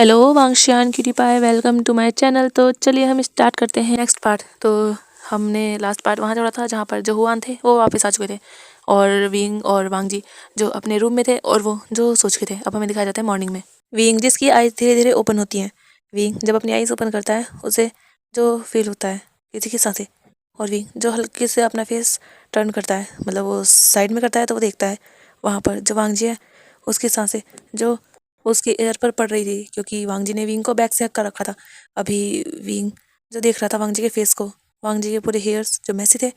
Hello वांगशियान cutie pie, welcome to my channel. तो चलिए हम स्टार्ट करते हैं नेक्स्ट पार्ट। तो हमने लास्ट पार्ट वहाँ जोड़ा था जहाँ पर जो हुआन थे वो वापस आ चुके थे और विंग और वांगजी जो अपने रूम में थे और वो जो सोच के थे। अब हमें दिखाया जाता है मॉर्निंग में विंग जिसकी आईज धीरे धीरे ओपन होती हैं। विंग जब अपनी आईज ओपन करता है उसे जो फील होता है किसी की सांसें, और विंग जो हल्के से अपना फेस टर्न करता है, मतलब वो साइड में करता है तो वो देखता है वहाँ पर जो वांगजी है उसकी सांसें जो उसके एयर पर पड़ रही थी, क्योंकि वांगजी ने विंग को बैक से हक कर रखा था। अभी विंग जो देख रहा था वांगजी के फेस को, वांगजी के पूरे हेयर्स जो मैसी थे,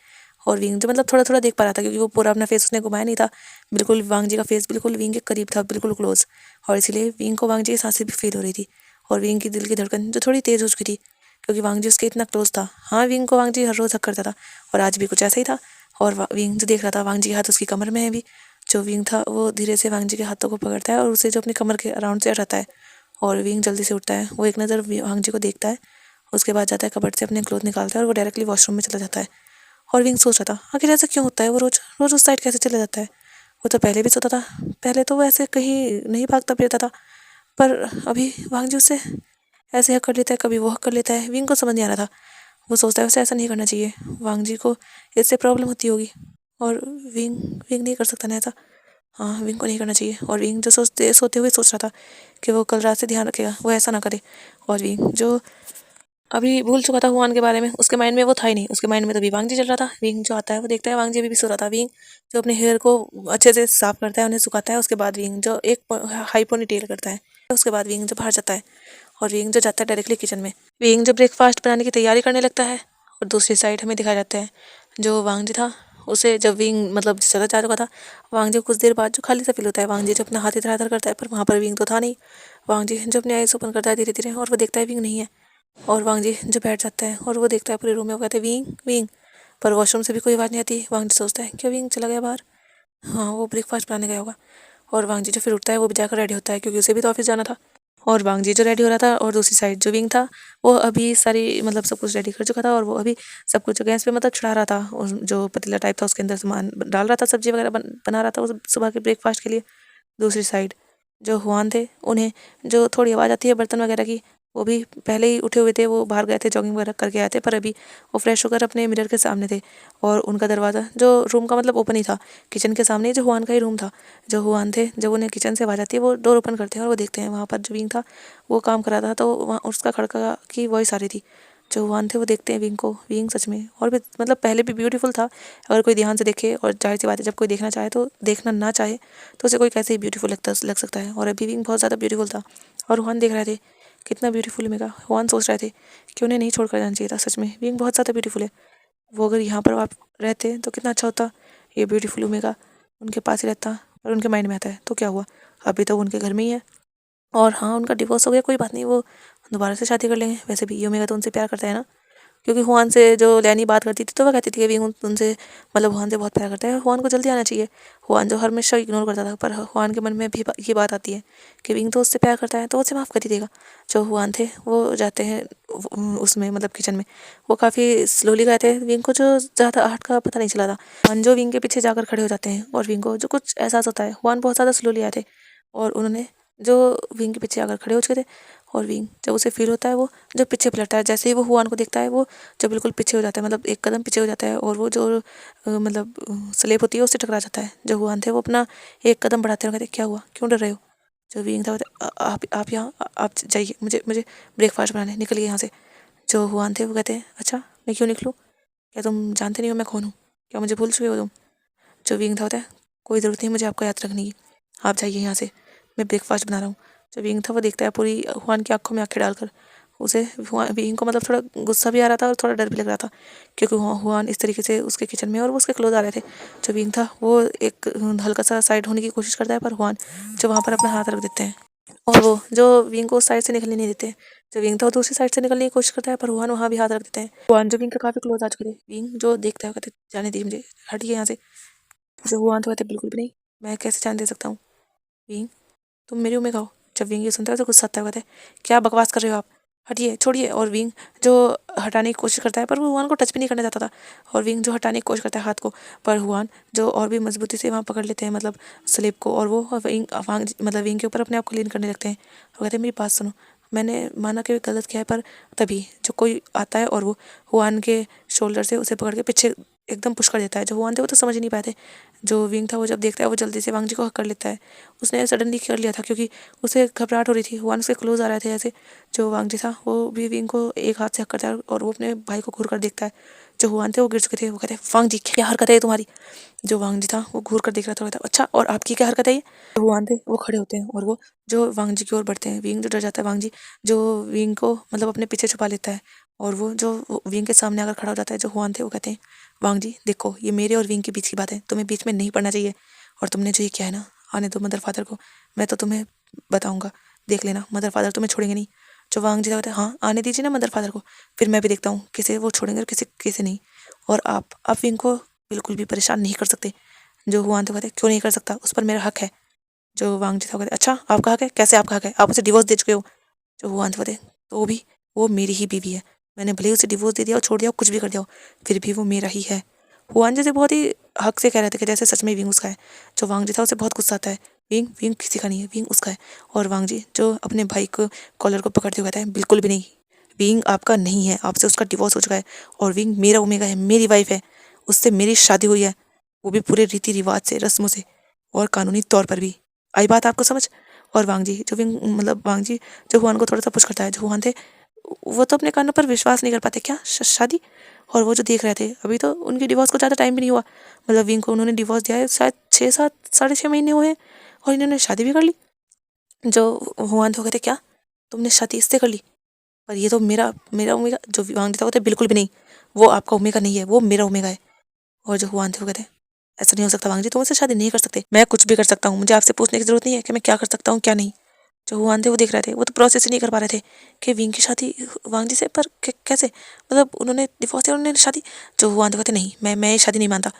और विंग जो मतलब थोड़ा थोड़ा देख पा रहा था क्योंकि वो पूरा अपना फेस उसने घुमाया नहीं था। बिल्कुल वांगजी का फेस बिल्कुल विंग के करीब था, बिल्कुल क्लोज, और इसीलिए विंग को वांगजी की सांसें भी फील हो रही थी और विंग की दिल की धड़कन जो थोड़ी तेज़ हो चुकी थी क्योंकि वांगजी उसके इतना क्लोज था। हाँ, विंग को वांगजी हर रोज़ हक करता था और आज भी कुछ ऐसा ही था। और विंग जो देख रहा था वांगजी के हाथ उसकी कमर में है भी। जो विंग था वो धीरे से वांगजी के हाथों को पकड़ता है और उसे जो अपनी कमर के अराउंड से हटाता है, और विंग जल्दी से उठता है। वो एक नज़र वांगजी को देखता है, उसके बाद जाता है कबर्ड से अपने क्लोथ निकालता है और वो डायरेक्टली वॉशरूम में चला जाता है। और विंग सोच रहा था आखिर ऐसा क्यों होता है, वो रोज रोज उस साइड कैसे चला जाता है। वो तो पहले भी सोता था, पहले तो वो ऐसे कहीं नहीं भागता फिरता था, पर अभी वांगजी उससे ऐसे हक कर लेता है, कभी वो हक कर लेता है। विंग को समझ नहीं आ रहा था। वो सोचता है उसे ऐसा नहीं करना चाहिए, वांगजी को इससे प्रॉब्लम होती होगी, और विंग विंग नहीं कर सकता ना ऐसा। हाँ, विंग को नहीं करना चाहिए। और विंग जो सोते हुए सोच रहा था कि वो कल रात से ध्यान रखेगा, वो ऐसा ना करे। और विंग जो अभी भूल चुका था हुआन के बारे में, उसके माइंड में वो था ही नहीं, उसके माइंड में तो अभी वांगजी चल रहा था। विंग जो आता है वो देखता है वांगजी अभी भी सो रहा था। विंग जो अपने हेयर को अच्छे से साफ करता है, उन्हें सुखाता है, उसके बाद विंग जो एक हाई पोनी टेल करता है, उसके बाद विंग जो बाहर जाता है और विंग जो जाता है डायरेक्टली किचन में। विंग जो ब्रेकफास्ट बनाने की तैयारी करने लगता है, और दूसरी साइड हमें दिखाया जाता है जो वांगजी था उसे जब विंग मतलब जिस जगह जा चुका था, वांगजी को कुछ देर बाद जो खाली सा फील होता है। वांगजी जो अपना हाथ इधर उधर करता है पर वहाँ पर विंग तो था नहीं। वांगजी जो अपनी आईज ओपन करता है धीरे धीरे और वो देखता है विंग नहीं है, और वांगजी जो बैठ जाता है और वो देखता है पूरे रूम में। वो कहते हैं विंग विंग, पर वॉशरूम से भी कोई आवाज़ नहीं आती। वांगजी सोचता है क्या विंग चला गया बाहर, हाँ वो ब्रेकफास्ट बनाने गया होगा। और वांगजी जो फिर उठता है वो भी जाकर रेडी होता है क्योंकि उसे भी तो ऑफिस जाना था। और वांगजी जो रेडी हो रहा था, और दूसरी साइड जो विंग था वो अभी सारी मतलब सब कुछ रेडी कर चुका था, और वो अभी सब कुछ गैस पे मतलब चढ़ा रहा था, और जो पतीला टाइप था उसके अंदर सामान डाल रहा था, सब्जी वगैरह बना रहा था वो सुबह के ब्रेकफास्ट के लिए। दूसरी साइड जो हुआन थे, उन्हें जो थोड़ी आवाज़ आती है बर्तन वगैरह की, वो भी पहले ही उठे हुए थे, वो बाहर गए थे जॉगिंग वगैरह करके आए थे, पर अभी वो फ्रेश होकर अपने मिरर के सामने थे। और उनका दरवाज़ा जो रूम का मतलब ओपन ही था, किचन के सामने जो हुआन का ही रूम था। जो हुआन थे जब उन्हें किचन से आवाज़ आती है वो डोर ओपन करते हैं और वो देखते हैं वहाँ पर जो विंग था वो काम कर रहा था, तो वहाँ उसका खड़का की वॉइस आ रही थी। जो हुआन थे वो देखते हैं विंग को, विंग सच में और भी मतलब पहले भी ब्यूटीफुल था। अगर कोई ध्यान से देखे, और जाहिर सी बात है जब कोई देखना चाहे तो देखना ना चाहे तो उसे कोई कैसे ही ब्यूटीफुल लग सकता है, और अभी विंग बहुत ज़्यादा ब्यूटीफुल था। और हुआन देख रहे थे कितना ब्यूटीफुल मिलेगा। हुआन सोच रहे थे कि उन्हें नहीं छोड़कर जाना चाहिए था। सच में विंग बहुत ज़्यादा ब्यूटीफुल है, वो अगर यहाँ पर आप रहते तो कितना अच्छा होता। ये ब्यूटीफुल ओमेगा उनके पास ही रहता, और उनके माइंड में आता है तो क्या हुआ, अभी तो वो उनके घर में ही है। और हाँ, उनका डिवोर्स हो गया, कोई बात नहीं, वो दोबारा से शादी कर लेंगे। वैसे भी ये ओमेगा तो उनसे प्यार करता है ना, क्योंकि हुआन से जो लैनी बात करती थी तो वह कहती थी कि विंग उनसे मतलब हुआन से बहुत प्यार करता है, हुआन को जल्दी आना चाहिए। हुआन जो हमेशा इग्नोर करता था, पर हुआन के मन में भी ये बात आती है कि विंग तो उससे प्यार करता है तो उसे माफ़ कर ही देगा। जो हुआन थे वो जाते हैं उसमें मतलब किचन में, वो काफ़ी स्लोली गए थे, विंग को जो ज़्यादा आहट का पता नहीं चला था। हुआन जो विंग के पीछे जाकर खड़े हो जाते हैं, और विंग को जो कुछ एहसास होता है, हुआन बहुत ज़्यादा स्लोली आए थे और उन्होंने जो विंग के पीछे आकर खड़े हो चुके थे। और विंग जब उसे फील होता है वो जो पीछे पलटता है, जैसे ही वो हुआन को देखता है वो जो बिल्कुल पीछे हो जाता है, मतलब एक कदम पीछे हो जाता है, और वो जो मतलब स्लेब होती है उससे टकरा जाता है। जो हुआन थे वो अपना एक कदम बढ़ाते हैं और कहते क्या हुआ, क्यों डर रहे हो। जो विंग था वो आप यहाँ आप जाइए, मुझे मुझे ब्रेकफास्ट बनाने, निकलिए यहाँ से। जो हुआन थे वो कहते हैं अच्छा मैं क्यों निकलूँ, क्या तुम जानते नहीं हो मैं कौन हूँ, क्या मुझे भूल चुके हो तुम। जो विंग था होता है कोई ज़रूरत नहीं मुझे आपका याद रखने की, आप जाइए यहाँ से, मैं ब्रेकफास्ट बना रहा हूँ। जो विंग था वो देखता है पूरी हुआन की आंखों में आंखें डालकर, उसे विंग को मतलब थोड़ा गुस्सा भी आ रहा था और थोड़ा डर भी लग रहा था, क्योंकि हुआन इस तरीके से उसके किचन में और वो उसके क्लोज आ रहे थे। जो विंग था वो एक हल्का सा साइड होने की कोशिश करता है, पर हुआन जो वहाँ पर अपना हाथ रख देते हैं, और वो जो विंग को उस साइड से निकलने नहीं देते। जो विंग था वो दूसरी साइड से निकलने की कोशिश करता है, पर हुआन वहाँ भी हाथ रख देते हैं। हुआन जो विंग के काफ़ी क्लोज आ चुके थे, विंग जो देखता है कहते जाने दीजिए मुझे, हटिए यहाँ से। जो हुआन तो कहते बिल्कुल भी नहीं, मैं कैसे जान दे सकता हूँ, विंग तुम मेरी उम्मीद हो। जब विंग ये सुनता है तो गुस्सा आता है, कहते क्या बकवास कर रहे हो आप, हटिए, छोड़िए। और विंग जो हटाने की कोशिश करता है, पर वो हुआन को टच भी नहीं करना चाहता था। और विंग जो हटाने की कोशिश करता है हाथ को, पर हुआन जो और भी मजबूती से वहाँ पकड़ लेते हैं मतलब स्लेब को, और वो विंग मतलब विंग के ऊपर अपने आप को लीन करने लगते हैं। वो कहते हैं मेरी बात सुनो, मैंने माना कि गलत किया है, पर तभी जो कोई आता है और वो हुआन के शोल्डर से उसे पकड़ के पीछे एकदम पुश कर देता है। जो हुआन थे वो तो समझ ही नहीं पाए थे। जो विंग था वो जब देखता है वो जल्दी से वांग जी को हक कर लेता है। उसने सडनली कर लिया था क्योंकि उसे घबराहट हो रही थी। हुआन उसके क्लोज आ रहे थे ऐसे। जो वांग जी था वो भी विंग को एक हाथ से हक करता है और वो अपने भाई को घूर कर देखता है। जो हुआन थे वो गिर चुके थे। वो कहते हैं वांग जी क्या हरकत है ये तुम्हारी। जो वांग जी था वो घूर कर देख रहा था, कहता अच्छा और आपकी क्या हरकत है ये। जो हुआन थे वो खड़े होते हैं और वो जो वांग जी की ओर बढ़ते हैं। विंग जो डर जाता है, वांग जी जो विंग को मतलब अपने पीछे छुपा लेता है और वो जो विंग के सामने आकर खड़ा हो जाता है। जो हुआन थे वो कहते हैं वांग जी देखो ये मेरे और विंग के बीच की बात है, तुम्हें बीच में नहीं पड़ना चाहिए। और तुमने जो ये किया है ना, आने दो मदर फादर को, मैं तो तुम्हें बताऊंगा, देख लेना मदर फादर तुम्हें छोड़ेंगे नहीं। जो वांग जी था कहते हैं हाँ आने दीजिए ना मदर फादर को, फिर मैं भी देखता हूँ किसे वो छोड़ेंगे और किसे नहीं। और आप विंग को बिल्कुल भी परेशान नहीं कर सकते। जो हुआन थे कहते क्यों नहीं कर सकता, उस पर मेरा हक है। जो वांग जी था कहते अच्छा आपका हक है, कैसे आपका हक है, आप उसे डिवोर्स दे चुके हो। जो हुआन थे कहते तो भी वो मेरी ही बीवी है, मैंने भले ही उसे डिवोर्स दे दिया और छोड़ दिया कुछ भी कर दिया हो, फिर भी वो मेरा ही है। हुआन जैसे बहुत ही हक से कह रहे थे कि जैसे सच में विंग उसका है। जो वांग जी था उसे बहुत गुस्सा आता है। विंग विंग किसी का नहीं है, विंग उसका है। और वांग जी जो अपने भाई को कॉलर को पकड़ते हुए कहता है बिल्कुल भी नहीं, विंग आपका नहीं है, आपसे उसका डिवोर्स हो चुका है और विंग मेरा ओमेगा है, मेरी वाइफ है, उससे मेरी शादी हुई है, वो भी पूरे रीति रिवाज से, रस्मों से और कानूनी तौर पर भी। आई बात आपको समझ। और वांग जी जो विंग मतलब वांग जी जो हुआन को थोड़ा सा पुश करता है। जो हुआन थे वो तो अपने कानों पर विश्वास नहीं कर पाते, क्या शादी। और वो जो देख रहे थे अभी तो उनकी डिवोर्स को ज़्यादा टाइम भी नहीं हुआ, मतलब विंग को उन्होंने डिवोर्स दिया है शायद 6-7 6.5 महीने हुए हैं और इन्होंने शादी भी कर ली। जो हुआन थे वो कहते क्या तुमने शादी इससे कर ली, पर ये तो मेरा मेरा ओमेगा। जो वांग था वो कहते बिल्कुल भी नहीं, वो आपका ओमेगा नहीं है, वो मेरा ओमेगा है। और जो हुआन थे वो कहते ऐसा नहीं हो सकता वांग जी, तुम उससे शादी नहीं कर सकते, मैं कुछ भी कर सकता हूँ, मुझे आपसे पूछने की जरूरत नहीं है कि मैं क्या कर सकता हूँ क्या नहीं। जो हुआन थे वो देख रहे थे, वो तो प्रोसेस ही नहीं कर पा रहे थे कि विंग की शादी वांग जी से, पर कैसे मतलब उन्होंने डिवोर्स दिया उन्होंने शादी। जो हुआन थे कहते नहीं, मैं ये शादी नहीं मानता।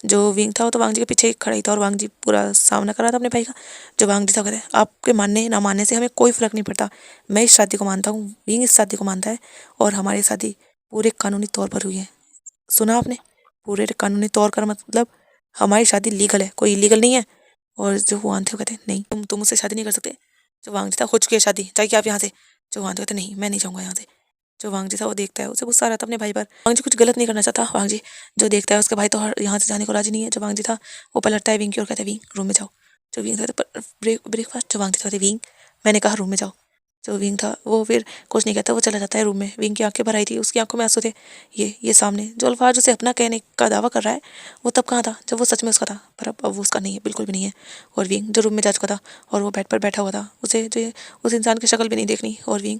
जो विंग था वो तो वांग जी के पीछे खड़ा ही था और वांग जी पूरा सामना कर रहा था अपने भाई का। जो वांग जी था कहते आपके मानने ना मानने से हमें कोई फर्क नहीं पड़ता, मैं इस शादी को मानता हूँ, विंग इस शादी को मानता है और हमारी शादी पूरे कानूनी तौर पर हुई है। सुना आपने, पूरे कानूनी तौर का मतलब हमारी शादी लीगल है, कोई इलीगल नहीं है। और जो हुआन थे वो कहते नहीं तुम मुझसे शादी नहीं कर सकते। जो वांग जी था हो चुकी है शादी, जाइए आप यहाँ से। जो हुआन थे कहते नहीं मैं नहीं जाऊँगा यहाँ से। जो वांग जी था वो देखता है, उसे गुस्सा आ रहा था अपने भाई पर। वांग जी कुछ गलत नहीं करना चाहता। वांग जी जो देखता है उसका भाई तो यहाँ से जाने को राजी नहीं है। जो वांग जी था वो पलटता है विंग की और कहता है विंग रूम में जाओ। जो विंग था ब्रेकफास्ट। जो वांग जी था विंग मैंने कहा रूम में जाओ। जो विंग था वो फिर कुछ नहीं कहता, वो चला जाता है रूम में। विंग की आंखें भर आई थी, उसकी आंखों में आंसू थे। ये सामने जो अल्फाज उसे अपना कहने का दावा कर रहा है वो तब कहाँ था जब वो सच में उसका था, पर अब वो उसका नहीं है, बिल्कुल भी नहीं है। और विंग जो रूम में जा चुका था और वो बेड पर बैठा हुआ था, उसे जो उस इंसान की शक्ल भी नहीं देखनी। और विंग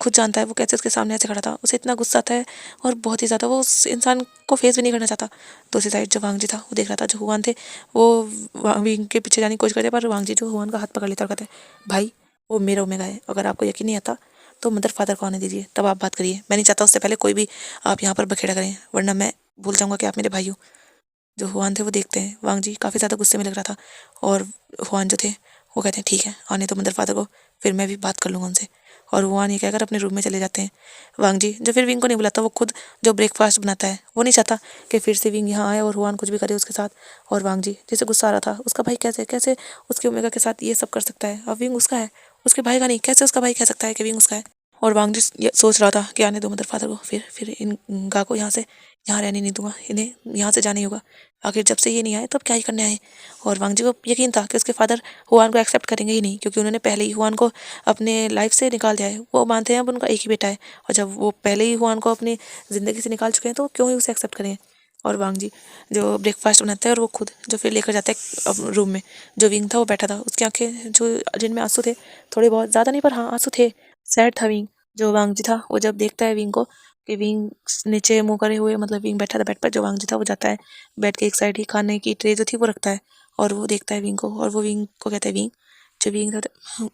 खुद जानता है वो कैसे उसके सामने ऐसे खड़ा था, उसे इतना गुस्सा आता है और बहुत ही ज़्यादा वो उस इंसान को फेस भी नहीं करना चाहता। दूसरी साइड जो वांग जी था वो देख रहा था। जो हुआन थे वो विंग के पीछे जाने की कोशिश करते, पर वांग जी जो हुआन का हाथ पकड़ लेता और कहते हैं भाई वो मेरा ओमेगा है, अगर आपको यकीन नहीं आता तो मदर फादर को आने दीजिए, तब आप बात करिए। मैं नहीं चाहता उससे पहले कोई भी आप यहाँ पर बखेड़ा करें, वरना मैं भूल जाऊँगा कि आप मेरे भाई हो। जो हुआन थे वो देखते हैं वांग जी काफ़ी ज़्यादा गुस्से में लग रहा था और हुआन जो थे वो कहते हैं ठीक है आने तो मदर फादर को, फिर मैं भी बात कर लूँगा उनसे। और हुआन ये कहकर अपने रूम में चले जाते हैं। वांग जी जो फिर विंग को नहीं बुलाता, वो खुद जो ब्रेकफास्ट बनाता है, वो नहीं चाहता कि फिर से विंग यहाँ आए और हुआन कुछ भी करे उसके साथ। और वांग जी जिसे गुस्सा आ रहा था उसका भाई कैसे कैसे उसके ओमेगा के साथ ये सब कर सकता है, अब विंग उसका है उसके भाई का नहीं, कैसे उसका भाई कह सकता है कि विंग उसका है। और वांग जी ये सोच रहा था कि आने दो मदर फादर को, फिर इन गा को यहाँ से यहाँ रहने नहीं दूंगा, इन्हें यहाँ से जाने ही होगा, आखिर जब से ये नहीं आए तब क्या ही करने आए। और वांग जी को यकीन था कि उसके फादर हुआन को एक्सेप्ट करेंगे ही नहीं, क्योंकि उन्होंने पहले ही हुआन को अपने लाइफ से निकाल दिया है। वो मानते हैं अब उनका एक ही बेटा है, और जब वो पहले ही हुआन को अपनी ज़िंदगी से निकाल चुके हैं तो क्यों ही उसे एक्सेप्ट करें। और वांग जी जो ब्रेकफास्ट बनाते हैं और वो खुद जो फिर लेकर जाता है अब रूम में। जो विंग था वो बैठा था, उसकी आंखें जो जिनमें आंसू थे, थोड़े बहुत, ज़्यादा नहीं पर हाँ आंसू थे, सैड था विंग। जो वांग जी था वो जब देखता है विंग को कि विंग नीचे मुंह करे हुए, मतलब विंग बैठा था बेड पर, जो वांग जी था वो जाता है बेड के एक साइड ही खाने की ट्रे जो थी वो रखता है और वो देखता है विंग को और वो विंग को कहता है विंग। जो विंग था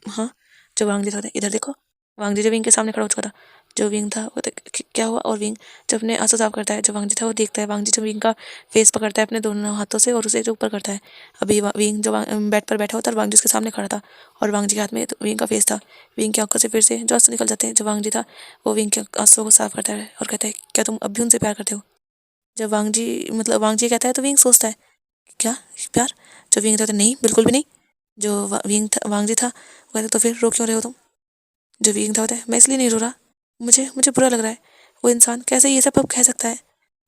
हाँ, जो वांग जी था इधर देखो। वांग जी जब विंग के सामने खड़ा हो चुका था, जो विंग था वो क्या हुआ, और विंग जब अपने आंसू साफ करता है, जो वांग जी था वो देखता है, वांग जी जो विंग का फेस पकड़ता है अपने दोनों हाथों से और उसे जो ऊपर करता है। अभी विंग जो बेड पर बैठा होता है और वांग जी उसके सामने खड़ा था और वांग जी के हाथ में विंग का फेस था। विंग की आंखों से फिर से जो आंसू निकल जाते हैं। जो वांग जी था वो विंग के आंसुओं को साफ करता है और कहता है, क्या तुम अब भी उनसे प्यार करते हो? जब वांग जी कहता है तो विंग सोचता है, क्या प्यार? जो विंग कहता है, नहीं बिल्कुल भी नहीं। जो वांग जी था वो कहता है, तो फिर रो क्यों रहे हो तुम? जो विंग था होता है, मैं इसलिए नहीं रो रहा, मुझे मुझे बुरा लग रहा है। वो इंसान कैसे ये सब अब कह सकता है?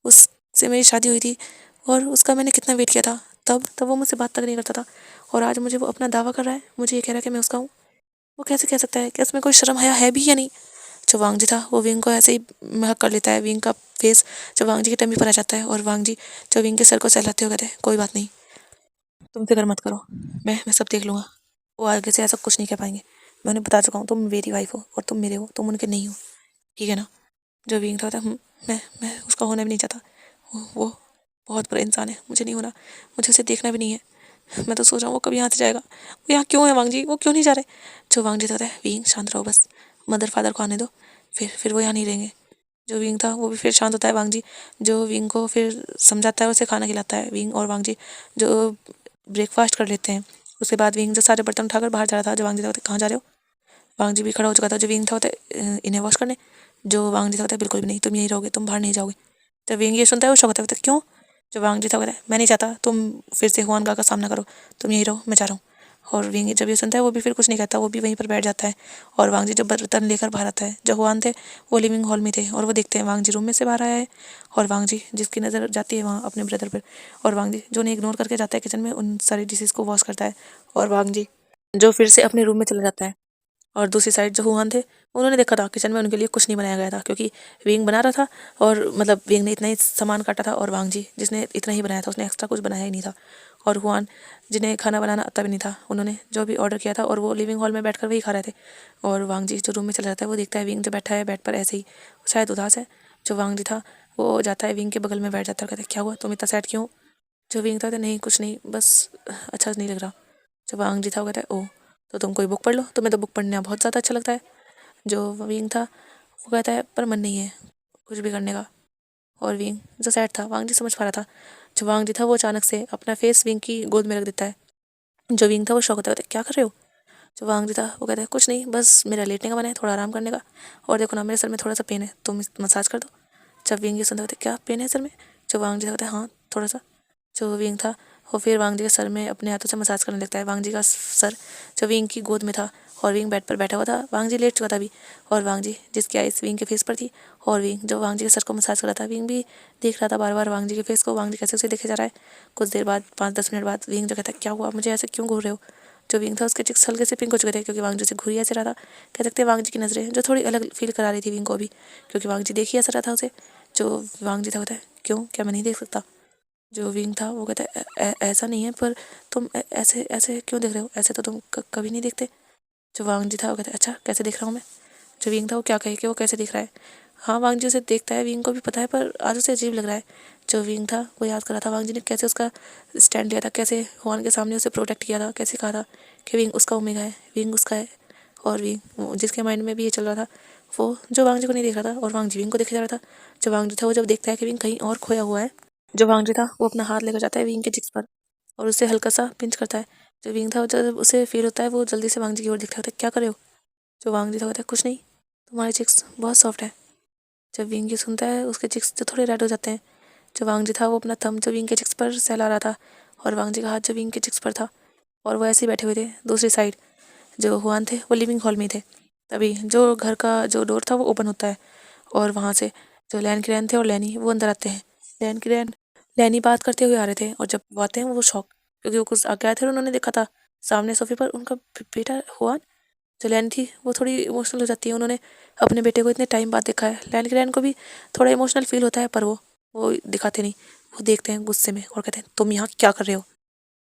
उससे मेरी शादी हुई थी और उसका मैंने कितना वेट किया था, तब तब वो मुझसे बात तक नहीं करता था और आज मुझे वो अपना दावा कर रहा है, मुझे ये कह रहा है कि मैं उसका हूँ। वो कैसे कह सकता है? क्या उसमें कोई शर्म हया है भी या नहीं? जो वांग जी था वो विंग को ऐसे ही महक कर लेता है। विंग का फेस जब वांग जी की टम्मी पर आ जाता है और वांग जी जो विंग के सर को सहलाते हुए कहते हैं, कोई बात नहीं, तुम फिक्र मत करो, मैं सब देख लूँगा। वो आगे से ऐसा कुछ नहीं कह पाएंगे। मैं उन्हें बता चुका हूँ, तुम मेरी वाइफ हो और तुम मेरे हो, तुम उनके नहीं हो, ठीक है ना? जो विंग था मैं उसका होना भी नहीं चाहता। वो बहुत बुरा इंसान है, मुझे नहीं होना, मुझे उसे देखना भी नहीं है। मैं तो सोच रहा हूँ वो कभी यहाँ से जाएगा। वो यहाँ क्यों है वांग जी? वो क्यों नहीं जा रहे? जो वांग जी था विंग शांत रहो, बस मदर फादर को आने दो, फिर वो यहाँ नहीं रहेंगे। जो विंग था वो भी फिर शांत होता है। वांग जी जो विंग को फिर समझाता है, उसे खाना खिलाता है। विंग और वांग जी जो ब्रेकफास्ट कर लेते हैं। उसके बाद विंग जो सारे बर्तन उठाकर बाहर जा रहा था, जो वांग जी था कहाँ जा रहे हो? वांग जी भी खड़ा हो चुका था। जो विंग था इन्हें वॉश करने। जो वांग जी था बिल्कुल भी नहीं, तुम यहीं रहोगे, तुम बाहर नहीं जाओगे। जब विंग ये सुनता है वो शौक होता है, क्यों? जो वांग जी था मैं नहीं चाहता तुम फिर से हुआन का सामना करो, तुम यहीं रहो, मैं जा रहा हूँ। और विंग जब ये सुनता है वो भी फिर कुछ नहीं कहता, वो भी वहीं पर बैठ जाता है। और वांग जी जब बर्तन लेकर बाहर आता है, जो हुआन थे वो लिविंग हॉल में थे और वो देखते हैं वांग जी रूम में से बाहर आया है। और वांग जी जिसकी नज़र जाती है वहाँ अपने ब्रदर पर, और वांग जी जो उन्हें इग्नोर करके जाता है किचन में उन सारी डिशेज़ को वॉश करता है। और वांग जी जो फिर से अपने रूम में चला जाता है। और दूसरी साइड जो हुआन थे उन्होंने देखा था किचन में उनके लिए कुछ नहीं बनाया गया था, क्योंकि विंग बना रहा था और मतलब विंग ने इतना ही सामान काटा था और वांग जी जिसने इतना ही बनाया था उसने एक्स्ट्रा कुछ बनाया ही नहीं था। और हुआन जिन्हें खाना बनाना आता भी नहीं था, उन्होंने जो भी ऑर्डर किया था और वो लिविंग हॉल में बैठकर वही खा रहे थे। और वांग जी जो रूम में चला जाता है वो देखता है विंग जो बैठा है बेड पर ऐसे ही, शायद उदास है। जो वांग जी था वो जाता है विंग के बगल में बैठ जाता है और कहता है, क्या हुआ, तुम इतना सैड क्यों हो? जो विंग था नहीं कुछ नहीं, बस अच्छा नहीं लग रहा। जो वांग जी था वो कहता है, ओह तो तुम कोई बुक पढ़ लो, तुम्हें तो बुक पढ़ना बहुत ज़्यादा अच्छा लगता है। जो विंग था वो कहता है, पर मन नहीं है कुछ भी करने का। और विंग जो सैड था वांग जी समझ पा रहा था। जो वांग जी था वो अचानक से अपना फेस विंग की गोद में रख देता है। जो विंग था वो शौक होता है, क्या कर रहे हो? जो वांग जी था वो कहता है, कुछ नहीं, बस मेरा लेटने का मन है, थोड़ा आराम करने का। और देखो ना मेरे सर में थोड़ा सा पेन है, तुम मसाज कर दो। जब विंग ये सुनता होता है, क्या पेन है सर में? जो वांग जी था होता है, हाँ थोड़ा सा। जो विंग था वो फिर वांग जी के सर में अपने हाथों से मसाज करने लगता है। वांग जी का सर जो विंग की गोद में था और विंग बेड पर बैठा हुआ था, वांग जी लेट चुका था अभी। और वांग जी जिसकी आइस विंग के फेस पर थी और विंग जो वांग जी के सर को मसाज कर रहा था, विंग भी देख रहा था बार बार वांग जी के फेस को, वांग जी कैसे उसे देखे जा रहा है। कुछ देर बाद 5-10 मिनट बाद विंग जो कहता है, क्या हुआ, मुझे ऐसे क्यों घूर रहे हो? जो विंग था उसके चिक्स हल्के से पिंक हो चुके थे, क्योंकि वांग जी से घूरी ऐसे रहा था। कह सकते हैं वांग जी की नज़रें जो थोड़ी अलग फील करा रही थी विंग को अभी, क्योंकि वांग जी देख ही ऐसा रहा था उसे। जो वांग जी था होता है, क्यों, क्या मैं नहीं देख सकता? जो विंग था वो कहता है, ऐसा नहीं है, पर तुम ऐसे ऐसे क्यों देख रहे हो, ऐसे तो तुम कभी नहीं देखते। जो वांग जी था वो कहता है, अच्छा कैसे देख रहा हूँ मैं? जो विंग था वो क्या कहे कि वो कैसे दिख रहा है। हाँ वांग जी उसे देखता है, विंग को भी पता है, पर आज उसे अजीब लग रहा है। जो विंग था वो याद कर रहा था वांग जी ने कैसे उसका स्टैंड लिया था, कैसे हुआन के सामने उसे प्रोटेक्ट किया था, कैसे कहा था कि विंग उसका ओमेगा है, विंग उसका है। और विंग जिसके माइंड में भी ये चल रहा था वो जो वांग जी को नहीं देख रहा था और वांग जी विंग को देखे जा रहा था। जो वांग जी था वो जब देखता है कि विंग कहीं और खोया हुआ है, जो वांग जी था वो अपना हाथ लेकर जाता है विंग के चिक्स पर और उसे हल्का सा पिंच करता है। जो विंग था जब उसे फील होता है वो जल्दी से वांग जी की ओर देखता है, क्या कर रहे हो? जो वांग जी था कहता है, कुछ नहीं, तुम्हारे चिक्स बहुत सॉफ्ट है। जब विंग ये सुनता है उसके चिक्स जो थोड़े रेड हो जाते हैं। जो वांग जी था वो अपना थंब जो विंग के चिक्स पर सहला रहा था और वांग जी का हाथ जो विंग के चिक्स पर था और वो ऐसे ही बैठे हुए थे। दूसरी साइड जो हुआन थे वो लिविंग हॉल में थे। तभी जो घर का जो डोर था वो ओपन होता है और वहाँ से जो लैन की रैन थे और लैनी वो अंदर आते हैं। लैन की रैन लैनी बात करते हुए आ रहे थे और जब वो आते हैं वो शॉक, क्योंकि वो कुछ आगे आए थे और उन्होंने देखा था सामने सोफे पर उनका बेटा हुआन। जो लैन थी वो थोड़ी इमोशनल हो जाती है, उन्होंने अपने बेटे को इतने टाइम बाद देखा है। लैन की रैन को भी थोड़ा इमोशनल फील होता है, पर वो दिखाते नहीं, वो देखते हैं गुस्से में और कहते हैं, तुम यहाँ क्या कर रहे हो?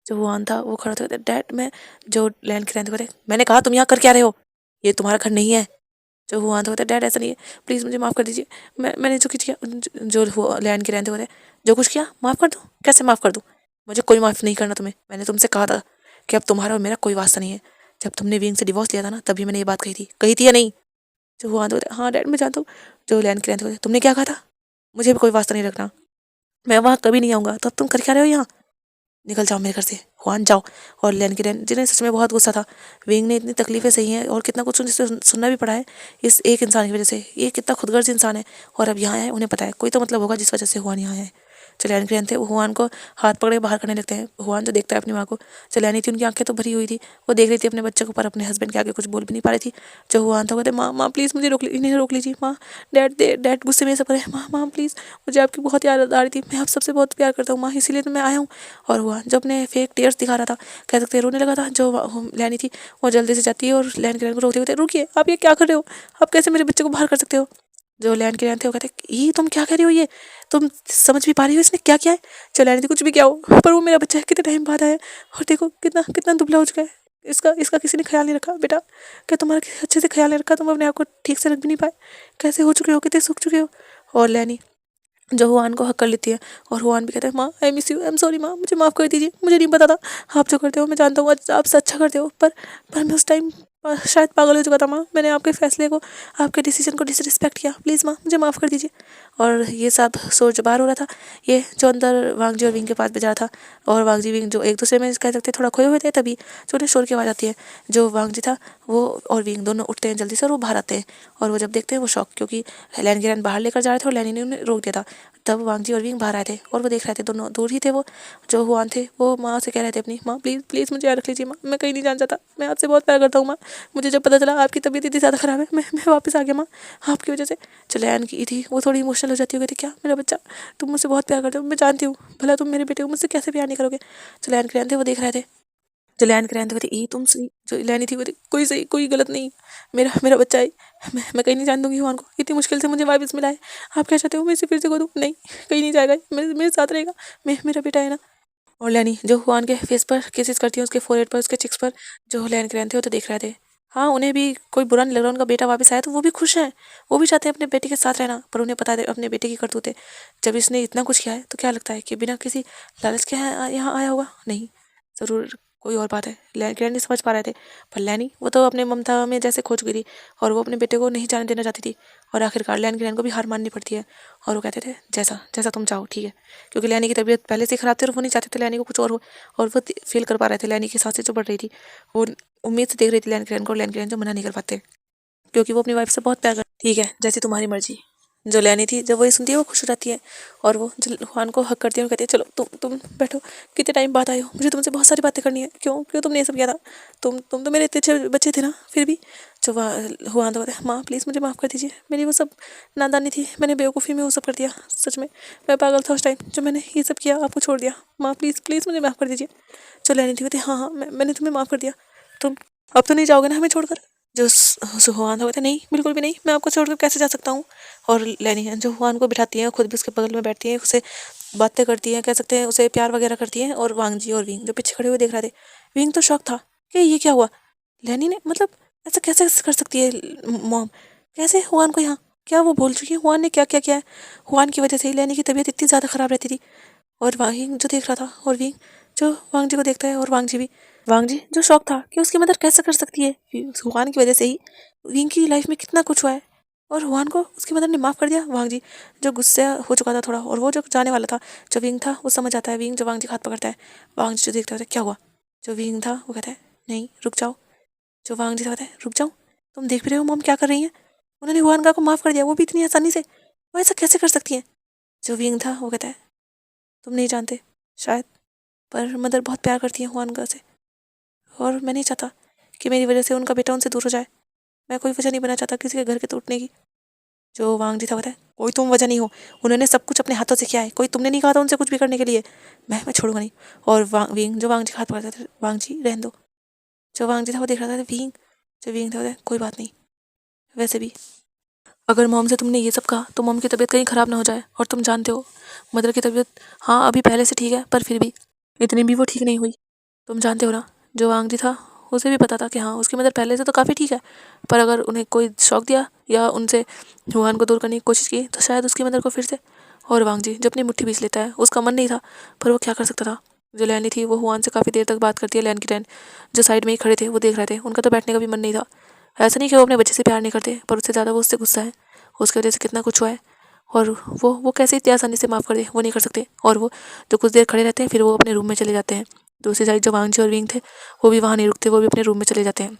जो हुआन था वो खड़ा होता है, डैड मैं। जो लैन की रैन थे, मैंने कहा तुम यहाँ कर क्या रहे हो, ये तुम्हारा घर नहीं है। जो हुआ था होता है, डैड ऐसा नहीं है, प्लीज़ मुझे माफ़ कर दीजिए, मैंने जो कुछ किया। जो लैंड के रहते होते हैं, जो कुछ किया माफ़ कर दूँ, कैसे माफ़ कर दूँ? मुझे कोई माफ़ नहीं करना तुम्हें, मैंने तुमसे कहा था कि अब तुम्हारा और मेरा कोई वास्ता नहीं है। जब तुमने विंग से डिवोर्स लिया था ना तभी मैंने ये बात कही थी या नहीं? जो हुआन तो कहते हाँ डैड मैं जानता हूँ। जो लैन के रहते कहते तुमने क्या कहा था, मुझे भी कोई वास्ता नहीं रखना, मैं वहाँ कभी नहीं आऊँगा, तो अब तुम कर क्या रहे हो यहाँ, निकल जाओ मेरे घर से, हुआन जाओ। और लैन के रैन जिन्हें सच में बहुत गुस्सा था, विंग ने इतनी तकलीफें सही हैं और कितना कुछ सुनना भी पड़ा है इस एक इंसान की वजह से, ये कितना खुदगर्ज इंसान है और अब यहाँ आया है, उन्हें पता है कोई तो मतलब होगा जिस वजह से हुआन यहाँ आया है। जो लैन के रैन थे वो हुआन को हाथ पकड़े बाहर करने लगते हैं। हुआन जो देखता है अपनी माँ को, जो लैनी थी उनकी आंखें तो भरी हुई थी, वो देख रही थी अपने बच्चे को, पर अपने हस्बैंड के आगे कुछ बोल भी नहीं पा रही थी। जो हुआन था वो कहते माँ माँ प्लीज़ मुझे इन्हें रोक लीजिए माँ, डैड गुस्से में सब करे, माँ माँ प्लीज़ मुझे आपकी बहुत याद आ रही थी, मैं आप सबसे बहुत प्यार करता हूँ माँ, इसीलिए तो मैं आया हूँ। और हुआ जो अपने फेक टीयर्स दिखा रहा था, कह सकते हैं रोने लगा था। जो लैनी थी वो जल्दी से जाती है और लैन के रैन को रोकते हुए रुकिए, आप ये क्या कर रहे हो, आप कैसे मेरे बच्चे को बाहर कर सकते हो। जो लैन के रैन थे वो कहते ये तुम क्या कह रही हो, ये तुम समझ भी पा रही हो इसने क्या किया है। जो लैन थी कुछ भी क्या हो, पर वो मेरा बच्चा है, कितने टाइम बाद आया है और देखो कितना कितना दुबला हो चुका है, इसका इसका किसी ने ख्याल नहीं रखा। बेटा क्या तुम्हारा अच्छे से ख्याल नहीं रखा, तुम अपने आप को ठीक से रख भी नहीं पाए, कैसे हो चुके हो, कितने सूख चुके हो। और लैनी जो हुआन को हक कर लेती है और हुआन भी कहता है माँ I miss you, I am sorry माँ, मुझे माफ़ कर दीजिए, मुझे नहीं पता था, आप जो करते हो मैं जानता हूँ आप से अच्छा करते हो, पर मैं उस टाइम शायद पागल हो चुका था माँ, मैंने आपके फैसले को आपके डिसीजन को डिसरिस्पेक्ट किया, प्लीज़ माँ मुझे माफ़ कर दीजिए। और ये सब सोच जो बाहर हो रहा था, ये जो अंदर वांगजी और विंग के पास बेचा था, और वांगजी विंग जो एक दूसरे में कह सकते थोड़ा खोए हुए थे, तभी जो उन्हें शोर की आवाज़ आती है। जो वांगजी था वो और विंग दोनों उठते हैं जल्दी से और वो बाहर आते हैं, और वो जब देखते हैं वो शॉक, क्योंकि लैन गिरन बाहर लेकर जा रहे थे और लैनी ने उन्हें रोक दिया था। तब वांगजी और विंग बाहर आए थे और वो देख रहे थे, दोनों दूर ही थे। वो जो हुआन थे वो माँ से कह रहे थे अपनी माँ प्लीज़ प्लीज़ मुझे याद रख लीजिए माँ, मैं कहीं नहीं जाना चाहता, मैं आपसे बहुत प्यार करता हूँ माँ, मुझे जब पता चला आपकी तबीयत इतनी ज़्यादा ख़राब है, मैं वापस आ गया माँ आपकी वजह से। जो लैन की थी वो थोड़ी इमोशनल हो जाती हो, कहती क्या मेरा बच्चा, तुम मुझसे बहुत प्यार करते हो, मैं जानती हूँ, भला तुम मेरे बेटे को मुझसे कैसे प्यार नहीं करोगे। जो लैन के थे वो देख रहे थे, जो लैन के रहते थे तुम सही, जो लैनी थी वो कोई सही कोई गलत नहीं, मेरा मेरा बच्चा है, मैं कहीं नहीं जान दूंगी हुआन को, इतनी मुश्किल से मुझे वापस मिला है, आप क्या चाहते हो मैं इसे फिर से खो दूँ, नहीं कहीं नहीं जाएगा, मेरे साथ रहेगा, मेरा बेटा है ना। और लैनी जो हुआन के फेस पर किसेस करती है, उसके फोरहेड पर, उसके चिक्स पर। जो लैन के रहते हो तो देख रहे थे, हाँ उन्हें भी कोई बुरा नहीं लग रहा, उनका बेटा वापस आया तो वो भी खुश हैं, वो भी चाहते हैं अपने बेटे के साथ रहना, पर उन्हें पता है अपने बेटे की करतूतें, जब इसने इतना कुछ किया है तो क्या लगता है कि बिना किसी लालच के यहाँ आया होगा, नहीं ज़रूर कोई और बात है। लैनी नहीं समझ पा रहे थे, पर लैनी वो तो अपने ममता में जैसे खो चुकी थी और वो अपने बेटे को नहीं जाने देना चाहती थी, और आखिरकार लैन को भी हार माननी पड़ती है। और वो कहते थे जैसा जैसा तुम चाहो ठीक है, क्योंकि लैनी की तबीयत पहले से ख़राब थी और वो नहीं चाहते थे लैनी को कुछ और हो, और वो फील कर पा रहे थे लैनी की सांसें जो बढ़ रही थी, वो उम्मीद से देख रही थी लैन को, लैन जो मना नहीं कर पाते क्योंकि वो अपनी वाइफ से बहुत प्यार कर, ठीक है जैसी तुम्हारी मर्जी। जो लैनी थी जब वो ये सुनती है वो खुश हो जाती है और वो हुआन को हक करती है और कहती है चलो तुम बैठो, कितने टाइम बाद आए हो, मुझे तुमसे बहुत सारी बातें करनी है, क्यों क्यों तुमने ये सब किया था, तुम तो मेरे इतने अच्छे बच्चे थे ना, फिर भी। जो हुआन तो कहते हैं माँ प्लीज़ मुझे माफ़ कर दीजिए, मेरी वो सब नादानी थी, मैंने बेवकूफ़ी में वो सब कर दिया, सच में मैं पागल था उस टाइम जो मैंने ये सब किया, आपको छोड़ दिया, माँ प्लीज़ प्लीज़ मुझे माफ़ कर दीजिए। जो लैनी थी कहती हाँ हाँ मैंने तुम्हें माफ़ कर दिया, तुम अब तो नहीं जाओगे ना हमें छोड़कर। जो हुआन होता है नहीं बिल्कुल भी नहीं, मैं आपको छोड़कर कैसे जा सकता हूँ। और लैनी है जो हुआन को बिठाती है, खुद भी उसके बगल में बैठती है, उसे बातें करती हैं, कह सकते हैं उसे प्यार वगैरह करती हैं। और वांगजी और विंग जो पीछे खड़े हुए देख रहे थे, विंग तो शौक था कि ये क्या हुआ, लैनी ने मतलब ऐसा कैसे कर सकती है मॉम, कैसे हुआन को यहाँ, क्या वो भूल चुकी है हुआन ने क्या क्या किया है, हुआन की वजह से ही लैनी की तबीयत इतनी ज़्यादा ख़राब रहती थी। और वांग जो देख रहा था और विंग जो वांगजी को देखता है, और वांगजी भी, वांगजी जो शौक था कि उसकी मदद कैसे कर सकती है, हुआन की वजह से ही विंग की लाइफ में कितना कुछ हुआ है और हुआन को उसकी मदर ने माफ़ कर दिया। वांगजी जो गुस्से हो चुका था थोड़ा, और वो जो जाने वाला था, जो विंग था वो समझ आता है, विंग जो वांगजी का हाथ पकड़ता है, वांगजी जो देखता है क्या हुआ, जो विंग था वो कहता है नहीं रुक जाओ, जो वांगजी था कहता है रुक जाओ, तुम देख भी रहे हो मॉम क्या कर रही है, उन्होंने हुआन का को माफ़ कर दिया, वो भी इतनी आसानी से, वो ऐसा कैसे कर सकती है। जो विंग था वो कहता है तुम नहीं जानते शायद, पर मदर बहुत प्यार करती है हुआन से, और मैं नहीं चाहता कि मेरी वजह से उनका बेटा उनसे दूर हो जाए, मैं कोई वजह नहीं बना चाहता किसी के घर के टूटने की। जो वांगजी था बताया कोई तुम वजह नहीं हो, उन्होंने सब कुछ अपने हाथों से किया है, कोई तुमने नहीं कहा था उनसे कुछ भी करने के लिए, मैं छोड़ूंगा नहीं। और विंग जो वांगजी का हाथ पकड़ता था, वांगजी रहने दो। जो वांगजी था वो देख रहा था विंग, जो विंग था कोई बात नहीं, वैसे भी अगर मॉम से तुमने ये सब कहा तो मॉम की तबीयत कहीं ख़राब ना हो जाए, और तुम जानते हो मदर की तबीयत हाँ अभी पहले से ठीक है, पर फिर भी इतनी भी वो ठीक नहीं हुई, तुम जानते हो ना। जो वांगजी था उसे भी पता था कि हाँ उसकी मदर पहले से तो काफ़ी ठीक है, पर अगर उन्हें कोई शौक दिया या उनसे हुआन को दूर करने की कोशिश की तो शायद उसकी मदर को फिर से। और वांगजी जो अपनी मुट्ठी बीच लेता है, उसका मन नहीं था पर वो क्या कर सकता था। जो लैनी थी वो हुआन से काफ़ी देर तक बात करती है, लैन की लैन जो साइड में ही खड़े थे वो देख रहे थे, उनका तो बैठने का भी मन नहीं था। ऐसा नहीं कि वो अपने बच्चे से प्यार नहीं करते, पर उससे ज़्यादा वो उससे गुस्सा है। उसकी वजह से कितना कुछ हुआ है, और वो कैसे इतनी आसानी से माफ़ कर दे, वो नहीं कर सकते। और वो जो कुछ देर खड़े रहते हैं फिर वो अपने रूम में चले जाते हैं। दूसरी साइड जो वांगजी और विंग थे वो भी वहाँ नहीं रुकते, वो भी अपने रूम में चले जाते हैं।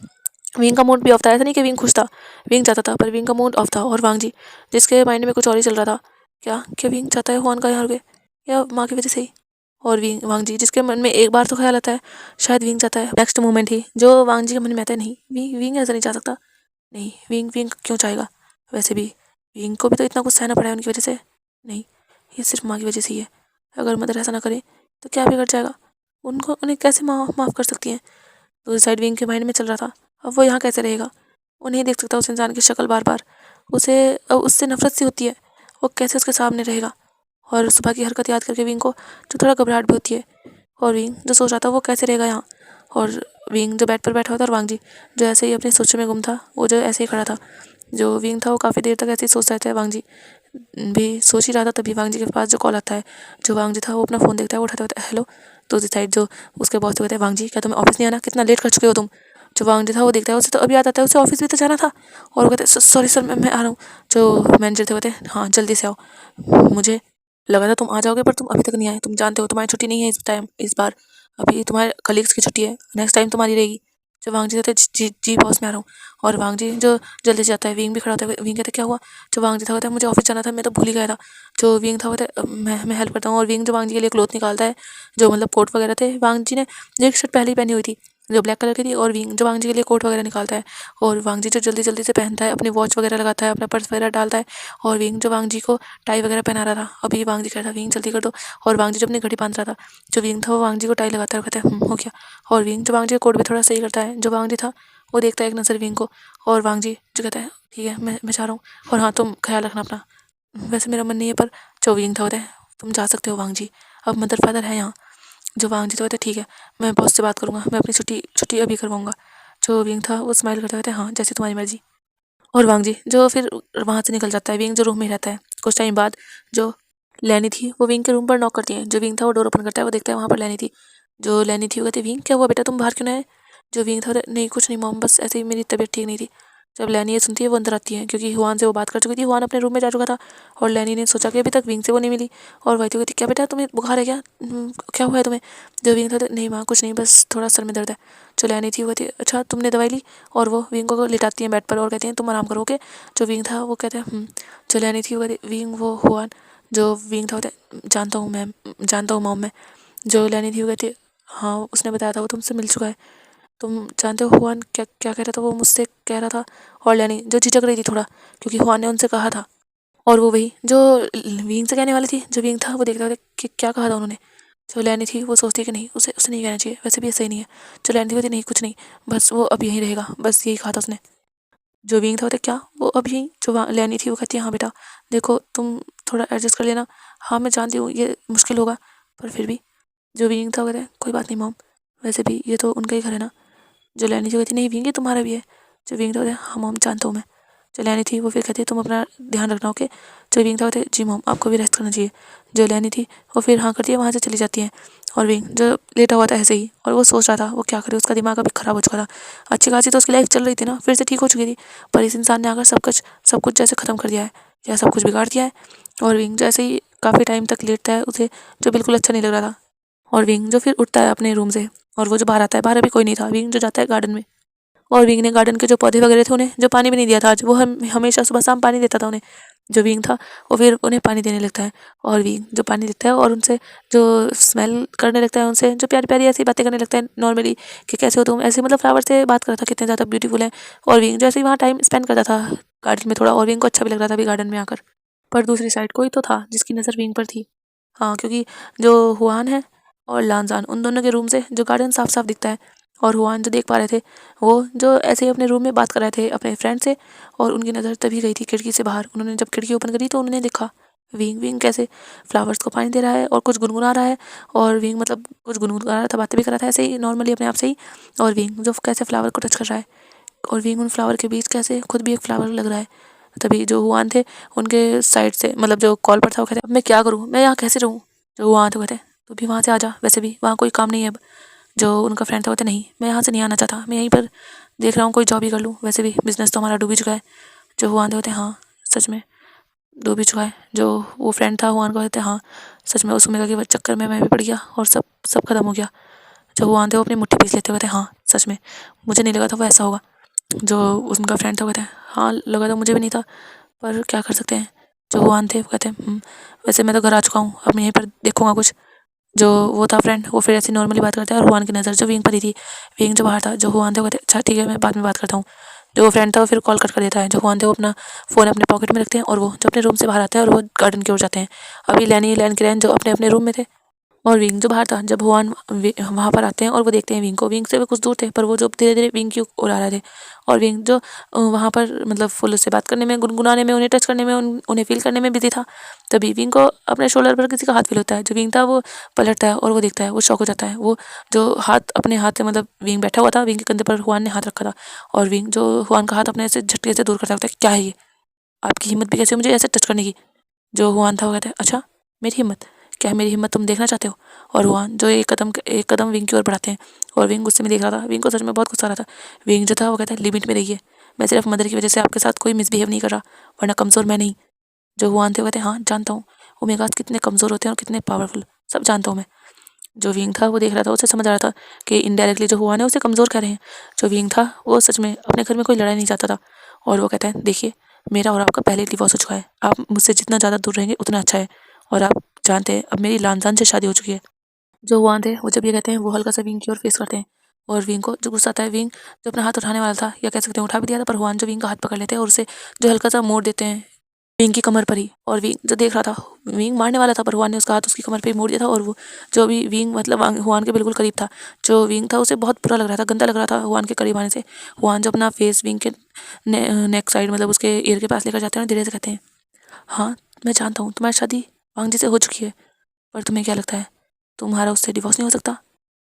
विंग का मूड भी ऑफ था, ऐसा नहीं कि विंग खुश था, विंग चाहता था, पर विंग का मूड ऑफ था। और वांगजी जिसके माइंड में कुछ और ही चल रहा था, क्या विंग चाहता है हुआन का यहाँ रुके, या माँ की वजह से ही। और वांगजी जिसके मन में एक बार तो ख्याल आता है शायद विंग चाहता है। नेक्स्ट मोमेंट ही जो वांगजी के मन में आता है, नहीं विंग ऐसा नहीं चाह सकता, नहीं विंग विंग क्यों चाहेगा, वैसे भी विंग को भी तो इतना कुछ सहना पड़ा है उनकी वजह से, नहीं ये सिर्फ माँ की वजह से ही है। अगर मदर ऐसा ना करे तो क्या बिगड़ जाएगा, उन्हें कैसे माफ़ कर सकती हैं। दूसरी साइड विंग के माइंड में चल रहा था, अब वो यहाँ कैसे रहेगा, वो नहीं देख सकता उस इंसान की शक्ल बार बार, उसे अब उससे नफरत सी होती है, वो कैसे उसके सामने रहेगा। और सुबह की हरकत याद करके विंग को जो थोड़ा घबराहट भी होती है। और विंग जो सोच रहा था वो कैसे रहेगा यहाँ, और विंग जो बेड पर बैठा हुआ था, और वांगजी जो ऐसे ही अपने सोचों में गुम था, वो जो ऐसे ही खड़ा था। जो विंग था वो काफ़ी देर तक ऐसे ही सोच रहा था, वांगजी भी सोच ही रहा था। तभी वांगजी के पास जो कॉल आता है, जो वांगजी था वो अपना फ़ोन देखता है, वो उठाता है, हेलो। तो दूसरी साइड जो उसके बॉस से कहते हैं, वांगजी क्या तुम्हें ऑफिस नहीं आना, कितना लेट कर चुके हो तुम। जो वांगजी था वो देखता है, उसे तो अभी याद आता है उसे ऑफिस भी तो जाना था। और वो कहते हैं, सॉरी सर मैं आ रहा हूँ। जो मैनेजर थे कहते हैं, हाँ जल्दी से आओ, मुझे लगा था तुम आ जाओगे पर तुम अभी तक नहीं आए, तुम जानते हो तुम्हारी छुट्टी नहीं है इस बार, अभी तुम्हारे कलीग्स की छुट्टी है, नेक्स्ट टाइम तुम्हारी रहेगी। जो वांगजी कहते हैं, जी जी बॉस मैं आ रहा हूँ। और वांगजी जो जल्दी से जाता है, विंग भी खड़ा होता है, विंग कहते क्या हुआ। जो वांगजी था कहता है, मुझे ऑफिस जाना था, मैं तो भूल ही गया था। जो विंग था कहता है, मैं हेल्प करता हूँ। और विंग जो वांगजी के लिए क्लोथ निकालता है, जो मतलब कोट वगैरह थे, वांगजी ने एक शर्ट पहले ही पहनी हुई थी जो ब्लैक कलर की थी, और विंग जो वांगजी के लिए कोट वगैरह निकालता है, और वांगजी जो जल्दी जल्दी से पहनता है, अपनी वॉच वगैरह लगाता है, अपना पर्स वगैरह डालता है। और विंग जो वांगजी को टाई वगैरह पहना रहा था, अभी वांगजी कह रहा था, विंग जल्दी कर दो। और वांगजी जो अपनी घड़ी बांध रहा था, जो विंग था वो वांगजी को टाई लगाता है और कहता है, हो गया। और विंग जो वांगजी का कोट भी थोड़ा सही करता है। जो वांगजी था वो देखता है एक नज़र विंग को, और वांगजी जो कहता है, ठीक है मैं जा रहा हूँ, और हाँ तुम ख्याल रखना अपना, वैसे मेरा मन नहीं है, पर जो विंग था कहता है, तुम जा सकते हो वांगजी, अब मदर फादर है यहाँ। जो वांगजी तो कहता है, ठीक है मैं बॉस से बात करूँगा, मैं अपनी छुट्टी छुट्टी अभी करवाऊँगा। जो विंग था वो स्माइल करता कहता है, हाँ जैसे तुम्हारी मर्जी। और वांगजी जो फिर वहाँ से निकल जाता है, विंग जो रूम में रहता है। कुछ टाइम बाद जो लैनी थी वो विंग के रूम पर नॉक करती है। जो विंग था वो डोर ओपन करता है, वो देखता है वहाँ पर लैनी थी। जो लैनी थी वो कहती है, विंग क्या हुआ बेटा, तुम बाहर क्यों नहीं आए। जो विंग था, नहीं कुछ नहीं मॉम, बस ऐसे ही मेरी तबीयत ठीक नहीं थी। जब लैनी ये सुनती है वो अंदर आती है, क्योंकि हुआन से वो बात कर चुकी थी, हुआन अपने रूम में जा चुका था। और लैनी ने सोचा कि अभी तक विंग से वो नहीं मिली, और वही तो कहती, क्या बेटा तुम्हें बुखार है क्या, क्या हुआ है तुम्हें। जो विंग था, नहीं माँ कुछ नहीं, बस थोड़ा सर में दर्द है। जो लैनी थी वो कहती है, अच्छा तुमने दवाई ली। और वो विंग को लिटाती है बेड पर और कहती हैं, तुम आराम करोगे। जो विंग था वो कहता है, जो लैनी थी वो कहती, विंग वो हुआन। जो विंग था वो कहता, जानता हूँ मैम, जानता हूँ मॉम मैं। जो लैनी थी वो कहती, हाँ उसने बताया था, वो तुमसे मिल चुका है, तुम जानते हो हुआन क्या क्या कह रहा था, वो मुझसे कह रहा था। और लैनी जो झिझक रही थी थोड़ा, क्योंकि हुआन ने उनसे कहा था। और वो वही जो विंग से कहने वाली थी, जो विंग था वो देखता था कि क्या कहा था उन्होंने। जो लैनी थी वो सोचती कि नहीं, उसे उसे नहीं कहना चाहिए, वैसे भी ये सही नहीं है। जो लैनी थी वो कहती, नहीं कुछ नहीं, बस वो अब यहीं रहेगा, बस यही कहा था उसने। जो विंग था वो क्या वो अब यहीं। जो लैनी थी वो कहती है, हाँ बेटा देखो तुम थोड़ा एडजस्ट कर लेना, हाँ मैं जानती हूँ ये मुश्किल होगा, पर फिर भी। जो विंग था वो कहता है, कोई बात नहीं मॉम, वैसे भी ये तो उनका ही घर है ना। जो लैनी थी वो कहती, नहीं विंग ये तुम्हारा भी है। जो विंग था वो कहता है, हाँ मॉम जानता हूँ मैं। जो लैनी थी वो फिर कहती है, तुम अपना ध्यान रखना ओके। जो विंग था वो कहता है, जी मॉम आपको भी रेस्ट करना चाहिए। जो लैनी थी वो फिर हाँ करती है, वहाँ से चली जाती है। और विंग जो लेटा हुआ था ऐसे ही, और वो सोच रहा था वो क्या करे, उसका दिमाग अभी ख़राब हो चुका था। अच्छी खासी तो उसकी लाइफ चल रही थी ना, फिर से ठीक हो चुकी थी, पर इस इंसान ने आकर सब कुछ जैसे ख़त्म कर दिया है, या सब कुछ बिगाड़ दिया है। और विंग जैसे ही काफ़ी टाइम तक लेटता है, उसे जो बिल्कुल अच्छा नहीं लग रहा था। और विंग जो फिर उठता है अपने रूम से, और वो जो बाहर आता है, बाहर अभी कोई नहीं था। विंग जो जाता है गार्डन में, और विंग ने गार्डन के जो पौधे वगैरह थे उन्हें जो पानी भी नहीं दिया था आज, वो हमेशा सुबह शाम पानी देता था उन्हें। जो विंग था वो फिर उन्हें पानी देने लगता है। और विंग जो पानी देता है और उनसे जो स्मेल करने लगता है, उनसे जो प्यारी प्यारी ऐसी बातें करने लगता है नॉर्मली, कि कैसे हो तुम, ऐसे मतलब फ्लावर से बात कर रहा था, कितने ज़्यादा ब्यूटीफुल है। और विंग जैसे ही वहाँ टाइम स्पेंड करता था गार्डन में थोड़ा, और विंग को अच्छा भी लग रहा था अभी गार्डन में आकर। पर दूसरी साइड कोई तो था जिसकी नज़र विंग पर थी। हाँ, क्योंकि जो हुआन है और लानजान, उन दोनों के रूम से जो गार्डन साफ साफ दिखता है। और हुआन जो देख पा रहे थे, वो जो ऐसे ही अपने रूम में बात कर रहे थे अपने फ्रेंड से, और उनकी नज़र तभी गई थी खिड़की से बाहर। उन्होंने जब खिड़की ओपन करी तो उन्होंने देखा विंग विंग कैसे फ्लावर्स को पानी दे रहा है और कुछ गुनगुना रहा है। और विंग मतलब कुछ गुनगुना रहा था, बातें भी कर रहा था ऐसे ही नॉर्मली अपने आप से ही। और विंग जो कैसे फ्लावर को टच कर रहा है, और विंग उन फ्लावर के बीच कैसे खुद भी एक फ्लावर लग रहा है। तभी जो हुआन थे उनके साइड से, मतलब जो कॉल पर था, वो कहते, अब मैं क्या करूँ, मैं यहाँ कैसे रहूँ। जो हुआन थे कहते, तू भी वहाँ से आ जा, वैसे भी वहाँ कोई काम नहीं है अब। जो उनका फ्रेंड था, कहते नहीं मैं यहाँ से नहीं आना चाहता, मैं यहीं पर देख रहा हूँ कोई जॉब ही कर लूँ, वैसे भी बिजनेस तो हमारा डूब ही चुका है। जो हुआन थे होते हाँ सच में डूब ही चुका है। जो वो फ्रेंड था हुआन का कहते हाँ सच में उस ओमेगा के चक्कर में मैं भी पड़ गया और सब सब खत्म हो गया। जो हुआन थे वो अपनी मुट्ठी पीस लेते हुए थे हाँ सच में मुझे नहीं लगा था वो ऐसा होगा। जो उनका फ्रेंड था वो कहते हैं हाँ लगा था मुझे भी नहीं था, पर क्या कर सकते हैं। जो हुआन थे वो कहते हैं वैसे मैं तो घर आ चुका हूँ, अब मैं यहीं पर देखूँगा कुछ। जो वो था फ्रेंड वो फिर ऐसी नॉर्मली बात करता है और हुआन की नज़र जो विंग पर ही थी, विंग जो बाहर था। जो हुआन थे वो कहते अच्छा ठीक है मैं बाद में बात करता हूँ। जो वो फ्रेंड था वो फिर कॉल कट कर देता है। जो हुआन थे वो अपना फ़ोन अपने पॉकेट में रखते हैं और वो जो अपने रूम से बाहर आते हैं और वो गार्डन की ओर जाते हैं। अभी लैनी लैन के रैन जो अपने अपने रूम में थे और विंग जो बाहर था। जब हुआन वहाँ पर आते हैं और वो देखते हैं विंग को, विंग से वो कुछ दूर थे पर वो जो धीरे धीरे विंग की ओर आ रहे थे और विंग जो वहाँ पर मतलब फुल उससे बात करने में, गुनगुनाने में, उन्हें टच करने में, उन्हें फील करने में बिजी था। तभी विंग को अपने शोल्डर पर किसी का हाथ फील होता है। जो विंग था वो पलटता है और वो देखता है, वो शॉक हो जाता है। वो जो हाथ अपने हाथ से मतलब विंग बैठा हुआ था, विंग के कंधे पर हुआन ने हाथ रखा था और विंग जो हुआन का हाथ अपने से झटके से दूर करता है, क्या है ये, आपकी हिम्मत भी कैसे हुई मुझे ऐसे टच करने की। जो हुआन था वो कहता है अच्छा मेरी हिम्मत, क्या मेरी हिम्मत तुम देखना चाहते हो। और हुआन जो एक कदम विंग की ओर बढ़ाते हैं और विंग गुस्से में देख रहा था। विंग को सच में बहुत गुस्सा आ रहा था। विंग जो था वो कहता है लिमिट में रहिए, मैं सिर्फ मदर की वजह से आपके साथ कोई मिसबिहेव नहीं कर रहा, वरना कमज़ोर मैं नहीं। जो हुआन थे वो कहते हैं हाँ जानता हूँ ओमेगास कितने कमज़ोर होते हैं और कितने पावरफुल, सब जानता हूँ मैं। जो विंग था वो देख रहा था, उसे समझ आ रहा था कि इनडायरेक्टली जो हुआन है उसे कमज़ोर कह रहे हैं। जो विंग था वो सच में अपने घर में कोई लड़ाई नहीं चाहता था और वो कहता है देखिए मेरा और आपका पहले डिवोर्स हो चुका है, आप मुझसे जितना ज़्यादा दूर रहेंगे उतना अच्छा है और आप जानते हैं अब मेरी लानजान से शादी हो चुकी है। जो हुआन थे वो जब ये कहते हैं वो हल्का सा विंग की ओर फेस करते हैं और विंग को जो गुस्सा आता है, विंग जो अपना हाथ उठाने वाला था या कह सकते हैं उठा भी दिया था, पर हुआन जो विंग का हाथ पकड़ लेते हैं और उसे जो हल्का सा मोड़ देते हैं विंग की कमर पर ही। और विंग जो देख रहा था, विंग मारने वाला था पर हुआन ने उसका हाथ उसकी कमर पे ही मोड़ दिया था और वो जो भी विंग मतलब हुआन के बिल्कुल करीब था। जो विंग था उसे बहुत बुरा लग रहा था, गंदा लग रहा था हुआन के करीब आने से। हुआन जो अपना फेस विंग के नेक साइड मतलब उसके ईयर के पास लेकर जाते हैं और धीरे से कहते हैं हाँ मैं जानता हूँ तुम्हारी शादी वांग जी से हो चुकी है, पर तुम्हें क्या लगता है तुम्हारा उससे डिवोर्स नहीं हो सकता।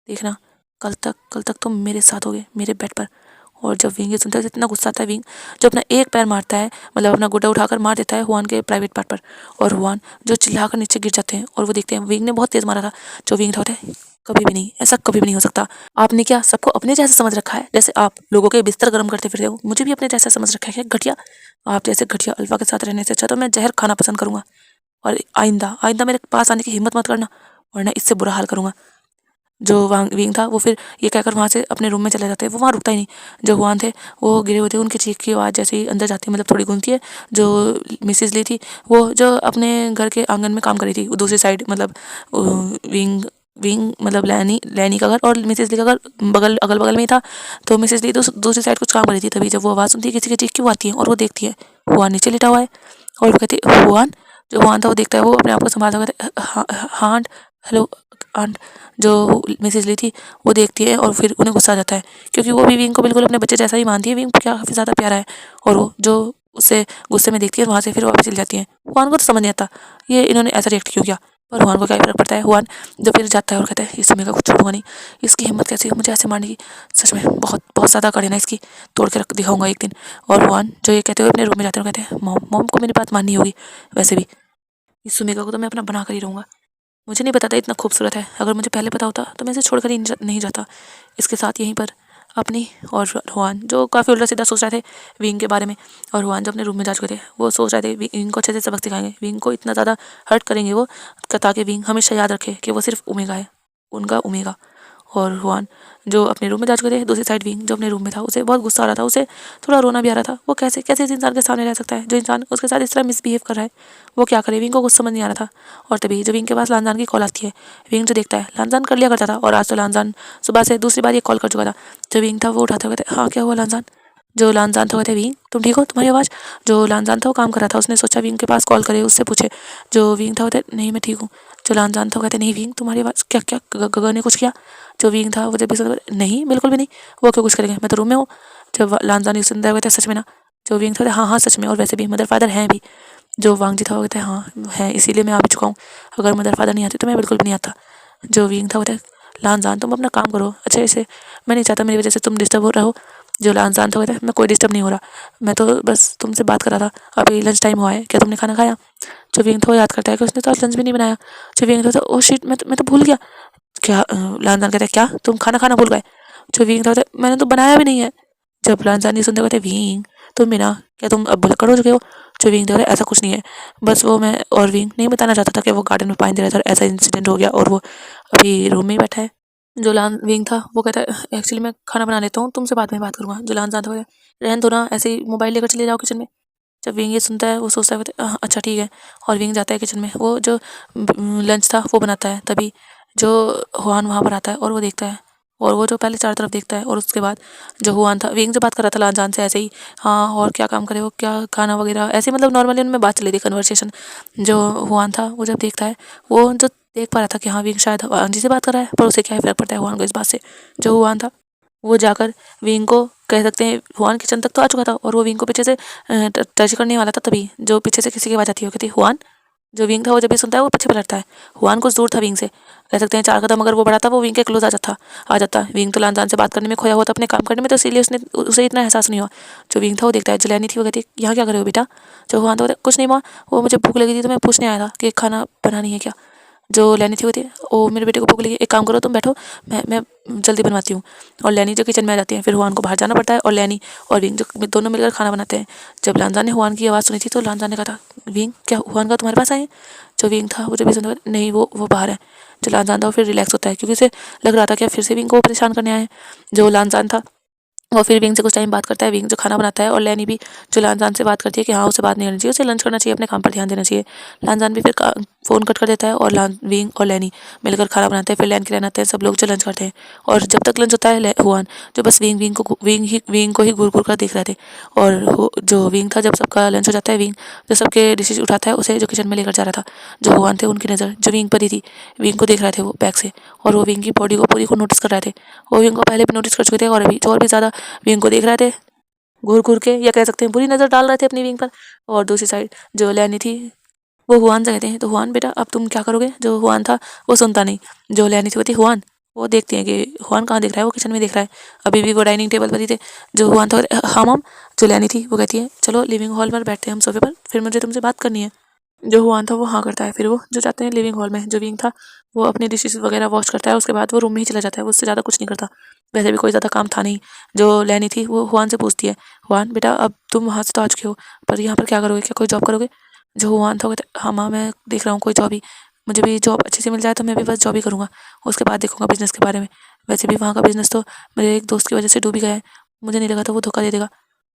देखना कल तक तुम मेरे साथ होगे मेरे बेड पर। और जब विंग ये सुनता है इतना गुस्सा आता है, विंग जो अपना एक पैर मारता है मतलब अपना गुड्डा उठाकर मार देता है हुआन के प्राइवेट पार्ट पर और हुआन जो चिल्लाकर नीचे गिर जाते हैं और वो देखते हैं विंग ने बहुत तेज मारा था। जो विंग था होता है कभी भी नहीं, ऐसा कभी भी नहीं हो सकता। आपने क्या सबको अपने जैसा समझ रखा है, जैसे आप लोगों के बिस्तर गर्म करते फिरते हो, मुझे भी अपने जैसा समझ रखा है क्या घटिया। आप जैसे घटिया अल्फा के साथ रहने से अच्छा तो मैं जहर खाना पसंद करूंगा और आइंदा आइंदा मेरे पास आने की हिम्मत मत करना वरना इससे बुरा हाल करूंगा। जो विंग था वो फिर ये कहकर वहाँ से अपने रूम में चले जाते हैं, वो वहाँ रुकता ही नहीं। जो हुआन थे वो गिरे हुए थे, उनकी चीख की आवाज़ जैसे ही अंदर जाती है मतलब थोड़ी गूंजती है। जो मिसेज ली थी वो जो अपने घर के आंगन में काम कर रही थी, वो दूसरी साइड मतलब विंग विंग मतलब लैनी लैनी का घर और मिसेज ली का घर बगल अगल बगल में ही था। तो मिसेज ली दूसरी साइड कुछ काम कर रही थी, तभी जब वो आवाज़ सुनती है किसी की चीख क्यों आती है और वो देखती है हुआन नीचे लेटा हुआ है और वो कहती है हुआन। जो हुआन था वो देखता है, वो अपने आप को संभालता हुआ कहता है हाँ आंट, हेलो आंट। जो मिसेज ली थी वो देखती है और फिर उन्हें गुस्सा आ जाता है क्योंकि वो भी विंग को बिल्कुल अपने बच्चे जैसा ही मानती है, विंग क्या काफ़ी ज़्यादा प्यारा है। और वो जो उससे गुस्से में देखती है वहाँ से फिर वापस चली जाती है। हुआन को तो समझ नहीं आता ये इन्होंने ऐसा रिएक्ट क्यों किया, पर हुआन को क्या फर्क पड़ता है। हुआन जो फिर जाता है और कहता है इस समय का कुछ छोड़ूंगा नहीं, इसकी हिम्मत कैसी है मुझे ऐसे मारने की, सच में बहुत बहुत ज़्यादा कड़े ना इसकी, तोड़ के रख दिखाऊंगा एक दिन। और हुआन जो ये कहते हुए अपने रूम में जाते हैं और कहते हैं मॉम मॉम को मेरी बात माननी होगी, वैसे भी इस सुमेगा को तो मैं अपना बना कर ही रहूँगा, मुझे नहीं पता था इतना खूबसूरत है, अगर मुझे पहले पता होता तो मैं इसे छोड़कर ही नहीं जाता। इसके साथ यहीं पर अपनी और हुआन जो काफ़ी उल्टा सीधा सोच रहे थे विंग के बारे में, और हुआन जो अपने रूम में जा चुके थे वो सोच रहे थे विंग को अच्छे से सबक सिखाएंगे, विंग को इतना ज़्यादा हर्ट करेंगे वो ताकि विंग हमेशा याद रखे कि वो सिर्फ ओमेगा है, उनका ओमेगा। और हुआन जो अपने रूम में जा चुके थे, दूसरी साइड विंग जो अपने रूम में था उसे बहुत गुस्सा आ रहा था, उसे थोड़ा रोना भी आ रहा था। वो कैसे कैसे इस इंसान के सामने रह सकता है जो इंसान उसके साथ इस तरह मिसबिहेव कर रहा है, वो क्या करे, विंग को कुछ समझ नहीं आ रहा था। और तभी जब विंग के पास लानजान की कॉल आती है, विंग जो देखता है लानजान कर लिया करता था और आज तो लानजान सुबह से दूसरी बार ये कॉल कर चुका था। जो विंग था वो उठाते हुए हाँ क्या हुआ लानजान। जो लानजान था कहते विंग तुम ठीक हो, तुम्हारी आवाज़। जो लानजान था वो काम कर रहा था, उसने सोचा विंग के पास कॉल करे उससे पूछे। जो विंग था कहते नहीं मैं ठीक हूँ। जो लानजान था कहते नहीं विंग तुम्हारी आवाज़ क्या क्या गगन ने कुछ किया। जो विंग था वो जब भी नहीं बिल्कुल भी नहीं, वो क्यों कुछ करेंगे मैं तो रूम में हूँ। जब लानजान ये सुनता कहते सच में ना। जो विंग था हाँ हाँ सच में, और वैसे भी मदर फादर हैं भी। जो वांग जी था वो कहते हैं हाँ है इसीलिए मैं आ भी चुका हूँ, अगर मदर फादर नहीं आते तो मैं बिल्कुल भी नहीं आता। जो विंग था वो कहते लानजान तुम अपना काम करो अच्छे से, मैं नहीं चाहता मेरी वजह से तुम डिस्टर्ब हो रहे हो। जो लानजान था वो कहते मैं कोई डिस्टर्ब नहीं हो रहा, मैं तो बस तुमसे बात कर रहा था, अभी लंच टाइम हुआ है क्या तुमने खाना खाया। जो विंग था वो याद करता है कि उसने तो आज लंच भी नहीं बनाया। जो विंग था ओ शिट मैं तो भूल गया, क्या लानजान कहता है क्या तुम खाना खाना भूल गए? जो विंग था मैंने तो बनाया भी नहीं है। जब लानजान नहीं सुनते कहते विंग तुम भी ना क्या तुम अब भुलक्कड़ हो चुके हो? जो विंग था ऐसा कुछ नहीं है, बस वो मैं और विंग नहीं बताना चाहता था कि वो गार्डन में पानी दे रहा था और ऐसा इंसिडेंट हो गया और वो अभी रूम में ही बैठा है। जो लान विंग था वो कहता है एक्चुअली मैं खाना बना लेता हूँ, तुमसे बाद में बात करूंगा। जो लानजान था रहन दो ना, ऐसे ही मोबाइल लेकर चले जाओ किचन में। जब विंग ये सुनता है वो सोचता है अच्छा ठीक है, और विंग जाता है किचन में। वो जो लंच था वो बनाता है, तभी जो हुआन वहाँ पर आता है और वो देखता है और वो जो पहले चारों तरफ देखता है और उसके बाद जो हुआन था विंग से बात कर रहा था लानजान से ऐसे ही, हाँ और क्या काम करे हो क्या खाना वगैरह ऐसे, मतलब नॉर्मली उनमें बात चली थी कन्वर्सेशन। जो हुआन था वो जब देखता है वो जो देख पा रहा था कि हाँ विंग शायद वांग जी से बात कर रहा है, पर उसे क्या ही फर्क पड़ता है हुआन को इस बात से। जो हुआन था वो जाकर विंग को कह सकते हैं हुआन किचन तक तो आ चुका था और वो विंग को पीछे से टच करने वाला था, तभी जो पीछे से किसी की आवाज़ आती है, वो कहती हुआन। जो विंग था वो जब भी सुनता है वो पीछे पलटता है। हुआन कुछ दूर था विंग से, कह सकते हैं 4 कदम अगर वो बढ़ाता वो विंग के क्लोज आ जाता। विंग तो लानजान से बात करने में खोया हुआ था, अपने काम करने में, तो इसीलिए उसने उसे इतना एहसास नहीं हुआ। जो विंग था वो देखता है जो लैनी थी वो कहती है यहाँ क्या कर रहे हो बेटा? जो हुआन था कुछ नहीं माँ, वो मुझे भूख लगी थी तो मैं पूछने आया था कि खाना बनानी है क्या। जो लैनी थी वो थी ओ मेरे बेटे को भूख लगी, एक काम करो तुम बैठो, मैं जल्दी बनवाती हूँ। और लैनी जो किचन में आ जाती है, फिर हुआन को बाहर जाना पड़ता है और लैनी और विंग जो दोनों मिलकर खाना बनाते हैं। जब लानजान ने हुआन की आवाज़ सुनी थी तो लानजान ने कहा था विंग क्या हुआन का तुम्हारे पास आए? जो विंग था वो जब भी सुना नहीं वो बाहर है। जो लानजान था वो फिर रिलैक्स होता है क्योंकि उसे लग रहा था कि फिर से विंग को परेशान करने आए। जो लानजान था वो फिर विंग से कुछ टाइम बात करता है, विंग जो खाना बनाता है, और लैनी भी जो लानजान से बात करती है कि हाँ उसे बात नहीं करनी चाहिए, उसे लंच करना चाहिए, अपने काम पर ध्यान देना चाहिए। लानजान भी फिर फ़ोन कट कर देता है और विंग और लैनी मिलकर खाना बनाते हैं। फिर लैन के रहना आते हैं सब लोग जो लंच करते हैं, और जब तक लंच होता है हुआन जो बस विंग को ही घूर घूर कर देख रहे थे। और जो विंग था जब सबका लंच हो जाता है, विंग जो सबके डिशेज उठाता है उसे जो किचन में लेकर जा रहा था। जो हुआन थे उनकी नज़र जो विंग पर ही थी, विंग को देख रहे थे वो बैक से, और वो विंग की बॉडी को पूरी को नोटिस कर रहे थे। वो विंग को पहले भी नोटिस कर चुके थे और अभी और भी ज़्यादा विंग को देख रहे थे घूर घूर के, या कह सकते हैं बुरी नज़र डाल रहे थे अपनी विंग पर। और दूसरी साइड जो लैनी थी वो हुआन से कहते हैं तो हुआन बेटा अब तुम क्या करोगे? जो हुआन था वो सुनता नहीं। जो लैनी थी वो थी हुआन, वो देखती हैं कि हुआन कहाँ देख रहा है, वो किचन में देख रहा है। अभी भी वो डाइनिंग टेबल पर ही थे। जो हुआन था हाँ मम। जो लैनी थी वो कहती है चलो लिविंग हॉल पर बैठते हैं हम सोफे पर, फिर मुझे तुमसे बात करनी है। जो हुआन था वो हाँ करता है, फिर वो जो जाते हैं लिविंग हॉल में। जो विंग था वो अपनी डिशेज वगैरह वॉश करता है, उसके बाद वो रूम में ही चला जाता है, वो उससे ज़्यादा कुछ नहीं करता। वैसे भी कोई ज़्यादा काम था नहीं। जो लैनी थी वो हुआन से पूछती है हुआन बेटा अब तुम वहाँ से तो आ चुके हो, पर यहाँ पर क्या करोगे, क्या कोई जॉब करोगे? जो हुआन था वो कहता हाँ माँ मैं देख रहा हूँ कोई जॉब ही, मुझे भी जॉब अच्छी से मिल जाए तो मैं भी बस जॉब ही करूँगा, उसके बाद देखूँगा बिजनेस के बारे में। वैसे भी वहाँ का बिजनेस तो मेरे एक दोस्त की वजह से डूब ही गया है, मुझे नहीं लगा था वो धोखा दे देगा।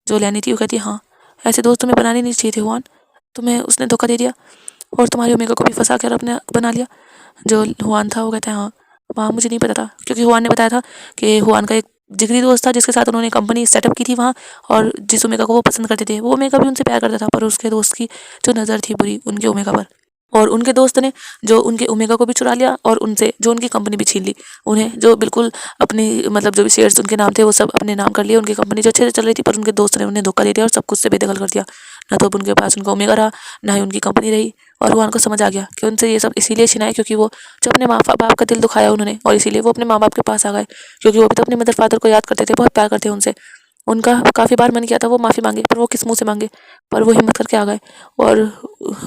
जो लैनी थी वो कहती है हाँ ऐसे दोस्त तुम्हें बनाने नहीं चाहिए थे हुआन, तुम्हें उसने धोखा दे दिया और तुम्हारी ओमेगा को भी फंसा कर अपने बना लिया। जो हुआन था वो कहता है हाँ वहाँ मुझे नहीं पता था, क्योंकि हुआन ने बताया था कि हुआन का एक जिगरी दोस्त था जिसके साथ उन्होंने कंपनी सेटअप की थी वहाँ, और जिस ओमेगा को वो पसंद करते थे वो ओमेगा भी उनसे प्यार करता था, पर उसके दोस्त की जो नज़र थी बुरी उनके ओमेगा पर, और उनके दोस्त ने जो उनके ओमेगा को भी चुरा लिया और उनसे जो उनकी कंपनी भी छीन ली। उन्हें जो बिल्कुल अपनी मतलब जो भी शेयर्स उनके नाम थे वो सब अपने नाम कर लिए, उनकी कंपनी जो अच्छे से चल रही थी, पर उनके दोस्त ने उन्हें धोखा दे दिया और सब कुछ से बेदखल कर दिया। ना तो अब उनके पास उनका ओमेगा रहा, ना ही उनकी कंपनी रही। और वो उनको समझ आ गया कि उनसे ये सब इसीलिए छिना है क्योंकि वो जो अपने माँ बाप का दिल दुखाया उन्होंने, और इसीलिए वो अपने माँ बाप के पास आ गए, क्योंकि वो भी तो अपने मदर फादर को याद करते थे, बहुत प्यार करते हैं उनसे। उनका काफ़ी बार मन किया था वो माफ़ी मांगे, पर वो किस मुँह से मांगे, पर वो हिम्मत करके आ गए। और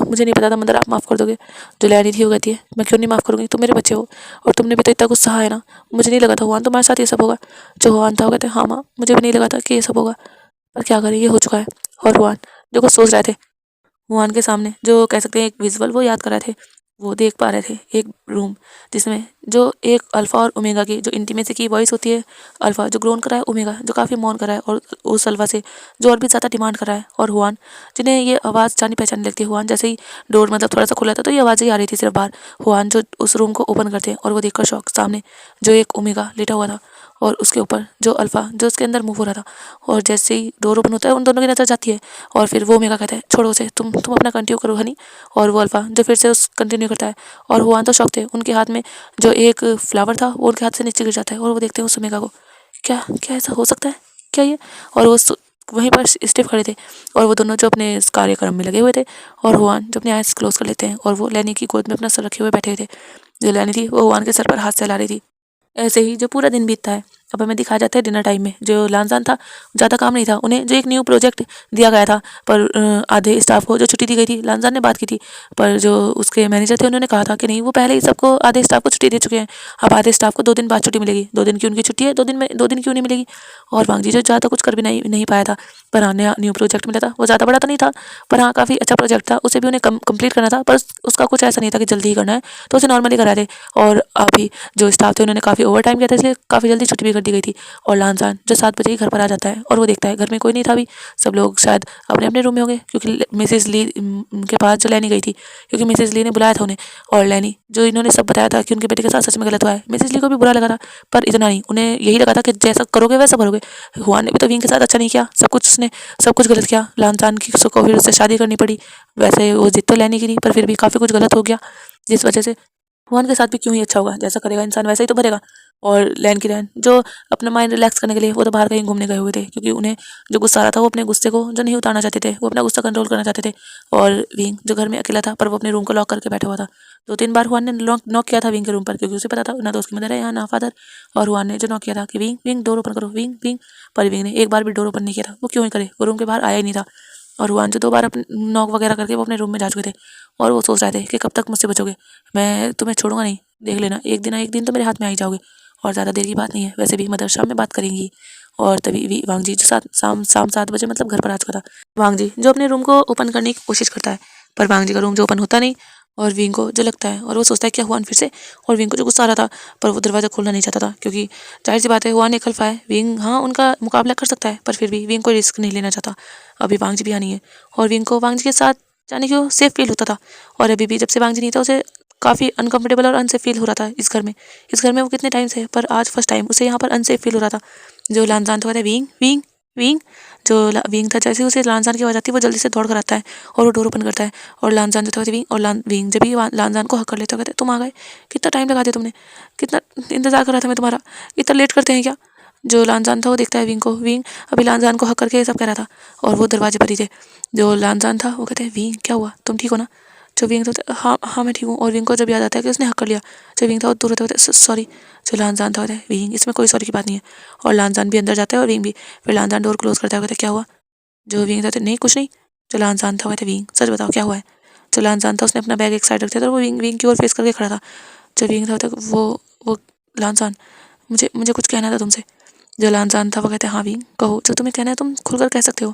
मुझे नहीं पता था मदर आप माफ़ कर दोगे? जो लैनी थी वो कहती है मैं क्यों नहीं माफ़ करूँगी, तुम मेरे बच्चे हो और तुमने भी तो इतना कुछ सहा है ना, मुझे नहीं लगा था हुआन तुम्हारे साथ ये सब होगा। जो हुआन था वो कहते हैं हाँ माँ मुझे भी नहीं लगा था कि ये सब होगा, पर क्या करें ये हो चुका है। और हुआन जो कुछ सोच रहे थे, हुआन के सामने जो कह सकते हैं एक विजुअल वो याद कर रहे थे, वो देख पा रहे थे एक रूम जिसमें जो एक अल्फ़ा और ओमेगा की जो इंटीमेसी की वॉइस होती है, अल्फ़ा जो ग्रोन कर रहा है, ओमेगा जो काफ़ी मौन कर रहा है, और उस अल्फ़ा से जो और भी ज़्यादा डिमांड कर रहा है। और हुआन जिन्हें ये आवाज़ जानी पहचानी लगती है, हुआन जैसे ही डोर मतलब थोड़ा सा खुला था तो ये आवाज़ ही आ रही थी सिर्फ बाहर। हुआन जो उस रूम को ओपन करते हैं और वो देखकर शौक सामने जो एक ओमेगा लेटा हुआ था, और उसके ऊपर जो अल्फ़ा जो उसके अंदर मूव हो रहा था। और जैसे ही डोर ओपन होता है उन दोनों की नज़र जाती है, और फिर वो ओमेगा कहता है छोड़ो उसे, तुम अपना कंटिन्यू करो हनी। और वो अल्फ़ा जो फिर से उस कंटिन्यू करता है, और हुआन तो शौक थे, उनके हाथ में जो एक फ्लावर था वो उनके हाथ से नीचे गिर जाता है, और वो देखते हैं उस ओमेगा को, क्या क्या ऐसा हो सकता है क्या ये? और वो वहीं पर स्टिफ खड़े थे, और वो दोनों जो अपने इस कार्यक्रम में लगे हुए थे, और हुआन जो अपने आइज क्लोज कर लेते हैं और वो लैनी की गोद में अपना सर रखे हुए बैठे हुए थे। जो लैनी थी वो हुआन के सर पर हाथ सहला रही थी। ऐसे ही जो पूरा दिन बीतता है, अब हमें दिखाया जाता है डिनर टाइम में जो लानजान था ज़्यादा काम नहीं था, उन्हें जो एक न्यू प्रोजेक्ट दिया गया था, पर आधे स्टाफ को जो छुट्टी दी गई थी, लानजान ने बात की थी, पर जो उसके मैनेजर थे उन्होंने कहा था कि नहीं, वो पहले ही सबको आधे स्टाफ को छुट्टी दे चुके हैं, अब आधे स्टाफ को 2 दिन बाद छुट्टी मिलेगी। 2 दिन की उनकी छुट्टी है, 2 दिन क्यों नहीं मिलेगी। और वांगजी जो ज़्यादा कुछ कर भी नहीं पाया था, पर हाँ न्यू प्रोजेक्ट मिला था, वो ज़्यादा बड़ा तो नहीं था, पर हाँ काफ़ी अच्छा प्रोजेक्ट था, उसे भी उन्हें कंप्लीट करना था, पर उसका कुछ ऐसा नहीं था कि जल्दी ही करना है, तो उसे नॉर्मली करा थे। और अभी जो स्टाफ थे उन्होंने काफ़ी ओवर टाइम किया था, इसलिए काफ़ी जल्दी छुट्टी भी कर दी गई थी। और लानजान जो 7 बजे ही घर पर आ जाता है और वो देखता है घर में कोई नहीं था अभी, सब लोग शायद अपने अपने रूम में होंगे, क्योंकि मिसेज ली के पास जो लैनी गई थी, क्योंकि मिसेज ली ने बुलाया था उन्हें। और लैनी जो इन्होंने सब बताया था कि उनके बेटे के साथ सच में गलत हुआ है, मिसेज ली को भी बुरा लगा था, पर इतना नहीं, उन्हें यही लगा था कि जैसा करोगे वैसा भरोगे। हुआ ने भी तो विंग के साथ अच्छा नहीं किया, सब कुछ गलत किया, लानजान की को फिर उससे शादी करनी पड़ी। वैसे वो जिद तो लैनी की थी, पर फिर भी काफ़ी कुछ गलत हो गया, जिस वजह से हुआन के साथ भी क्यों ही अच्छा होगा, जैसा करेगा इंसान वैसा ही तो भरेगा। और लैन जो अपना माइंड रिलैक्स करने के लिए वो तो बाहर कहीं घूमने गए हुए थे, क्योंकि उन्हें जो गुस्सा आ रहा था वो अपने गुस्से को जो नहीं उतारना चाहते थे, वो अपना गुस्सा कंट्रोल करना चाहते थे। और विंग जो घर में अकेला था, पर वो अपने रूम को लॉक करके बैठा हुआ था। 2-3 बार हुआन ने नॉक किया था विंग के रूम पर, क्योंकि उसे पता था ना तो उसकी मदर है यहाँ ना फादर। और हुआन ने जो नॉक किया था कि विंग विंग डोर ओपन करो, विंग विंग, पर विंग ने एक बार भी डोर ओपन नहीं किया था। वो क्यों ही करे, वो रूम के बाहर आया ही नहीं था। और हुआन जो 2 बार अपने नॉक वगैरह करके वो अपने रूम में जा चुके थे, और वो सोच रहे थे कि कब तक मुझसे बचोगे, मैं तुम्हें छोड़ूंगा नहीं, देख लेना एक दिन तो मेरे हाथ में आ ही जाओगे। और ज़्यादा देर की बात नहीं है, वैसे भी मदर शाम में बात करेंगी। और तभी वांगजी जो शाम 7 बजे मतलब घर पर आ चुका था। वांगजी जो अपने रूम को ओपन करने की कोशिश करता है, पर वांगजी का रूम जो ओपन होता नहीं, और विंग को जो लगता है, और वो सोचता है क्या हुआन फिर से। और विंग को जो गुस्सा आ रहा था, पर वो दरवाज़ा खोलना नहीं चाहता था, क्योंकि जाहिर सी बात है हुआन एक हल्फा है, विंग हाँ उनका मुकाबला कर सकता है, पर फिर भी विंग को रिस्क नहीं लेना चाहता। अभी वांगजी भी आनी है, और विंग को वांगजी के साथ जाने को सेफ फील होता था। और अभी भी जब से वांगजी नहीं था, उसे काफ़ी अनकंफर्टेबल और अनसेफ फील हो रहा था इस घर में। इस घर में वो कितने टाइम से, पर आज फर्स्ट टाइम उसे यहाँ पर अनसेफ फील हो रहा था। जो लानजान था विंग विंग विंग, जो विंग था, जैसे उसे लानजान की आवाज़ आती है वो जल्दी से दौड़ कर आता है और वो डोर ओपन करता है। और लानजान जो था विंग, और विंग जब भी लानजान को हक कर लेते हो, कहते तुम आ गए, कितना टाइम लगा दिया तुमने, कितना इंतजार कर रहा था मैं तुम्हारा, इतना लेट करते हैं क्या। जो लानजान था वो देखता है विंग को, विंग अभी लानजान को हक करके ये सब कह रहा था, और वो दरवाजे पर ही थे। जो लानजान था वो कहते हैं विंग क्या हुआ, तुम ठीक हो ना। जो विंग था हाँ हाँ मैं ठीक हूँ। और विंग को जब याद आता है कि उसने हक कर लिया, जो विंग था वो दूर होते होते सॉरी। जो लानजान था होता है विंग, इसमें कोई सॉरी की बात नहीं है। और लानजान भी अंदर जाता है और विंग भी। फिर लानजान डोर क्लोज करता है, कहता है क्या हुआ। जो विंग था नहीं कुछ नहीं। जो लानजान था कहता है विंग सच बताओ क्या हुआ है। जो लानजान था उसने अपना बैग एक साइड रख दिया था और वो विंग विंग की ओर फेस करके खड़ा था। जो विंग था वो लानजान मुझे मुझे कुछ कहना था तुमसे। जो लानजान था वो कहते हैं हाँ विंग कहो, जो तुम्हें कहना है तुम खुलकर कह सकते हो।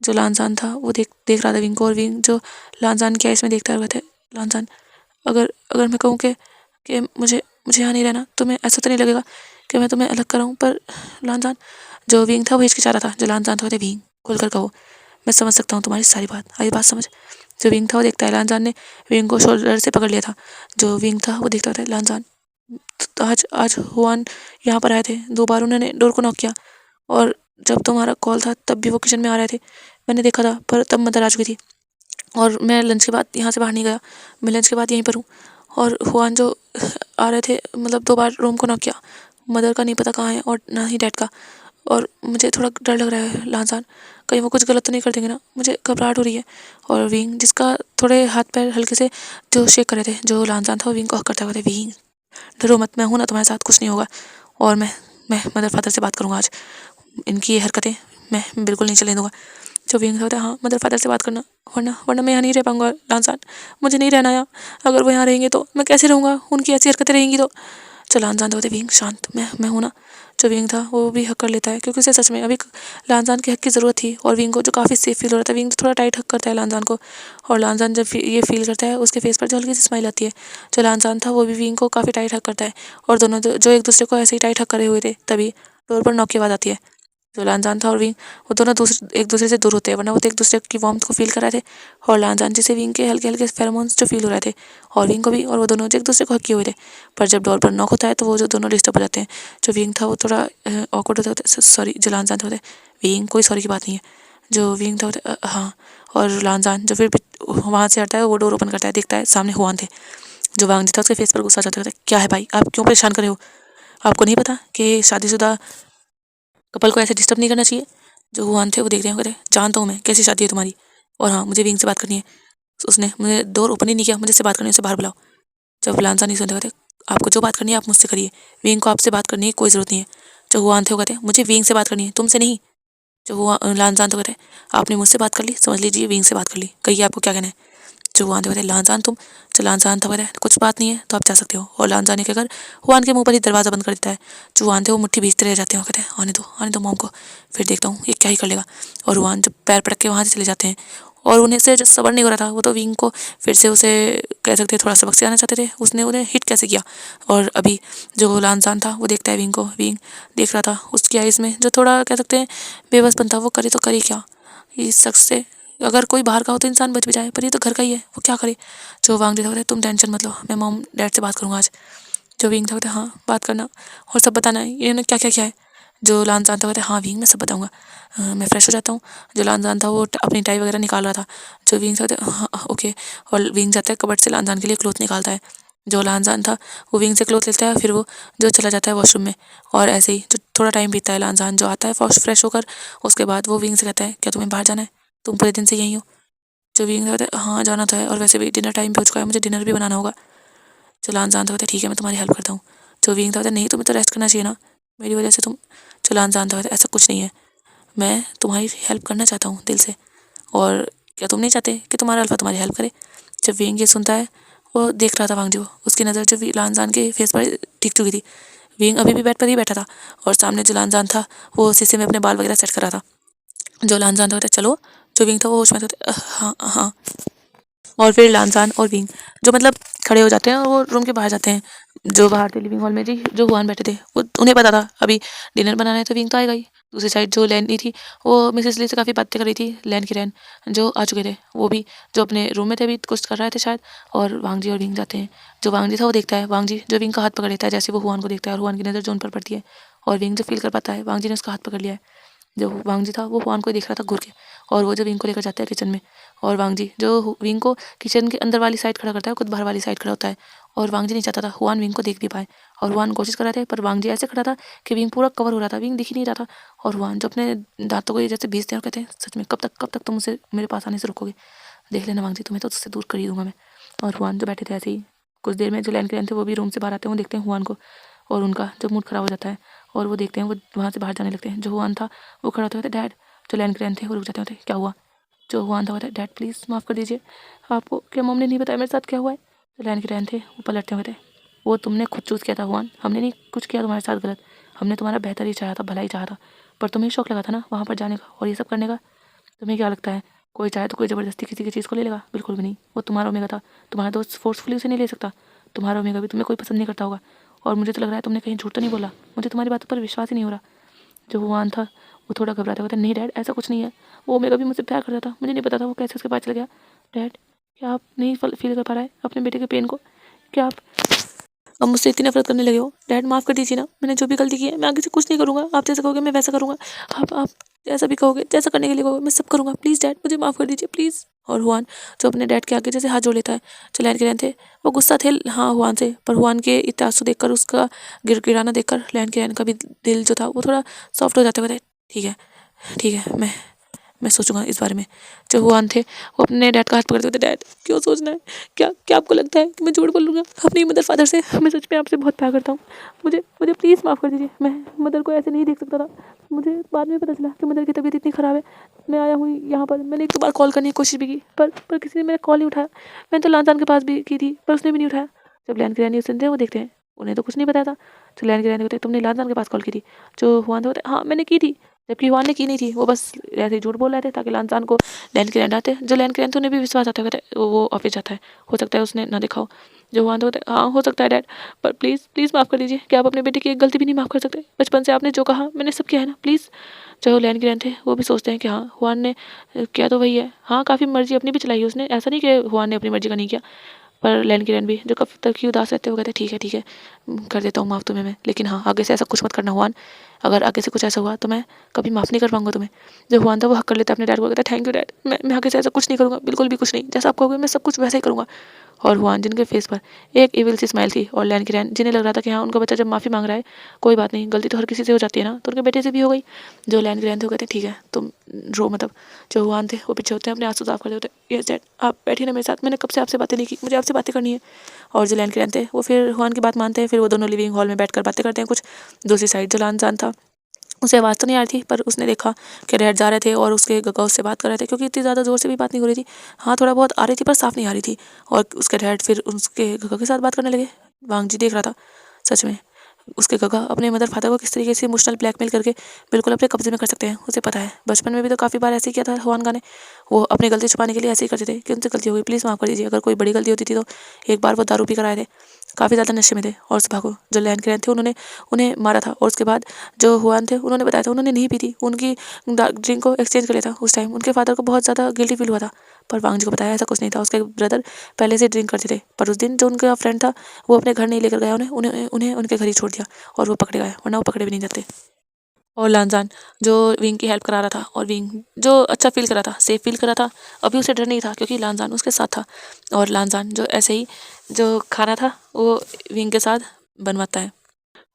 जो लानजान था वो देख रहा था विंग को, और विंग जो लानजान क्या इसमें देखता हुआ था, लानजान अगर अगर मैं कहूँ कि मुझे मुझे यहाँ नहीं रहना, तुम्हें ऐसा तो नहीं लगेगा कि मैं तुम्हें अलग कराऊँ। पर लानजान जो विंग था वो हिचकिचा रहा था। जो लानजान था विंग खुलकर कहो, मैं समझ सकता हूँ तुम्हारी सारी बात, आई बात समझ। जो विंग था वो देखता है, लानजान ने विंग को शोल्डर से पकड़ लिया था। जो विंग था वो देखता था, लानजान तो आज आज हुआन यहाँ पर आए थे, 2 बार उन्होंने डोर को नॉक किया, और जब तुम्हारा कॉल था तब भी वो किचन में आ रहे थे, मैंने देखा था, पर तब मदर आ चुकी थी, और मैं लंच के बाद यहाँ से बाहर नहीं गया, मैं लंच के बाद यहीं पर हूँ। और हुआन जो आ रहे थे मतलब 2 बार रूम को नॉक किया, मदर का नहीं पता कहाँ है और ना ही डैड का, और मुझे थोड़ा डर लग रहा है लानजान, कहीं वो कुछ गलत तो नहीं कर देंगे ना, मुझे घबराहट हो रही है। और विंग जिसका थोड़े हाथ पैर हल्के से जो शेक कर रहे थे, जो लानजान था वो विंग को हक करता हुआ था, विंग डरो मत, मैं हूँ ना तुम्हारे साथ, कुछ नहीं होगा। और मैं मदर फादर से बात करूँगा आज, इनकी ये हरकतें मैं बिल्कुल नहीं चलने दूँगा। जो विंग होता है हाँ मदर फादर से बात करना, वरना वरना मैं यहाँ नहीं रह पाऊँगा लानजान, मुझे नहीं रहना यहाँ, अगर वो यहाँ रहेंगे तो मैं कैसे रहूँगा, उनकी ऐसी हरकतें रहेंगी तो। जो लानजान होते विंग शांत, मैं हूँ ना। जो विंग था वो भी हक कर लेता है, क्योंकि उसे सच में अभी लानजान के हक की ज़रूरत थी, और विंग को जो काफ़ी सेफ फील हो रहा था, विंग थोड़ा टाइट हक करता है लानजान को। और लानजान जब ये फील करता है उसके फेस पर जो हल्की सी स्माइल आती है। जो लानजान था वो भी विंग को काफ़ी टाइट हक करता है, और दोनों जो एक दूसरे को ऐसे ही टाइट हक करे हुए थे, तभी डोर पर नॉक की आवाज़ आती है। जो लानजान था और विंग वो दोनों एक दूसरे से दूर होते हैं, वरना वो तो एक दूसरे की वार्मथ को फील कर रहे थे। और लानजान जिसे विंग के हल्के हल्के फेरोमोन्स जो फील हो रहे थे, और विंग को भी, और वो दोनों एक दूसरे को हक किए हुए थे। पर जब डोर पर नॉक होता है तो वो जो दोनों डिस्टर्ब हो जाते हैं। जो विंग था वो थोड़ा ऑकवर्ड होता है, सॉरी जो लानजान होते विंग कोई सॉरी की बात नहीं है। जो विंग था हाँ, और लानजान जो फिर वहाँ से हटता है, वो डोर ओपन करता है, देखता है सामने हुआन थे। जो वांग था उसके फेस पर गुस्सा जाता है, क्या है भाई आप क्यों परेशान कर रहे हो, आपको नहीं पता कि शादीशुदा कपल को ऐसे डिस्टर्ब नहीं करना चाहिए। जो हुआन थे वो देख रहे हैं, जानता हूँ मैं कैसी शादी है तुम्हारी, और हाँ मुझे विंग से बात करनी है। उसने मुझे डोर ओपन ही नहीं किया, मुझे से बात करनी है, उसे बाहर बुलाओ। जब लानजान नहीं सुनते, कहते आपको जो बात करनी है आप मुझसे करिए, विंग को आपसे बात करने की कोई ज़रूरत नहीं है। जो हुआन थे वो कहते मुझे विंग से बात करनी है, तुमसे नहीं। जो हुआ लानजान तो कहते आपने मुझसे बात कर ली, समझ लीजिए विंग से बात कर ली, कहिए आपको क्या कहना है। जो हुआन थे कहते लानजान तुम। जो लानजान था कहते कुछ बात नहीं है तो आप जा सकते हो। और लानजान ने क्या कर हुआन के मुंह पर ही दरवाज़ा बंद कर देता है। जो हुआन थे वो मुट्ठी भींचते रह जाते हैं, कहते हैं आने दो मॉम को, फिर देखता हूँ ये क्या ही कर लेगा। और हुआन जब पैर पटक के वहाँ से चले जाते हैं और उन्हें से जो सबर नहीं हो रहा था, वो तो विंग को फिर से उसे कह सकते हैं थोड़ा सबक सिखाना चाहते थे। उसने उन्हें हिट कैसे किया। और अभी जो लानजान था वो देखता है विंग को, विंग देख रहा था उसकी आइज़ में जो थोड़ा कह सकते हैं बेबसपन था। वो करे तो करे क्या, इस शख्स से अगर कोई बाहर का हो तो इंसान बच भी जाए, पर ये तो घर का ही है, वो क्या करे। जो वांग था तुम टेंशन मत लो, मैं मॉम डैड से बात करूँगा आज। जो विंग था हाँ बात करना और सब बताना है इन्होंने क्या क्या किया है। जो लानजान था हाँ विंग मैं सब बताऊँगा, मैं फ्रेश हो जाता हूँ। जो लानजान था वो अपनी टाई वगैरह निकाल रहा था। जो विंग था हाँ ओके। और विंग जाता है कबर्ड से लानजान के लिए क्लोथ निकालता है। जो लानजान था वो विंग से क्लोथ लेता है, फिर वो जो चला जाता है वॉशरूम में। और ऐसे ही जो थोड़ा टाइम बीतता है, लानजान जो आता है फ्रेश होकर, उसके बाद वो विंग से कहता है क्या तुम्हें बाहर जाना है, तुम पूरे दिन से यहीं हो। जो विंग कहता है हाँ जाना तो है, और वैसे भी डिनर टाइम भी हो चुका है, मुझे डिनर भी बनाना होगा। जो लानजान था ठीक है मैं तुम्हारी हेल्प करता हूँ। जो विंग था नहीं तुम्हें तो रेस्ट करना चाहिए ना, मेरी वजह से तुम। जो लानजान था ऐसा कुछ नहीं है, मैं तुम्हारी हेल्प करना चाहता हूँ दिल से, और क्या तुम नहीं चाहते कि तुम्हारा अल्फा तुम्हारी हेल्प करे। जब विंग ये सुनता है वो देख रहा था वांगजी को, उसकी नज़र जो लानजान के फेस पर टिक चुकी थी। विंग अभी भी बेड पर ही बैठा था और सामने जो लानजान था वो शीशे में अपने बाल वगैरह सेट कर रहा था। जो लानजान था चलो। जो विंग था वो होश में था हाँ हाँ। और फिर लानजान और विंग जो मतलब खड़े हो जाते हैं और वो रूम के बाहर जाते हैं। जो बाहर थे लिविंग हॉल में जी जो हुआन बैठे थे वो उन्हें पता था अभी डिनर बनाना है तो विंग तो आएगा ही। दूसरी साइड जो लैनी थी वो मिसेस ली से काफ़ी बातें कर रही थी। लैन की रैन जो आ चुके थे वो भी जो अपने रूम में थे अभी कुछ कर रहे थे शायद। और वांगजी और विंग जाते हैं। जो वांगजी था वो देखता है वांगजी जो विंग का हाथ पकड़ लेता है जैसे वो हुआन को देखता है और हुआन की नज़र जो उन पर पड़ती है। और विंग जो फील कर पाता है वांगजी ने उसका हाथ पकड़ लिया है। जो वांगजी था वो हुआन को देख रहा था घूर के, और वो जो विंग को लेकर जाता है किचन में। और वांगजी जो विंग को किचन के अंदर वाली साइड खड़ा करता है, खुद बाहर वाली साइड खड़ा होता है। और वांगजी नहीं चाहता था हुआन विंग को देख भी पाए, और हुआन कोशिश कर रहे थे पर वांगजी ऐसे खड़ा था कि विंग पूरा कवर हो रहा था, विंग दिख ही नहीं रहा था। और हुआन जो अपने दांतों को जैसे भीजते हैं और कहते हैं सच में कब तक तुम मुझसे मेरे पास आने से रुकोगे, देख लेना वांगजी तुम्हें तो उससे दूर कर ही दूंगा मैं। और हुआन जो बैठे थे ऐसे ही कुछ देर में जो लैन के थे वो भी रूम से बाहर आते हैं, वो देखते हैं हुआन को और उनका जो मूड ख़राब हो जाता है और वो देखते हैं वो वहाँ से बाहर जाने लगते हैं। जो हुआन था वो खड़ा होता है डैड। जो लैन के थे वो रुक जाते होते क्या हुआ। जो हुआन था होता है डैड प्लीज़ माफ़ कर दीजिए, आपको क्या मम्मी ने नहीं बताया मेरे साथ क्या हुआ है। जो लैन के थे वो पलटते हुए थे वो तुमने खुद चूज़ किया था हुआन, हमने नहीं कुछ किया तुम्हारे साथ गलत, हमने तुम्हारा बेहतर ही चाहा था, भला ही चाहा था, पर तुम्हें शौक लगा था ना वहाँ पर जाने का और ये सब करने का। तुम्हें क्या लगता है कोई चाहे तो कोई ज़बरदस्ती किसी की चीज़ को ले लेगा, बिल्कुल भी नहीं। वो तुम्हारा ओमेगा था, तुम्हारा दोस्त फोर्सफुली उसे नहीं ले सकता। तुम्हारा ओमेगा भी तुम्हें कोई पसंद नहीं करता होगा, और मुझे तो लग रहा है तुमने कहीं झूठ तो नहीं बोला, मुझे तुम्हारी बातों पर विश्वास ही नहीं हो रहा। जो हुआन था वो थोड़ा घबराता हुआ था नहीं डैड ऐसा कुछ नहीं है, वो ओमेगा भी मुझसे प्यार करता था, मुझे नहीं पता था वो कैसे उसके पास चला गया। डैड क्या आप नहीं फील कर पा रहा है अपने बेटे के पेन को, क्या आप अब मुझसे इतनी नफरत करने लगे हो। डैड माफ़ कर दीजिए ना, मैंने जो भी गलती की है मैं आगे से कुछ नहीं करूँगा, आप जैसा कहोगे मैं वैसा करूँगा। आप जैसा भी कहोगे जैसा करने के लिए कहोगे मैं सब करूँगा, प्लीज़ डैड मुझे माफ़ कर दीजिए प्लीज़। और हुआन जो अपने डैड के आगे जैसे हाथ जोड़ लेता है। जो लैन के रैन थे वो गुस्सा थे हाँ हुआन से, पर हुआन के इतना आंसू देखकर उसका गिड़गिड़ाना देखकर लैन के रैन का भी दिल जो था वो थोड़ा सॉफ्ट हो जाता है। ठीक है मैं सोचूंगा इस बारे में। जो हुआन थे वो अपने डैड का हाथ पकड़ते थे डैड क्यों सोचना है, क्या क्या आपको लगता है कि मैं झूठ बोलूँगा अपनी मदर फादर से, मैं सच में आपसे बहुत प्यार करता हूँ, मुझे प्लीज़ माफ़ कर दीजिए। मैं मदर को ऐसे नहीं देख सकता था, मुझे बाद में पता चला कि मदर की तबीयत इतनी ख़राब है। मैं आया हूँ यहाँ पर, मैंने एक दो बार कॉल करने की कोशिश भी की पर किसी ने मेरा कॉल नहीं उठाया। मैंने तो लानजान के पास भी की थी पर उसने भी नहीं उठाया। जब लैन की रैनी सुनते हैं वो देखते हैं उन्हें तो कुछ नहीं बताया था। तो लैन की रैनी होते तुमने लानजान के पास कॉल की थी। जो हुआन थे होते हाँ मैंने की थी, जबकि हुआन ने की नहीं थी, वो बस ऐसे ही झूठ बोल रहे थे ताकि लानजान को लैन के रैन आते। जो लैन के रैन थे उन्हें भी विश्वास आता है वो ऑफिस जाता है, हो सकता है उसने ना देखा हो। जो हुआन थे होते हाँ हो सकता है डैड, पर प्लीज़ माफ़ कर दीजिए, क्या आप अपने बेटे की एक गलती भी नहीं माफ़ कर सकते, बचपन से आपने जो कहा मैंने सब किया है ना प्लीज़। जो लैन के रैन थे वो भी सोचते हैं कि हाँ हुआन ने किया तो वही है, हाँ काफ़ी मर्जी अपनी भी चलाई है उसने, ऐसा नहीं कि हुआन ने अपनी मर्जी का नहीं किया। पर लैन की रैन भी जो कब तक की उदास रहते हैं वो कहते हैं ठीक है कर देता हूँ माफ़ तुम्हें मैं, लेकिन हाँ आगे से ऐसा कुछ मत करना हुआन, अगर आगे से कुछ ऐसा हुआ तो मैं कभी माफ़ नहीं कर पाऊंगा तुम्हें। जो हुआन था वो हक कर लेता है अपने डैड को, कहता है थैंक यू डैड, मैं आगे से ऐसा कुछ नहीं करूँगा, बिल्कुल भी कुछ नहीं, जैसा आप कहोगे मैं सब कुछ वैसा ही करूँगा। और हुआन जिनके फेस पर एक इविल सी स्माइल थी, और लैन की रैन जिन्हें लग रहा था कि हाँ उनका बच्चा जब माफ़ी मांग रहा है कोई बात नहीं, गलती तो हर किसी से हो जाती है ना, तो उनके बेटे से भी हो गई। जो लैन की रैन थे वो कहते ठीक है तुम रो, मतलब जो हुआन थे वो पीछे होते हैं अपने आंसू साफ कर होते हैं, यस डैड आप बैठिए ना मेरे साथ, मैंने कब से आपसे बातें नहीं की, मुझे आपसे बातें करनी है। और जो लैन के रहते हैं वो फिर हुआन की बात मानते हैं, फिर वो दोनों लिविंग हॉल में बैठकर बातें करते हैं कुछ। दूसरी साइड जो लानजान था उसे आवाज़ तो नहीं आ रही थी, पर उसने देखा कि डैड जा रहे थे और उसके गगा उससे बात कर रहे थे, क्योंकि इतनी ज़्यादा ज़ोर से भी बात नहीं हो रही थी। हाँ थोड़ा बहुत आ रही थी पर साफ नहीं आ रही थी। और उसके डैड फिर उसके गगा के साथ बात करने लगे। वांग जी देख रहा था सच में उसके गगा अपने मदर फादर को किस तरीके से इमोशनल ब्लैकमेल करके बिल्कुल अपने कब्जे में कर सकते हैं। उसे पता है बचपन में भी तो काफ़ी बार ऐसे ही किया था हुआन ने। वो अपनी गलती छुपाने के लिए ऐसे ही करते थे कि उनसे गलती हो गई प्लीज़ माफ़ कर दीजिए। अगर कोई बड़ी गलती होती थी तो एक बार वो दारू पी कर आए थे, काफ़ी ज़्यादा नशे में थे, और सुबह को जो लैन के थे उन्होंने उन्हें मारा था। और उसके बाद जो हुआन थे उन्होंने बताया था उन्होंने नहीं पी थी, उनकी ड्रिंक को एक्सचेंज कर लिया था। उस टाइम उनके फादर को बहुत ज़्यादा गिल्टी फील हुआ था, पर वांग जी को बताया ऐसा कुछ नहीं था, उसके ब्रदर पहले से ड्रिंक करते थे। पर उस दिन जो उनका फ्रेंड था वो अपने घर नहीं लेकर गया, उन्हें उन्हें उन्हें उनके घर ही छोड़ दिया और वो पकड़े गए, वरना वो पकड़े भी नहीं जाते। और लानजान जो विंग की हेल्प करा रहा था, और विंग जो अच्छा फील कर रहा था, सेफ फील कर रहा था, अभी उसे डर नहीं था क्योंकि लानजान उसके साथ था। और लानजान जो ऐसे ही जो खाना था वो विंग के साथ बनवाता है,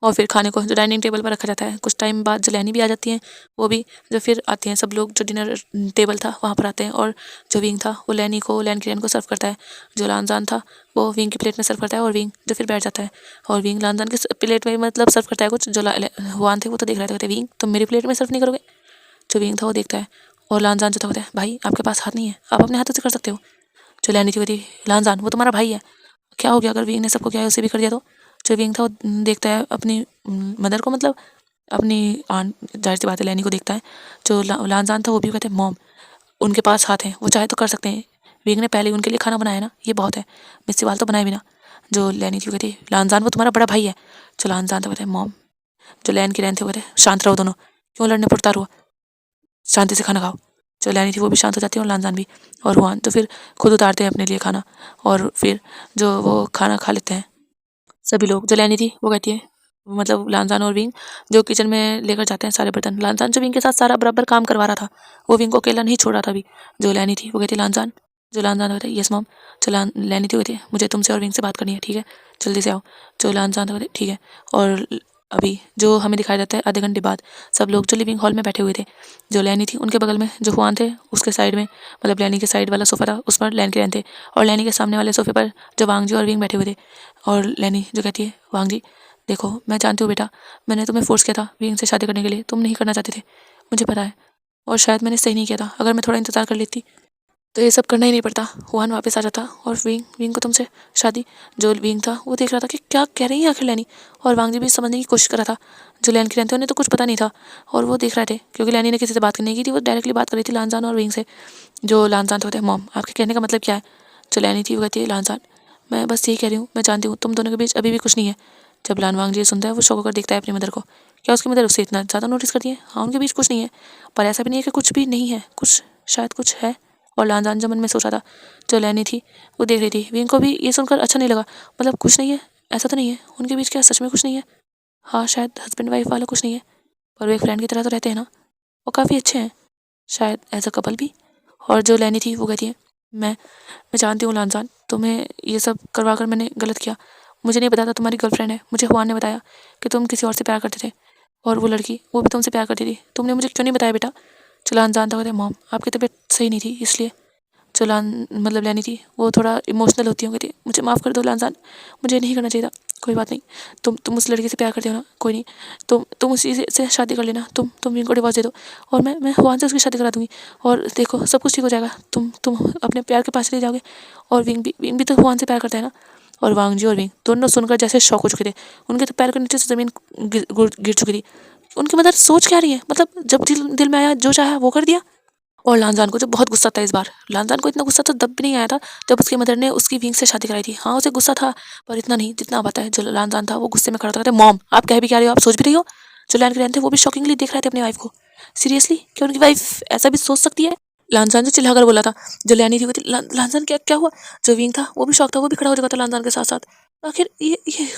और फिर खाने को जो डाइनिंग टेबल पर रखा जाता है। कुछ टाइम बाद जो लैनी भी आ जाती हैं, वो भी जो फिर आती हैं, सब लोग जो डिनर टेबल था वहाँ पर आते हैं, और जो विंग था वो लैनी को लैन की रैन को सर्व करता है। जो लानजान था वो विंग की प्लेट में सर्व करता है, और विंग जो फिर बैठ जाता है, और विंग लानजान की प्लेट में मतलब सर्व करता है कुछ। जो हुआन थे वो तो देख रहे थे, कहते विंग तुम मेरी प्लेट में सर्व नहीं करोगे। जो विंग था वो देखता है, और लानजान जो था कहता है भाई आपके पास हाथ नहीं है, आप अपने हाथों से कर सकते हो। जो लैनी थी वो थी लानजान वो तुम्हारा भाई है, क्या हो गया अगर विंग ने सबको क्या है उसे भी कर दिया तो। जो विंग था वो देखता है अपनी मदर को, मतलब अपनी आंट, जाहिर सी बात है लैनी को देखता है। जो लानजान था वो भी कहते हैं मॉम उनके पास हाथ हैं, वो चाहे तो कर सकते हैं, विंग ने पहले ही उनके लिए खाना बनाया ना, ये बहुत है, मिस्सी वाल तो बनाए भी ना। जो लैनी थी वो कहती लानजान वो तुम्हारा बड़ा भाई है। जो लानजान था कहते हैं मॉम। जो लैन की रैन थे वो कहते शांत रहो दोनों, क्यों लड़ने पुरतार हुआ, शांति से खाना खाओ। जो लैनी थी वो भी शांत हो जाती है, और लानजान भी। और हुआन तो फिर खुद उतारते हैं अपने लिए खाना, और फिर जो वो खाना खा लेते हैं सभी लोग। जो लैनी थी वो कहती है, मतलब लानजान और विंग जो किचन में लेकर जाते हैं सारे बर्तन। लानजान जो विंग के साथ सारा बराबर काम करवा रहा था, वो विंग को अकेला नहीं छोड़ रहा था अभी। जो लैनी थी वो कहती लानजान। जो लानजान कहते यस मॉम। जो लैनी थी वो कहती मुझे तुमसे और विंग से बात करनी है, ठीक है जल्दी से आओ। जो लानजान था कहते ठीक है। और अभी जो हमें दिखाया जाता है आधे घंटे बाद, सब लोग जो लिविंग हॉल में बैठे हुए थे। जो लैनी थी उनके बगल में जो हुआन थे उसके साइड में, मतलब लैनी के साइड वाला सोफा था उस पर लैन के रहते थे, और लैनी के सामने वाले सोफे पर जो वांग जी और विंग बैठे हुए थे। और लैनी जो कहती है वांग जी देखो मैं जानती हूँ बेटा, मैंने तुम्हें फोर्स किया था विंग से शादी करने के लिए, तुम नहीं करना चाहते थे, मुझे पता है, और शायद मैंने सही नहीं किया था। अगर मैं थोड़ा इंतज़ार कर लेती तो ये सब करना ही नहीं पड़ता, हुआन वापस आ जाता और विंग विंग को तुमसे शादी। जो विंग था वो देख रहा था कि क्या कह रही है आखिर लैनी, और वांग जी भी समझने की कोशिश कर रहा था। जो लैन की रहते उन्हें तो कुछ पता नहीं था, और वो देख रहे थे क्योंकि लैनी ने किसी से बात नहीं की थी, वो डायरेक्टली बात कर रही थी लानजान और विंग से। जो लानजान तो होते हैं मॉम आपके कहने का मतलब क्या है। जो लैनी थी वो कहती है लानजान मैं बस यही कह रही हूँ, मैं जानती हूँ तुम दोनों के बीच अभी भी कुछ नहीं है। जब लानवांग जी सुनता है वो शौक होकर देखता है अपनी मदर को, क्या उसकी मदर उससे इतना ज़्यादा नोटिस करती है। हाँ उनके बीच कुछ नहीं है, पर ऐसा भी नहीं है कि कुछ भी नहीं है, कुछ शायद कुछ है। और लानजान जो मन में सोचा था, जो लैनी थी वो देख रही थी। विंग को भी ये सुनकर अच्छा नहीं लगा, मतलब कुछ नहीं है, ऐसा तो नहीं है उनके बीच, क्या सच में कुछ नहीं है। हाँ शायद हस्बैंड वाइफ वाला कुछ नहीं है, पर वो एक फ्रेंड की तरह तो रहते हैं ना, वो काफ़ी अच्छे हैं शायद एज अ कपल भी। और जो लैनी थी वो कहती है मैं जानती हूँ लानजान तुम्हें ये सब करवा कर मैंने गलत किया, मुझे नहीं पता था तुम्हारी गर्लफ्रेंड है, मुझे हुआन ने बताया कि तुम किसी और से प्यार करते थे, और वो लड़की वो भी तुमसे प्यार करती थी, तुमने मुझे क्यों नहीं बताया बेटा। जो लानजान था कहते मॉम आपकी तबीयत सही नहीं थी इसलिए। जो मतलब लैनी थी वो थोड़ा इमोशनल होती होंगी थी, मुझे माफ़ कर दो लानजान, मुझे नहीं करना चाहिए था, कोई बात नहीं, तुम उस लड़की से प्यार करते हो ना, कोई नहीं, तुम उसी से शादी कर लेना, तुम इनको डिवोर्स दे दो, और मैं हुआन से उसकी शादी करा दूँगी, और देखो सब कुछ ठीक हो जाएगा, तुम अपने प्यार के पास चले जाओगे। और विंग भी तो हुआन से प्यार करता है ना। और वांग जी और विंग दोनों सुनकर जैसे शॉक हो चुके थे, उनके तो पैर के नीचे से ज़मीन गिर चुकी थी। उनकी मदर सोच क्या रही है, मतलब जब दिल में आया जो चाहा वो कर दिया। और लानजान को जो बहुत गुस्सा था इस बार, लानजान को इतना गुस्सा तो तब भी नहीं आया था जब उसकी मदर ने उसकी विंग से शादी कराई थी। हाँ उसे गुस्सा था, पर इतना नहीं जितना अब आता है। जो लानजान था वो गुस्से में खड़ा था, मॉम आप कह भी क्या रहे हो, आप सोच भी रही हो। जो लैन के रहते थे वो भी शॉकिंगली देख रहे थे अपनी वाइफ को, सीरियसली क्या उनकी वाइफ ऐसा भी सोच सकती है। लानजान जो चिल्लाकर बोला था। जो लैनी थी वो थी लानजान क्या क्या हुआ। जो विंग था वो भी शौक था, वो भी खड़ा हो चुका था लानजान के साथ साथ। आखिर ये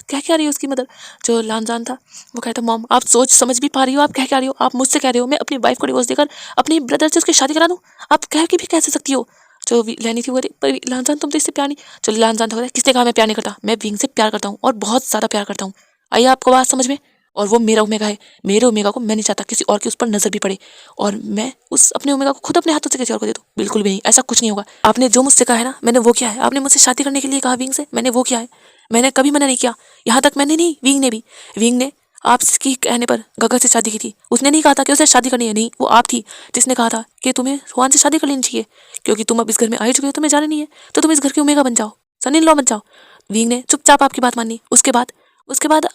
क्या कह रही है उसकी मदर। जो लानजान था वो कहता मॉम आप सोच समझ भी पा रही हो, आप कह क्या रही हो, आप मुझसे कह रहे हो मैं अपनी वाइफ को डिवोर्स देकर अपनी ब्रदर से उसकी शादी करा दूं, आप कह के भी कैसे सकती हो। जो लैनी थी वो कहती पर लानजान तुम तो इससे प्यार नहीं। जो लानजान था किसने कहा मैं प्यार नहीं करता, मैं विंग से प्यार करता हूँ और बहुत ज़्यादा प्यार करता हूँ। आइए आपको बात समझ में। और वो मेरा ओमेगा है, मेरे ओमेगा को मैं नहीं चाहता किसी और की उस पर नजर भी पड़े, और मैं उस अपने ओमेगा को खुद अपने हाथों से किसी और को दे दूँ, बिल्कुल भी नहीं, ऐसा कुछ नहीं होगा। आपने जो मुझसे कहा है ना, मैंने वो किया है। आपने मुझसे शादी करने के लिए कहा विंग से, मैंने वो किया है। मैंने कभी मना नहीं किया, यहाँ तक मैंने नहीं, विंग ने भी। विंग ने आपकी कहने पर गगर से शादी की थी। उसने नहीं कहा था कि उसे शादी करनी है, नहीं, वो आप थी जिसने कहा था कि तुम्हें हुआन से शादी कर लेनी चाहिए, क्योंकि तुम अब इस घर में आ ही चुके हो, तुम्हें जाना नहीं है तो तुम इस घर के ओमेगा बन जाओ, सन इन लॉ बन जाओ। विंग ने चुपचाप आपकी बात मानी। उसके बाद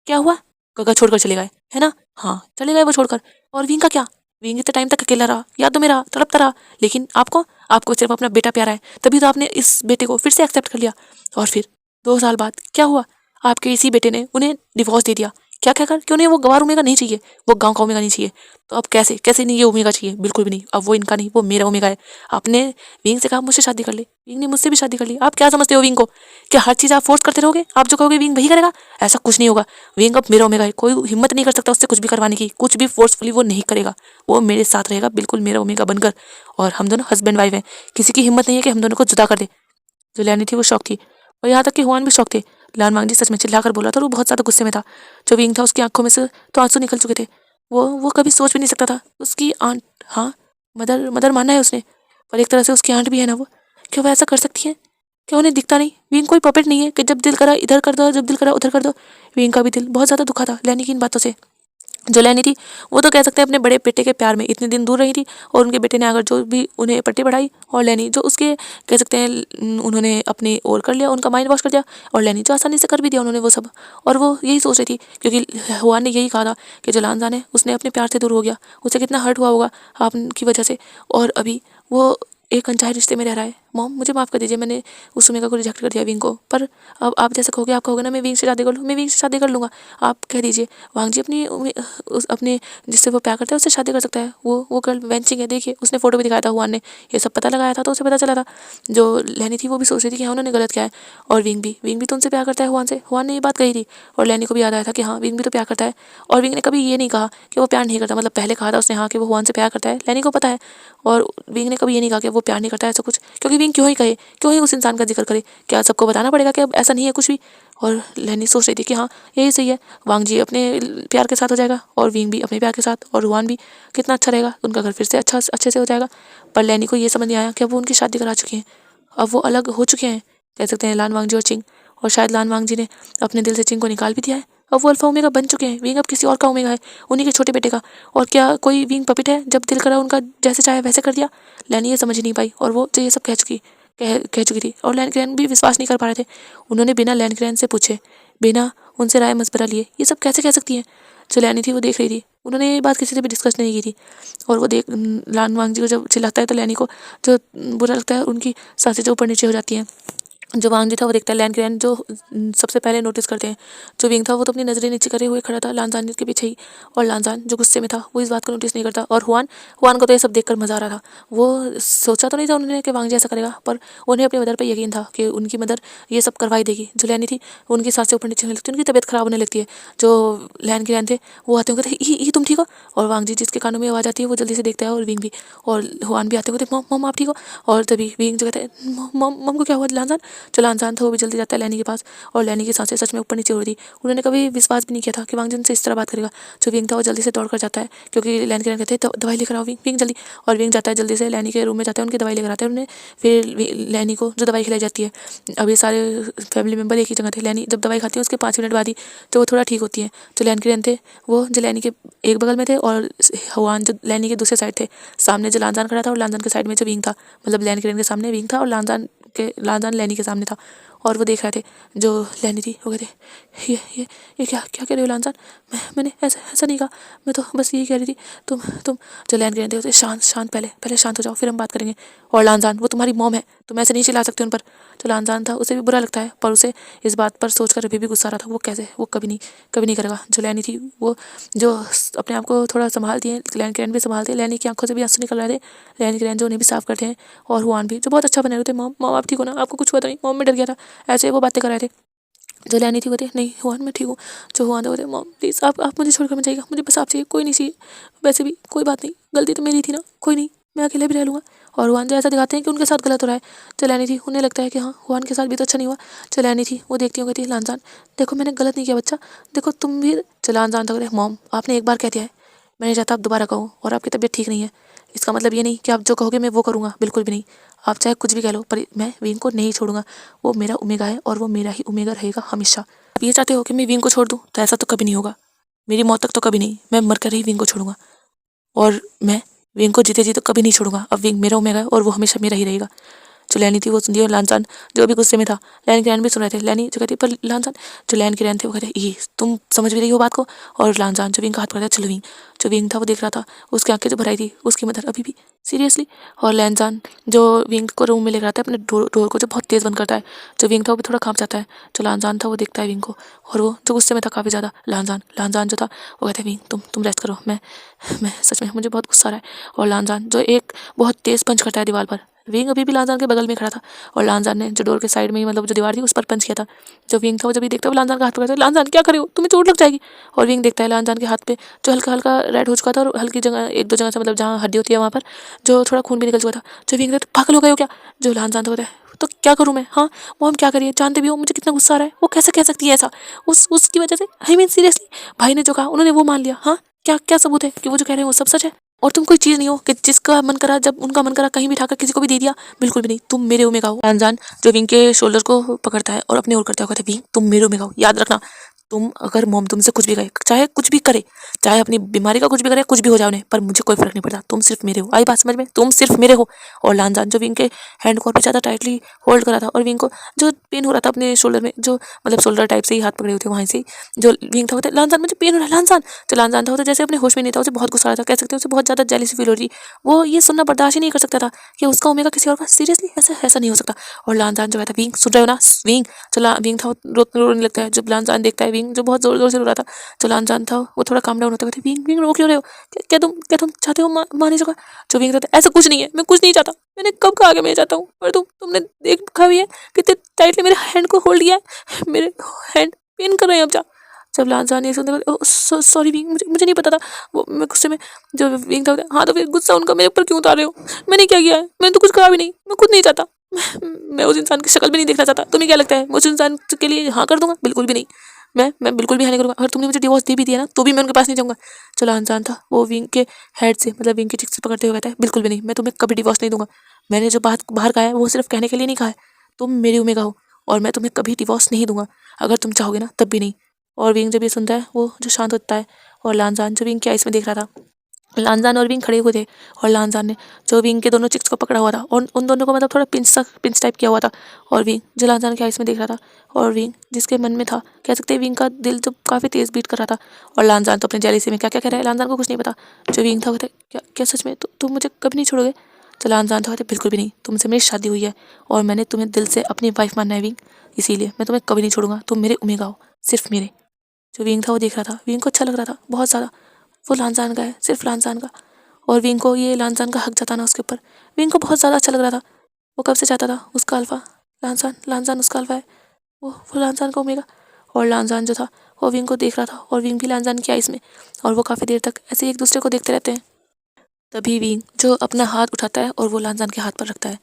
क्या हुआ? गगा छोड़कर चले गए, है ना? हाँ, चले गए वो छोड़कर। और विंग का क्या? विंग इतने टाइम तक अकेला रहा, यादों में रहा, तड़पता रहा, लेकिन आपको सिर्फ अपना बेटा प्यारा है, तभी तो आपने इस बेटे को फिर से एक्सेप्ट कर लिया। और फिर 2 साल बाद क्या हुआ? आपके इसी बेटे ने उन्हें डिवोर्स दे दिया। क्या कहकर कि उन्हें वो गवार ओमेगा नहीं चाहिए, वो गांव का ओमेगा नहीं चाहिए। तो अब कैसे कैसे नहीं ये ओमेगा चाहिए, बिल्कुल भी नहीं। अब वो इनका नहीं, वो मेरा ओमेगा है। आपने विंग से कहा मुझसे शादी कर ले, विंग ने मुझसे भी शादी कर ली। आप क्या समझते हो विंग को? क्या हर चीज़ आप फोर्स करते रहोगे? आप जो कहोगे विंग वही करेगा? ऐसा कुछ नहीं होगा। विंग अब मेरा ओमेगा है, कोई हिम्मत नहीं कर सकता उससे कुछ भी करवाने की, कुछ भी फोर्सफुली वो नहीं करेगा। वो मेरे साथ रहेगा बिल्कुल मेरा ओमेगा बनकर, और हम दोनों हस्बैंड वाइफ हैं। किसी की हिम्मत नहीं है कि हम दोनों को जुदा कर दे। जो लैनी थी वो शौक थी, और यहाँ तक कि हुआन भी शौक थे। लान मांगजी सच में चिल्लाकर बोला था और वो बहुत ज़्यादा गुस्से में था। जो विंग था उसकी आंखों में से तो आंसू निकल चुके थे। वो कभी सोच भी नहीं सकता था उसकी आंट, हाँ, मदर मदर माना है उसने, पर एक तरह से उसकी आंट भी है ना वो। क्या वो ऐसा कर सकती है? क्या उन्हें दिखता नहीं? विंग कोई पपेट नहीं है कि जब दिल करा इधर कर दो, जब दिल करा उधर कर दो। विंग का भी दिल बहुत ज़्यादा दुखा था लैनी की इन बातों से। जो लैनी थी वो तो कह सकते हैं अपने बड़े बेटे के प्यार में इतने दिन दूर रही थी, और उनके बेटे ने अगर जो भी उन्हें पट्टी पढ़ाई, और लैनी जो उसके कह सकते हैं उन्होंने अपनी ओर कर लिया, उनका माइंड वॉश कर दिया, और लैनी जो आसानी से कर भी दिया उन्होंने वो सब। और वो यही सोच रही थी, क्योंकि हुआन ने यही कहा था कि जो लानजान है उसने अपने प्यार से दूर हो गया, उसे कितना हर्ट हुआ होगा आपकी वजह से, और अभी वो एक अनचाहे रिश्ते में रह रहा है। मॉम मुझे माफ़ कर दीजिए, मैंने उस ओमेगा को रिजेक्ट कर दिया विंग को, पर अब आप जैसे कहोगे, आप कहोगे ना मैं विंग से शादी कर लूँ, मैं विंग से शादी कर लूँगा। आप कह दीजिए वांग जी अपने जिससे वो प्यार करता है उससे शादी कर सकता है। वो गर्ल वेंचिंग है, देखिए उसने फोटो भी दिखाया था हुआन ने, ये सब पता लगाया था तो उसे पता चला था। जो लैनी थी वो भी सोच रही थी कि हाँ उन्होंने गलत किया है, और विंग भी तो उनसे प्यार करता है हुआन से। हुआन ने ये बात कही थी, और लैनी को भी याद आया था कि हाँ विंग भी तो प्यार करता है। और विंग ने कभी ये नहीं कहा कि वो प्यार नहीं करता, मतलब पहले कहा था उसने हाँ कि वो हुआन से प्यार करता है, लैनी को पता है। और विंग ने कभी ये नहीं कहा कि वो प्यार नहीं करता है ऐसा कुछ, क्योंकि विंग क्यों ही कहे, क्यों ही उस इंसान का जिक्र करे, क्या सबको बताना पड़ेगा कि अब ऐसा नहीं है कुछ भी। और लैनी सोच रही थी कि हाँ यही सही है, वांग जी अपने प्यार के साथ हो जाएगा और विंग भी अपने प्यार के साथ, और रुआन भी कितना अच्छा रहेगा, उनका घर फिर से अच्छे से हो जाएगा। पर लैनी को ये समझ नहीं आया कि अब वो उनकी शादी करा चुकी हैं, अब वो अलग हो चुके हैं, कह सकते हैं लान वांग जी और चिंग। और शायद लान वांग जी ने अपने दिल से चिंग को निकाल भी दिया है। अब वो अल्फा ओमेगा बन चुके हैं, विंग अब किसी और का ओमेगा है, उन्हीं के छोटे बेटे का। और क्या कोई विंग पपिट है, जब दिल करा उनका जैसे चाहे वैसे कर दिया? लैनी ये समझ ही नहीं पाई, और वो जो ये सब कह चुकी थी, और लैन ग्रैन भी विश्वास नहीं कर पा रहे थे। उन्होंने बिना लैन ग्रैन से पूछे, बिना उनसे राय मशवरा लिए ये सब कैसे कह सकती हैं? जो लैनी थी वो देख रही थी, उन्होंने ये बात किसी से भी डिस्कस नहीं की थी। और वो देख लान वांग जी को जब चिल्लाता है तो लैनी को जो बुरा लगता है, उनकी सांसें जो ऊपर नीचे हो जाती हैं। जो वांग जी था वो देखता है लैन ग्रैन जो सबसे पहले नोटिस करते हैं। जो विंग था वो तो अपनी नज़रें नीचे करे हुए खड़ा था लानजान के पीछे ही, और लानजान जो गुस्से में था वो इस बात को नोटिस नहीं करता। और हुआन को तो ये सब देखकर मज़ा आ रहा था। वो सोचा तो नहीं था उन्होंने कि वांग जी ऐसा करेगा, पर उन्हें अपनी मदर पर यकीन था कि उनकी मदर ये सब करवाई देगी। जो लैनी थी उनकी सांसें ऊपर नीचे होने लगती, उनकी तबीयत खराब होने लगती है। जो लैन ग्रैन थे वो आते होंगे, ये तुम ठीक हो? और वांग जी जिसके कानों में आवाज़ आती है वो जल्दी से देखता है, और विंग भी और हुआन भी आते होंगे, मम मम आप ठीक हो? और तभी विंग जो कहते हैं मम मम को क्या हुआ लानजान? जो लानजान था वो भी जल्दी जाता है लैनी के पास, और लैनी की सांसें सच में ऊपर नीचे हो रही थी। उन्होंने कभी विश्वास भी नहीं किया था कि वांग जी उनसे इस तरह बात करेगा। जो विंग था वो जल्दी से दौड़ कर जाता है, क्योंकि लैनी के कहते हैं दवाई लेकर आओ विंग जल्दी। और विंग जाता है जल्दी से लैनी के रूम में, जाता है उनकी दवाई लेकर आता है उन्हें। फिर लैनी को जो दवाई खिलाई जाती है, अभी सारे फैमिली मेम्बर एक ही जगह थे। लैनी जब दवाई खाती है उसके 5 मिनट बाद ही तो वो थोड़ा ठीक होती है। जो लैन के थे वो जो लैनी के एक बगल में थे, और हुआन जो लैनी के दूसरे साइड थे। सामने जो लानजान खड़ा था, और लानजान के साइड में जो विंग था, मतलब लैन के सामने विंग था और लानजान लैनी के सामने था। और वो देख रहे थे। जो लैनी थी वो कहते ये क्या क्या कह रहे हो लानजान? मैंने ऐसा नहीं कहा, मैं तो बस यही कह रही थी। तुम जो लैन कह रहे थे शांत पहले शांत हो जाओ, फिर हम बात करेंगे। और लानजान वो तुम्हारी मॉम है, तुम ऐसे नहीं चिल्ला सकते उन पर। जो लानजान था उसे भी बुरा लगता है, पर उसे इस बात पर सोचकर अभी भी गुस्सा आ रहा था। वो कैसे, वो कभी नहीं करेगा। जो लैनी थी वो जो अपने आप को थोड़ा संभालती है, लैन ग्रैंड भी संभालती है, लैनी की आंखों से भी आंसू निकल रहे थे। लैन ग्रैंड जो उन्हें भी साफ करते हैं, और हुआन भी जो बहुत अच्छा बने रहे थे। मॉम आप ठीक हो ना? आपको कुछ हुआ तो नहीं? मॉम में डर गया था, ऐसे वो बातें कर रहे थे। जो लैनी थी वो थे नहीं हुआन मैं ठीक हूँ। जो हुआन थे वो थे मॉम प्लीज़ आप मुझे छोड़कर मत जाइएगा, मुझे बस आप चाहिए, कोई नहीं चाहिए। वैसे भी कोई बात नहीं, गलती तो मेरी थी ना, कोई नहीं, मैं अकेले भी रह लूँगा। और हुआन जो ऐसा दिखाते हैं कि उनके साथ गलत हो रहा है। जो लैनी थी उन्हें लगता है कि हाँ हुआन के साथ भी तो अच्छा नहीं हुआ। जो लैनी थी वो देखती हूँ, कहती है लानजान देखो मैंने गलत नहीं किया बच्चा, देखो तुम भी। जो लानजान था मॉम आपने एक बार कह दिया है, मैं नहीं चाहता आप दोबारा कहो, और आपकी तबीयत ठीक नहीं है, इसका मतलब ये नहीं कि आप जो कहोगे मैं वो करूँगा, बिल्कुल भी नहीं। आप चाहे कुछ भी कह लो पर मैं विंग को नहीं छोड़ूंगा। वो मेरा ओमेगा है और वो मेरा ही ओमेगा रहेगा हमेशा। आप ये चाहते हो कि मैं विंग को छोड़ दूँ तो ऐसा तो कभी नहीं होगा, मेरी मौत तक तो कभी नहीं। मैं मर कर ही विंग को छोड़ूंगा और मैं विंग को जीते जी तो कभी नहीं छोड़ूंगा। अब विंग मेरा ओमेगा है और वो हमेशा मेरा ही रहेगा। जो लैनी थी वो सुनती है और लानजान जो अभी गुस्से में था, लैन की रैन भी सुन रहे थे। लैनी जो कहती पर लानजान, जो लैन की रैन थे वो कहते ये तुम समझ भी रही हो बात को। और लानजान जो विंग का हाथ पकड़ा था, चलो विंग। जो विंग था वो देख रहा था, उसकी आंखें जो भराई थी, उसकी मदर अभी भी सीरियसली। और लानजान जो विंग को रूम में लेकर आता है, अपने डोर को जो बहुत तेज़ बंद करता है। जो विंग था वो भी थोड़ा कांप जाता है। जो लानजान था वो देखता है विंग को और वो जो गुस्से में था काफ़ी ज़्यादा। लानजान जो था वो कहता है विंग तुम रेस्ट करो, मैं सच में मुझे बहुत गुस्सा आ रहा है। और लानजान जो एक बहुत तेज़ पंच करता है दीवार पर। विंग अभी भी लानजान के बगल में खड़ा था और लानजान ने जो डोर के साइड में ही मतलब जो दीवार थी उस पर पंच किया था। जो विंग था वो जब ये देखता है वो लानजान का हाथ पकड़ता है, लानजान क्या करे हो, तुम्हें चोट लग जाएगी। और विंग देखता है लानजान के हाथ पे जो हल्का हल्का रेड हो चुका था और हल्की जगह एक दो जगह से मतलब जहाँ हड्डी होती है वहाँ पर जो थोड़ा खून भी निकल चुका था। जो विंग कहता पागल हो गए हो क्या। जो लानजान था होता है तो क्या करूँ मैं, हाँ मॉम क्या करिए, जानते भी हो मुझे कितना गुस्सा आ रहा है, वो कैसे कह सकती है ऐसा उसकी वजह से। आई मीन सीरियसली भाई ने जो कहा उन्होंने वो मान लिया। हाँ क्या क्या सबूत है कि वो जो कह रहे हैं वो सब सच है। और तुम कोई चीज़ नहीं हो कि जिसका मन करा जब उनका मन करा कहीं भी ठाकर किसी को भी दे दिया, बिल्कुल भी नहीं। तुम मेरे ओमेगा हो। लानजान जो विंग के शोल्डर को पकड़ता है और अपने ओर करता है, कहता है विंग तुम मेरे ओमेगा हो, याद रखना। तुम अगर मॉम तुमसे कुछ भी कहे, चाहे कुछ भी करे, चाहे अपनी बीमारी का कुछ भी करे, कुछ भी हो जाए उन्हें, पर मुझे कोई फर्क नहीं पड़ता, तुम सिर्फ मेरे हो। आई बात समझ में, तुम सिर्फ मेरे हो। और लानजान जो विंग के हैंड को और भी ज़्यादा टाइटली होल्ड करा था और विंग को जो पेन हो रहा था अपने शोल्डर में, जो मतलब शोल्डर टाइप से ही हाथ पकड़े हुए थे वहीं से जो विंग था, लानजान मुझे पेन हो रहा है लानजान। जो लानजान था जैसे अपने होश में नहीं था, उसे बहुत गुस्सा आ रहा था, कह सकते हैं उसे बहुत ज़्यादा जेलसी फील हो रही। वो ये सुनना बर्दाश्त ही नहीं कर सकता था कि उसका ओमेगा किसी और का, सीरियसली ऐसा ऐसा नहीं हो सकता। और लानजान जो है था विंग सुन रहे हो ना विंग। जो विंग था वो रोने लगता है जब लानजान देखता है विंग जो बहुत जोर जोर से रो रहा था। जो लानजान था वो थोड़ा काम डाउन होता है, विंग विंग रो क्यों रहे हो, क्या तुम चाहते हो मारने का। जो विंग कहता है ऐसा कुछ नहीं है, मैं कुछ नहीं चाहता, मैंने कब कहा कि मैं चाहता हूँ, पर तुमने देखा भी है कितने टाइटली मेरे हैंड को होल्ड किया है, मेरे हैंड पेन कर रहे हैं अब जा। जब लानजान ये सुनते सॉरी विंग, मुझे नहीं पता था। वो मैं गुस्से में जो विंग था, हाँ तो फिर गुस्सा उनका मेरे ऊपर क्यों उतार रहे हो, मैंने क्या किया है, मैंने तो कुछ कहा भी नहीं, मैं खुद नहीं चाहता, मैं उस इंसान की शक्ल भी नहीं देखना चाहता। तुम्हें क्या लगता है मैं उस इंसान के लिए हाँ कर दूंगा, बिल्कुल भी नहीं। मैं बिल्कुल भी हाँ नहीं करूँगा। अगर तुमने मुझे डिवोर्स दे भी दिया ना तो भी मैं उनके पास नहीं जाऊँगा। चलो इंसान था वो विंग के हेड से मतलब विंग की चिक से पकड़ते हुए कहता है बिल्कुल भी नहीं, मैं तुम्हें कभी डिवोर्स नहीं दूंगा। मैंने जो बात बाहर कहा है वो सिर्फ कहने के लिए नहीं कहा है, तुम मेरे ओमेगा हो और मैं तुम्हें कभी डिवोर्स नहीं दूंगा, अगर तुम चाहोगे ना तब भी नहीं। और विंग जब ये सुनता है वो जो शांत होता है और लानजान जो विंग के आइस में देख रहा था, लानजान और विंग खड़े हुए थे और लानजान ने जो विंग के दोनों चिक्स को पकड़ा हुआ था और उन दोनों को मतलब थोड़ा पिंच टाइप किया हुआ था। और विंग जो लानजान के आइस में देख रहा था और विंग जिसके मन में था, कह सकते हैं विंग का दिल जो काफ़ी तेज़ बीट कर रहा था। और लानजान तो अपने जेलीसी में क्या क्या कह रहा है, लानजान को कुछ नहीं पता। जो विंग था वो कहता क्या क्या सच में तुम मुझे कभी नहीं छोड़ोगे। तो लानजान तो कहते बिल्कुल भी नहीं, तुमसे मेरी शादी हुई है और मैंने तुम्हें दिल से अपनी वाइफ मानना है विंग, इसीलिए मैं तुम्हें कभी नहीं छोड़ूंगा, तुम मेरे ओमेगा हो, सिर्फ मेरे। जो विंग था वो देख रहा था, विंग को अच्छा लग रहा था बहुत ज़्यादा, वो लानजान का है, सिर्फ लानजान का। और विंग को ये लानजान का हक जताना उसके ऊपर विंग को बहुत ज़्यादा अच्छा लग रहा था। वो कब से चाहता था उसका अल्फा, लानजान उसका अल्फा है, वो लानजान का ओमेगा। और लानजान जो था वो विंग को देख रहा था और विंग भी लानजान की आइस में, और वो काफ़ी देर तक ऐसे एक दूसरे को देखते रहते हैं। तभी विंग जो अपना हाथ उठाता है और वो लानजान के हाथ पर रखता है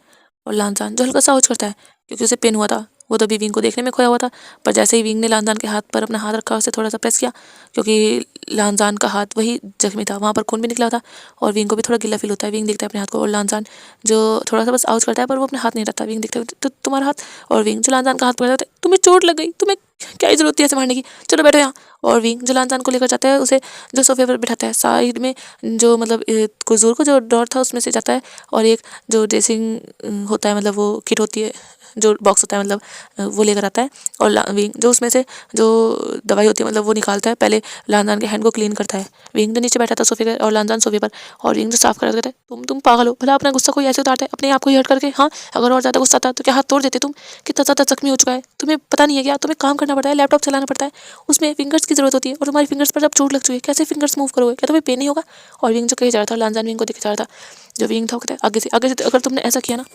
और लानजान जो हल्का सा आउच करता है क्योंकि उसे पेन हुआ था, वो तभी विंग को देखने में खोया हुआ था। पर जैसे ही विंग ने लानजान के हाथ पर अपना हाथ रखा, उसे थोड़ा सा प्रेस किया क्योंकि लानजान का हाथ वही जख्मी था, वहाँ पर खून भी निकला था और विंग को भी थोड़ा गिल्ला फील होता है। विंग देखता है अपने हाथ को और लानजान जो थोड़ा सा बस आउच करता है पर वो अपने हाथ नहीं रखता। विंग देखता है तो तुम्हारा हाथ, और विंग जो लानजान का हाथ पकड़ता है, तुम्हें चोट लग गई, तुम्हें क्या ही जरूरत थी ऐसे मारने की, चलो बैठो यहाँ। और विंग जो लानजान को लेकर जाता है उसे जो सोफे पर बिठाता है, साइड में जो मतलब कुजूर को जो डोर था उसमें से जाता है और एक जो ड्रेसिंग होता है मतलब वो किट होती है जो बॉक्स होता है मतलब वो लेकर आता है और विंग जो उसमें से जो दवाई होती है मतलब वो निकालता है। पहले लानजान के हैंड को क्लीन करता है। विंग जो नीचे बैठा था सोफे पर और लानजान सोफे पर, और विंग जो साफ कर कहता है तुम पागल हो, भला अपना गुस्सा कोई ऐसे उतारता है अपने आप को ही हर्ट करके, हाँ अगर और ज़्यादा गुस्सा था तो क्या हाथ तोड़ देते तुम, कितना ज़्यादा जख्मी हो चुका है, तुम्हें पता नहीं है क्या, तुम्हें काम करना पड़ता है, लैपटॉप चलाना पड़ता है, उसमें फिंगर्स की जरूरत होती है और तुम्हारी फिंगर्स पर जब चोट लग चुकी है कैसे फिंगर्स मूव करोगे, क्या तुम्हें पेन नहीं होगा। और विंग जो कहे जा रहा था, लानजान विंग को देखे जा रहा था। जो विंग था कहता है आगे से अगर तुमने ऐसा किया ना,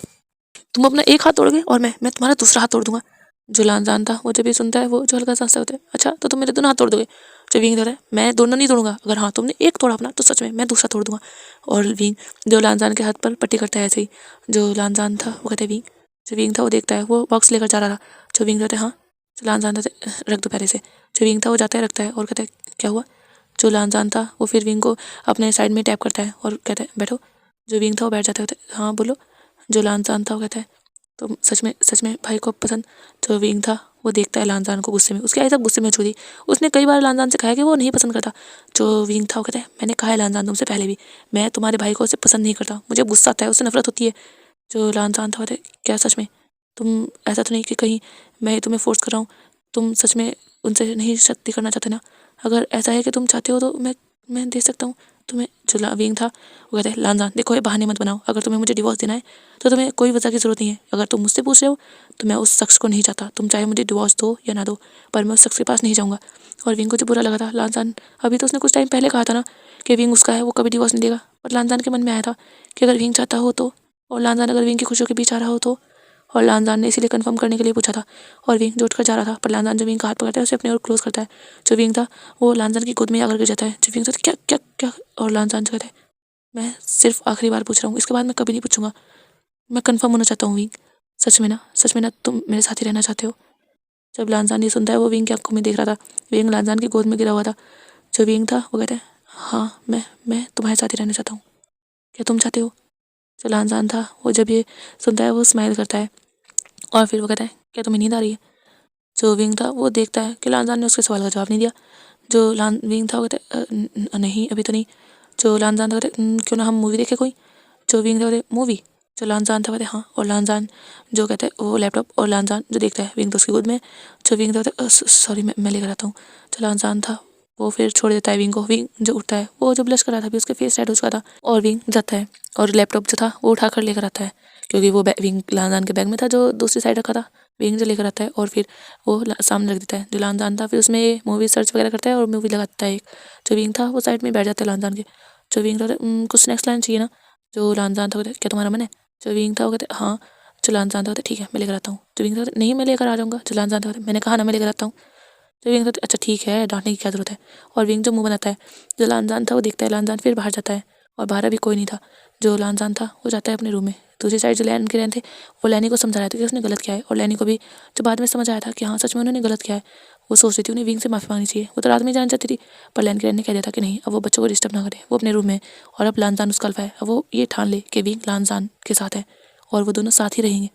तुम अपना एक हाथ तोड़ोगे और मैं तुम्हारा दूसरा हाथ तोड़ दूंगा। जो लानजान था वो जब ये सुनता है वो जो हल्का सा हंसता होता है, अच्छा तो तुम मेरे दोनों हाथ तोड़ दोगे। जो विंग है मैं दोनों नहीं तोड़ूंगा, अगर हाँ तुमने एक तोड़ा अपना तो सच में मैं दूसरा तोड़ दूंगा। और विंग जो लानजान के हाथ पर पट्टी करता है ऐसे ही। जो लानजान था वो कहते विंग, जो विंग था वो देखता है, वो बॉक्स लेकर जा रहा था। जो विंग रहते हाँ जो लानजान था रख दो पहले से। जो विंग था वो जाता है रखता है और कहता है क्या हुआ। जो लानजान था वो फिर विंग को अपने साइड में टैप करता है और कहता है बैठो। जो विंग था वो बैठ जाता है, कहता है हाँ बोलो। जो लानजान था वो कहता है तुम सच में भाई को पसंद। जो विंग था वो देखता है लानजान को गुस्से में, उसकी आई सब गुस्से में छू दी। उसने कई बार लानजान से कहा कि वो नहीं पसंद करता। जो विंग था वो कहता है मैंने कहा है लानजान तुमसे पहले भी, मैं तुम्हारे भाई को उससे पसंद नहीं करता, मुझे गुस्सा आता है, उससे नफरत होती है। जो लानजान था वो कहता है क्या सच में, तुम ऐसा तो नहीं कि कहीं मैं तुम्हें फोर्स कर रहा हूँ, तुम सच में उनसे नहीं शादी करना चाहते ना, अगर ऐसा है कि तुम चाहते हो तो मैं दे सकता हूँ तुम्हें। जो विंग था वो कहता है लानजान देखो ये बहाने मत बनाओ, अगर तुम्हें मुझे डिवोर्स देना है तो तुम्हें कोई वजह की ज़रूरत नहीं है। अगर तुम मुझसे पूछ रहे हो तो मैं उस शख्स को नहीं चाहता, तुम चाहे मुझे डिवोर्स दो या ना दो, पर मैं उस शख्स के पास नहीं जाऊँगा। और विंग को जो बुरा लगा था, लानजान अभी तो उसने कुछ टाइम पहले कहा था ना कि विंग उसका है, वो कभी डिवोर्स नहीं देगा। पर लानजान के मन में आया था कि अगर विंग चाहता हो तो, और लानजान अगर विंग की खुशियों के बीच आ रहा हो तो। और लानजान ने इसीलिए कंफर्म करने के लिए पूछा था। और विंग जो उठकर जा रहा था, पर लानजान जो विंग का हाथ पकड़ता है उसे अपने ओर क्लोज करता है। जो विंग था वो लानजान की गोद में आकर गिर जाता है। जो विंग था क्या क्या क्या, और लानजान जो कहता है मैं सिर्फ आखिरी बार पूछ रहा हूँ, इसके बाद मैं कभी नहीं पूछूंगा, मैं कंफर्म होना चाहता हूँ विंग, सच में ना तुम मेरे साथ ही रहना चाहते हो। जब लानजान ये सुनता है वो विंग की आंखों में देख रहा था, विंग लानजान की गोद में गिरा हुआ था। जो विंग था वो कहता है हाँ मैं तुम्हारे साथ ही रहना चाहता हूँ, क्या तुम चाहते हो। जो लानजान था वो जब ये सुनता है वो स्माइल करता है और फिर वो कहता है क्या तुम्हें नींद आ रही है। जो विंग था वो देखता है कि लानजान ने उसके सवाल का जवाब नहीं दिया। जो विंग था वो कहता है नहीं अभी तो नहीं। जो लानजान था कहते क्यों ना हम मूवी देखे कोई। जो विंग था कहते मूवी। जो लानजान था कहते हाँ, और लानजान जो कहते हैं वो लैपटॉप, और लानजान जो देखता है विंग तो उसकी गोद में। जो विंग था कहते सॉरी मैं लेकर आता हूँ। जो लानजान था वो फिर छोड़ देता है विंग को। विंग जो उठता है वो जो ब्लश कर रहा था अभी उसके फेस रेड हो चुका था, और विंग जाता है और लैपटॉप जो था वो उठा कर लेकर आता है, क्योंकि वो विंग लानजान के बैग में था जो दूसरी साइड रखा था। विंग जो लेकर आता है और फिर वो सामने रख देता है। जो लानजान था फिर उसमें मूवी सर्च वगैरह करता है और मूवी लगाता है एक। जो विंग था वो साइड में बैठ जाता है लानजान के। जो विंग था कुछ स्नैक्स लाना चाहिए ना। जो लानजान था क्या तुम्हारा मन है। जो विंग था वो कहते हाँ। जो लानजान था ठीक है मैं लेकर आता हूँ। जो विंग था नहीं मैं लेकर आ जाऊँगा। जो लानजान था मैंने कहा ना मैं लेकर आता हूँ। जो विंग था अच्छा ठीक है, डांटने की क्या ज़रूरत है। और विंग जो मुंह बनाता है। जो लानजान था वो देखता है, लानजान फिर बाहर जाता है और बाहर अभी कोई नहीं था। जो लानजान था वो जाता है अपने रूम में। दूसरी साइड जो लैन के रहते थे वो लैनी को समझा रहे थे कि उसने गलत किया है, और लैनी को भी जो बाद में समझ आया था कि हाँ सच में उन्होंने गलत किया है। वो सोच रही थी उन्हें विंग से माफ़ी मांगनी चाहिए, वो तो रात में जाना चाहती थी, पर लैन के ने कह दिया था कि नहीं अब वो बच्चों को डिस्टर्ब ना करे, वो अपने रूम में। और अब लानजान उसका अल्फा है, अब वो ये ठान ले कि विंग लानजान के साथ है और वो दोनों साथ ही रहेंगे,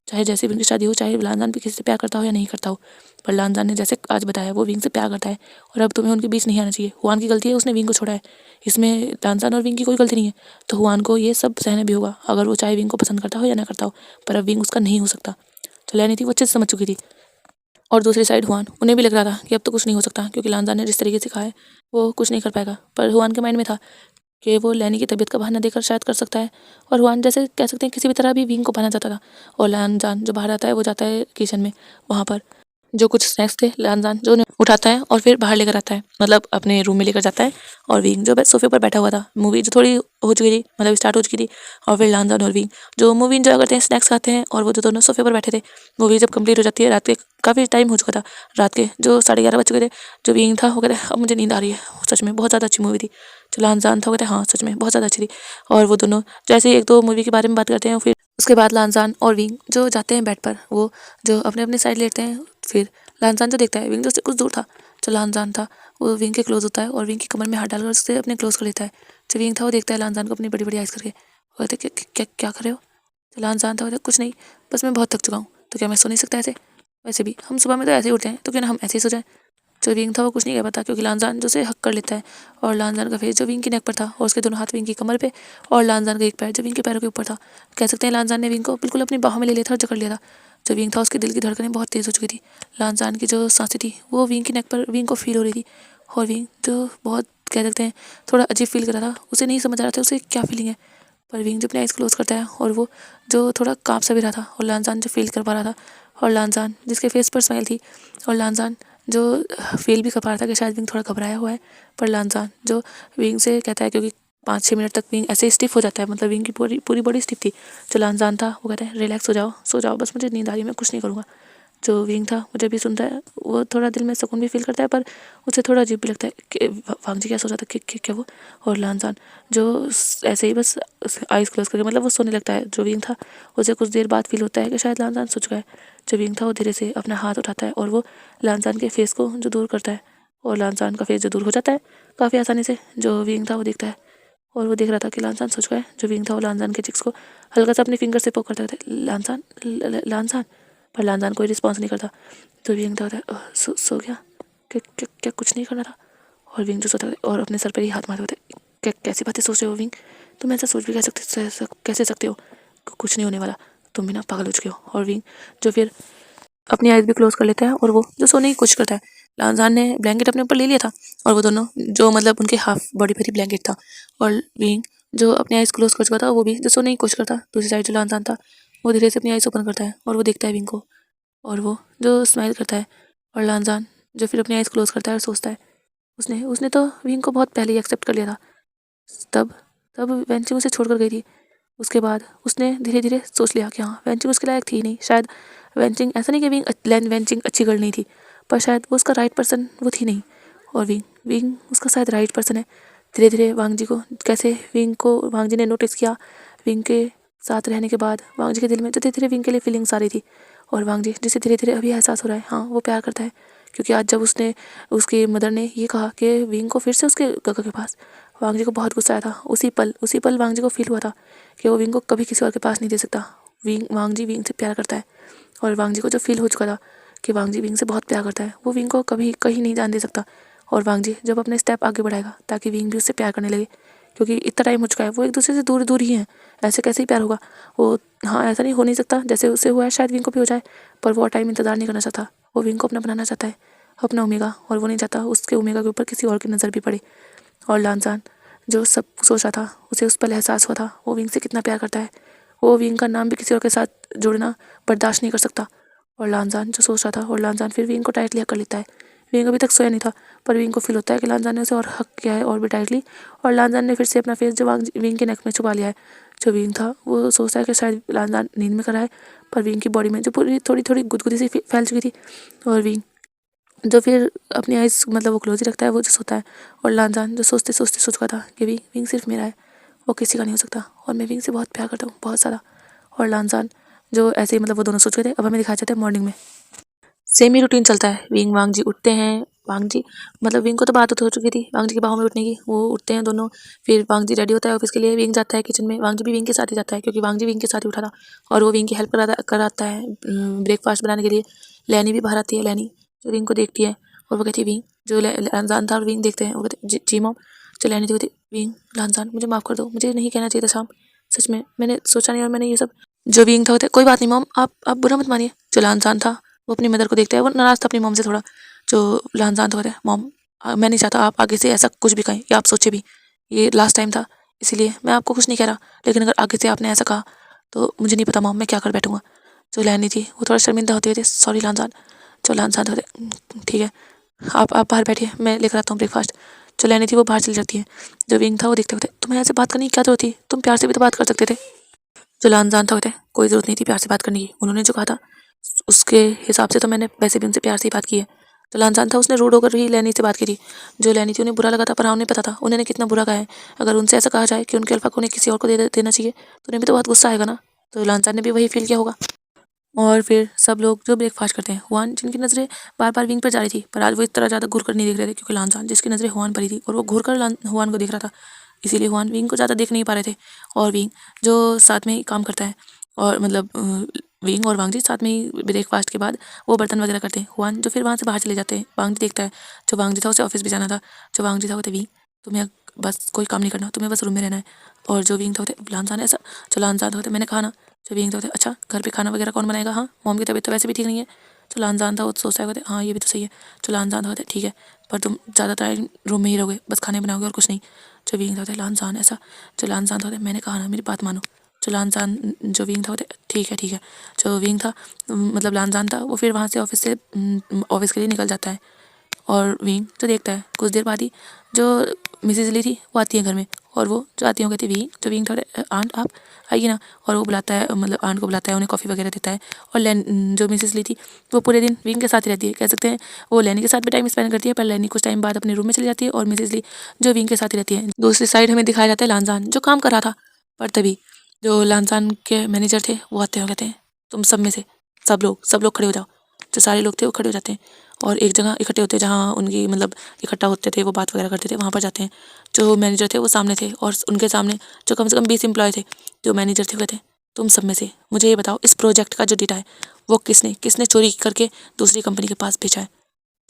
चाहे जैसे भी उनकी शादी हो, चाहे लानजान भी किसी से प्यार करता हो या नहीं करता हो। पर लानजान ने जैसे आज बताया वो विंग से प्यार करता है, और अब तुम्हें उनके बीच नहीं आना चाहिए। हुआन की गलती है, उसने विंग को छोड़ा है, इसमें लानजान और विंग की कोई गलती नहीं है। तो हुआन को ये सब सहना भी होगा, अगर वो चाहे विंग को पसंद करता हो या ना करता हो, पर अब विंग उसका नहीं हो सकता। तो लैनी थी वो अच्छे से समझ चुकी थी। और दूसरी साइड हुआन, उन्हें भी लग रहा था कि अब तो कुछ नहीं हो सकता, क्योंकि लानजान ने जिस तरीके से कहा है वो कुछ नहीं कर पाएगा। पर हुआन के माइंड में था कि वो लैनी की तबीयत का बहाना देकर शायद कर सकता है, और हुआन जैसे कह सकते हैं किसी भी तरह भी विंग को पाना चाहता था। और लानजान जो बाहर आता है वो जाता है किचन में, वहाँ पर जो कुछ स्नैक्स थे लानजान जो उन्हें उठाता है और फिर बाहर लेकर आता है, मतलब अपने रूम में लेकर जाता है। और विंग जो सोफे पर बैठा हुआ था, मूवी जो थोड़ी हो चुकी थी, मतलब स्टार्ट हो चुकी थी, और फिर लानजान और विंग जो मूवी इंजॉय करते हैं, स्नैक्स खाते हैं, और वो जो दोनों सोफे पर बैठे थे। मूवी जब कंप्लीट हो जाती है, रात के काफ़ी टाइम हो चुका था, रात के जो 11:30 बज चुके थे। जो विंग था वो कहते अब मुझे नींद आ रही है, सच में बहुत ज़्यादा अच्छी मूवी थी। जो लानजान था वो कहते हाँ सच में बहुत ज़्यादा अच्छी थी। और वो दोनों जैसे ही एक दो मूवी के बारे में बात करते हैं, फिर उसके बाद लानजान और विंग जो जाते हैं बेड पर, वो जो अपने अपने साइड लेटते हैं। फिर लानजान जो देखता है विंग जो उससे कुछ दूर था, जो लानजान था वो विंग के क्लोज होता है और विंग की कमर में हाथ डालकर उससे अपने क्लोज कर लेता है। जो विंग था वो देखता है लानजान को अपनी बड़ी बड़ी आइज करके, वो कहते क्या कर रहे हो। जो लानजान था वो कहता कुछ नहीं, बस मैं बहुत थक चुका हूँ, तो क्या मैं सो नहीं सकता ऐसे। वैसे भी हम सुबह में तो ऐसे ही उठते हैं, तो क्यों ना हम ऐसे ही सो जाएं। जो विंग था वो कुछ नहीं कह पाता, क्योंकि लानजान जो उसे हक कर लेता है, और लानजान का फेस जो विंग की नेक पर था और उसके दोनों हाथ विंग की कमर पे, और लानजान का एक पैर जो विंग के पैरों के ऊपर था। कह सकते हैं लानजान ने विंग को बिल्कुल अपनी बाहों में ले लिया था और जकड़ लिया था। जो विंग था उसके दिल की धड़कनें बहुत तेज़ हो चुकी थी। लानजान की जो सांसें थी वो विंग की नेक पर विंग को फील हो रही थी, और विंग जो बहुत कह सकते हैं थोड़ा अजीब फील कर रहा था, उसे नहीं समझ आ रहा था उसे क्या फीलिंग है। पर विंग जो अपनी आइज़ क्लोज करता है और वो जो थोड़ा काँप सा भी रहा था, और लानजान जो फील कर पा रहा था, और लानजान जिसके फेस पर स्माइल थी, और लानजान जो फील भी कर पा रहा था कि शायद विंग थोड़ा घबराया हुआ है। पर लानजान जो विंग से कहता है, क्योंकि 5-6 मिनट तक विंग ऐसे स्टिफ हो जाता है, मतलब विंग की पूरी बॉडी स्टिफ थी। जो लानजान था वो कहता है रिलैक्स हो जाओ, सो जाओ, बस मुझे नींद आ रही है, मैं कुछ नहीं करूँगा। जो विंग था वो जब भी सुनता है वो थोड़ा दिल में सुकून भी फील करता है, पर उसे थोड़ा अजीब भी लगता है कि वांग जी क्या सोच रहा था कि क्या वो। और लानजान जो ऐसे ही बस आइज़ क्लोज करके मतलब वो सोने लगता है। जो विंग था उसे कुछ देर बाद फील होता है कि शायद लानजान सोच गया है। जो विंग था वो धीरे से अपना हाथ उठाता है और वो लानजान के फेस को जो दूर करता है, और लानजान का फेस जो दूर हो जाता है काफ़ी आसानी से। जो विंग था वो देखता है और वो देख रहा था कि लानजान सोच गया है। जो विंग था वो लानजान के चिक्स को हल्का सा अपने फिंगर से पोक करता था, लानजान लानजान, पर लानजान कोई रिस्पॉन्स नहीं करता। तो विंग था होता है सो गया, क्या क्या क्या कुछ नहीं करना था। और विंग जो सोता है और अपने सर पर ही हाथ मारते होते, क्या कैसी बातें सोच रहे हो विंग, तुम ऐसा सोच भी कैसे सकते हो, कुछ नहीं होने वाला, तुम भी ना पागल हो चुके हो। और विंग जो फिर अपनी आइज़ भी क्लोज कर लेता है और वो जो सोने की कोशिश करता है। लानजान ने ब्लैंकेट अपने ऊपर ले लिया था और वो दोनों जो मतलब उनके हाफ बॉडी पर ही ब्लैंकेट था, और विंग जो अपनी आइज़ क्लोज कर चुका था वो भी जो सोने की कोशिश करता। दूसरी साइड जो लानजान था वो धीरे से अपनी आइज़ ओपन करता है और वो देखता है विंग को, और वो जो स्माइल करता है। और लानजान जो फिर अपनी आइज़ क्लोज करता है और सोचता है उसने उसने तो विंग को बहुत पहले ही एक्सेप्ट कर लिया था। तब तब वेंचिंग उसे छोड़कर गई थी। उसके बाद उसने धीरे धीरे सोच लिया कि हाँ वेंचिंग उसके लायक थी नहीं। शायद वेंचिंग ऐसा नहीं कि वेंचिंग अच्छी गर्ल नहीं थी, पर शायद वो उसका राइट पर्सन वो थी नहीं। और विंग विंग उसका शायद राइट पर्सन है। धीरे धीरे वांग जी को कैसे विंग को वांग जी ने नोटिस किया। विंग के साथ रहने के बाद वांग जी के दिल में जो धीरे धीरे विंग के लिए फीलिंग्स आ रही थी, और वांग जी जिसे धीरे धीरे अभी एहसास हो रहा है हाँ वो प्यार करता है। क्योंकि आज जब उसने उसकी मदर ने ये कहा कि विंग को फिर से उसके गगा के पास, वांग जी को बहुत गुस्सा आया था। उसी पल वांग जी को फील हुआ था कि वो विंग को कभी किसी और के पास नहीं दे सकता। वांग जी विंग से प्यार करता है, और वांग जी को जो फील हो चुका था कि वांग जी विंग से बहुत प्यार करता है, वो विंग को कभी कहीं नहीं जान दे सकता। और वांग जी जब अपने स्टेप आगे बढ़ाएगा ताकि विंग भी उससे प्यार करने लगे, क्योंकि इतना टाइम हो चुका है वो एक दूसरे से दूर दूर ही हैं, ऐसे कैसे ही प्यार होगा। वो हाँ ऐसा नहीं हो नहीं सकता जैसे उससे हुआ है, शायद विंग को भी हो जाए, पर वो टाइम इंतज़ार नहीं करना चाहता। वो विंग को अपना बनाना चाहता है, अपना ओमेगा, और वो नहीं चाहता उसके ओमेगा के ऊपर किसी और की नज़र भी पड़े। और लानजान जो सब सोच रहा था उसे उस पल एहसास हुआ था वो विंग से कितना प्यार करता है। वो विंग का नाम भी किसी और के साथ जोड़ना बर्दाश्त नहीं कर सकता। और लानजान जो सोच रहा था, और लानजान फिर विंग को टाइटली हक कर लेता है। विंग अभी तक सोया नहीं था, पर विंग को फील होता है कि लानजान ने उसे और हक किया है और भी टाइटली। और लानजान ने फिर से अपना फेस जो विंग के नेक में छुपा लिया है। जो विंग था वो सोचता है कि शायद लानजान नींद में करा है, पर विंग की बॉडी में जो पूरी थोड़ी थोड़ी गुदगुदी सी फैल चुकी थी। और विंग जो फिर अपनी आइज़ मतलब वो क्लोज ही रखता है, वो जो सोता है। और लानजान जो सोचते सोचते सोच रहा था कि विंग सिर्फ मेरा है, वो किसी का नहीं हो सकता, और मैं विंग से बहुत प्यार करता हूँ, बहुत ज़्यादा। और लानजान जो ऐसे ही मतलब वो दोनों सोच रहे थे, अब हमें दिखाया जाता है मॉर्निंग में सेम ही रूटीन चलता है। विंग वांग जी उठते हैं। वांग जी मतलब विंग को तो बात हो चुकी थी वांग जी की बाहों में उठने की, वो उठते हैं दोनों। फिर वांग जी रेडी होता है ऑफिस के लिए, विंग जाता है किचन में, वांग जी भी विंग के साथ ही जाता है क्योंकि वांग जी विंग के साथ ही उठा था, और वो विंग की हेल्प कराता है ब्रेकफास्ट बनाने के लिए। लैनी भी बाहर आती है, लैनी जो विंग को देखती है और वो कहती है विंग, जो लानजान था और विंग देखते हैं, वो कहते जी मॉम। जो लैनी थी विंग लानजान मुझे माफ़ कर दो, मुझे नहीं कहना चाहिए था शाम, सच में मैंने सोचा नहीं और मैंने ये सब। जो विंग था होता है कोई बात नहीं मॉम, आप बुरा मत मानिए। जो लानजान था वो अपनी मदर को देखता है, वो नाराज़ था अपनी मॉम से थोड़ा। जो लानजान था मॉम मैं नहीं चाहता आप आगे से ऐसा कुछ भी कहें या आप सोचे भी, ये लास्ट टाइम था इसीलिए मैं आपको कुछ नहीं कह रहा, लेकिन अगर आगे से आपने ऐसा कहा तो मुझे नहीं पता मॉम मैं क्या कर बैठूंगा। जो लैनी थी वो थोड़ा शर्मिंदा होते हुए सॉरी लानजान। जो लानजान होते ठीक है आप बाहर बैठिए मैं लेकर आता हूँ ब्रेकफास्ट। जो लैनी थी वो बाहर चली जाती है। जो विंग था वो देखते होते तुम्हें ऐसे बात करने की क्या जरूरत थी, तुम प्यार से भी तो बात कर सकते थे। जो लानजान था होते कोई ज़रूरत नहीं थी प्यार से बात करने की, उन्होंने जो कहा था उसके हिसाब से तो मैंने वैसे भी उनसे प्यार से ही बात की है। जो लानजान था उसने रूड होकर ही लैनी से बात की थी। जो लैनी थी उन्हें बुरा लगा था, पर हाँ उन्हें पता था उन्होंने कितना बुरा कहा है। अगर उनसे ऐसा कहा जाए कि उनके अल्फा को उन्हें किसी और को देना चाहिए तो उन्हें भी तो बहुत गुस्सा आएगा ना। तो लानजान ने भी वही फील किया होगा। और फिर सब लोग जो ब्रेकफास्ट करते हैं, हुआन जिनकी नज़रें बार बार विंग पर जा रही थी, पर आज वो इस तरह ज़्यादा घूर कर नहीं देख रहे थे क्योंकि लानजान जिसकी नज़रें हुआन पर ही थी और वो घूर कर हुआन को देख रहा था, इसीलिए हुआन विंग को ज़्यादा देख नहीं पा रहे थे। और विंग जो साथ में ही काम करता है, और मतलब विंग और वांग जी साथ में ही ब्रेकफास्ट के बाद वो बर्तन वगैरह करते हैं। हुआन जो फिर वहाँ से बाहर चले जाते हैं, वांग जी देखता है जो वांग जी था उसे ऑफिस भी जाना था। जो वांग जी था वो थे विंग तुम्हें बस कोई काम नहीं करना, तुम्हें बस रूम में रहना है। और जो विंग था होते लानजान ऐसा, जो लानजान होते मैंने कहा ना। जो विंग था होते अच्छा घर पे खाना वगैरह कौन बनाएगा, हाँ मॉम की तबीयत तो वैसे भी ठीक नहीं है। जो लानजान था वो सोचता है हाँ ये भी तो सही है। जो लानजान था होते ठीक है पर तुम ज़्यादा टाइम रूम में ही रहोगे, बस खाने बनाओगे और कुछ नहीं। जो विंग था होते लानजान ऐसा, जो लानजान था होते मैंने कहा ना मेरी बात मानो। जो लानजान जो विंग था होते ठीक है। जो विंग था मतलब लानजान था वो फिर वहाँ से ऑफिस के लिए निकल जाता है। और विंग जो देखता है कुछ देर बाद ही जो मिसेज ली थी वो आती है घर में, और वो जो आती है वो कहती है वी, तो वी थोड़े आंट आप आइए ना, और वो बुलाता है, मतलब आंट को बुलाता है, उन्हें कॉफ़ी वगैरह देता है। और जो मिसेज ली थी वो पूरे दिन विंग के साथ ही रहती है, कह सकते हैं वो लैनी के साथ भी टाइम स्पेंड करती है, पर लैनी कुछ टाइम बाद अपने रूम में चली जाती है और मिसेज ली जो विंग के साथ ही रहती है। दूसरी साइड हमें दिखाया जाता है लानजान जो काम कर रहा था, पर तभी जो लानजान के मैनेजर थे वो आते हैं और कहते हैं तुम सब में से सब लोग खड़े हो जाओ। जो सारे लोग थे वो खड़े हो जाते हैं और एक जगह इकट्ठे होते हैं जहाँ उनकी मतलब इकट्ठा होते थे, वो बात वगैरह करते थे, वहाँ पर जाते हैं। जो मैनेजर थे वो सामने थे और उनके सामने जो कम से कम 20 एम्प्लॉय थे। जो मैनेजर थे वो कहते हैं तुम सब में से मुझे ये बताओ इस प्रोजेक्ट का जो डेटा है वो किसने चोरी करके दूसरी कंपनी के पास भेजा है।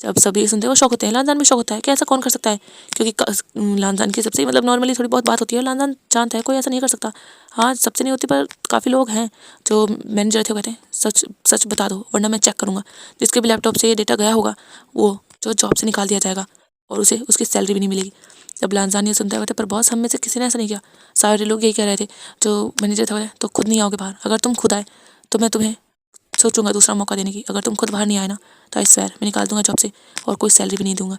जब सभी सुनते हैं वो शौक होते हैं, लानजान भी शौक होता है कि ऐसा कौन कर सकता है, क्योंकि लानजान की सबसे मतलब नॉर्मली थोड़ी बहुत बात होती है और लानजान जानता है कोई ऐसा नहीं कर सकता। हाँ सबसे नहीं होती पर काफ़ी लोग हैं। जो मैनेजर थे वो कहते हैं सच सच बता दो वरना मैं चेक करूँगा, जिसके भी लैपटॉप से ये डेटा गया होगा वो जो जॉब से निकाल दिया जाएगा और उसे उसकी सैलरी भी नहीं मिलेगी। जब लानजान ये सुनता है पर बॉस हम में से किसी ने ऐसा नहीं किया, सारे लोग यही कह रहे थे। जो मैनेजर था तो खुद नहीं आओगे बाहर, अगर तुम खुद आए तो मैं तुम्हें सोचूंगा दूसरा मौका देने की, अगर तुम खुद बाहर नहीं आए ना तो आई स्वेयर मैं निकाल दूंगा जॉब से और कोई सैलरी भी नहीं दूंगा।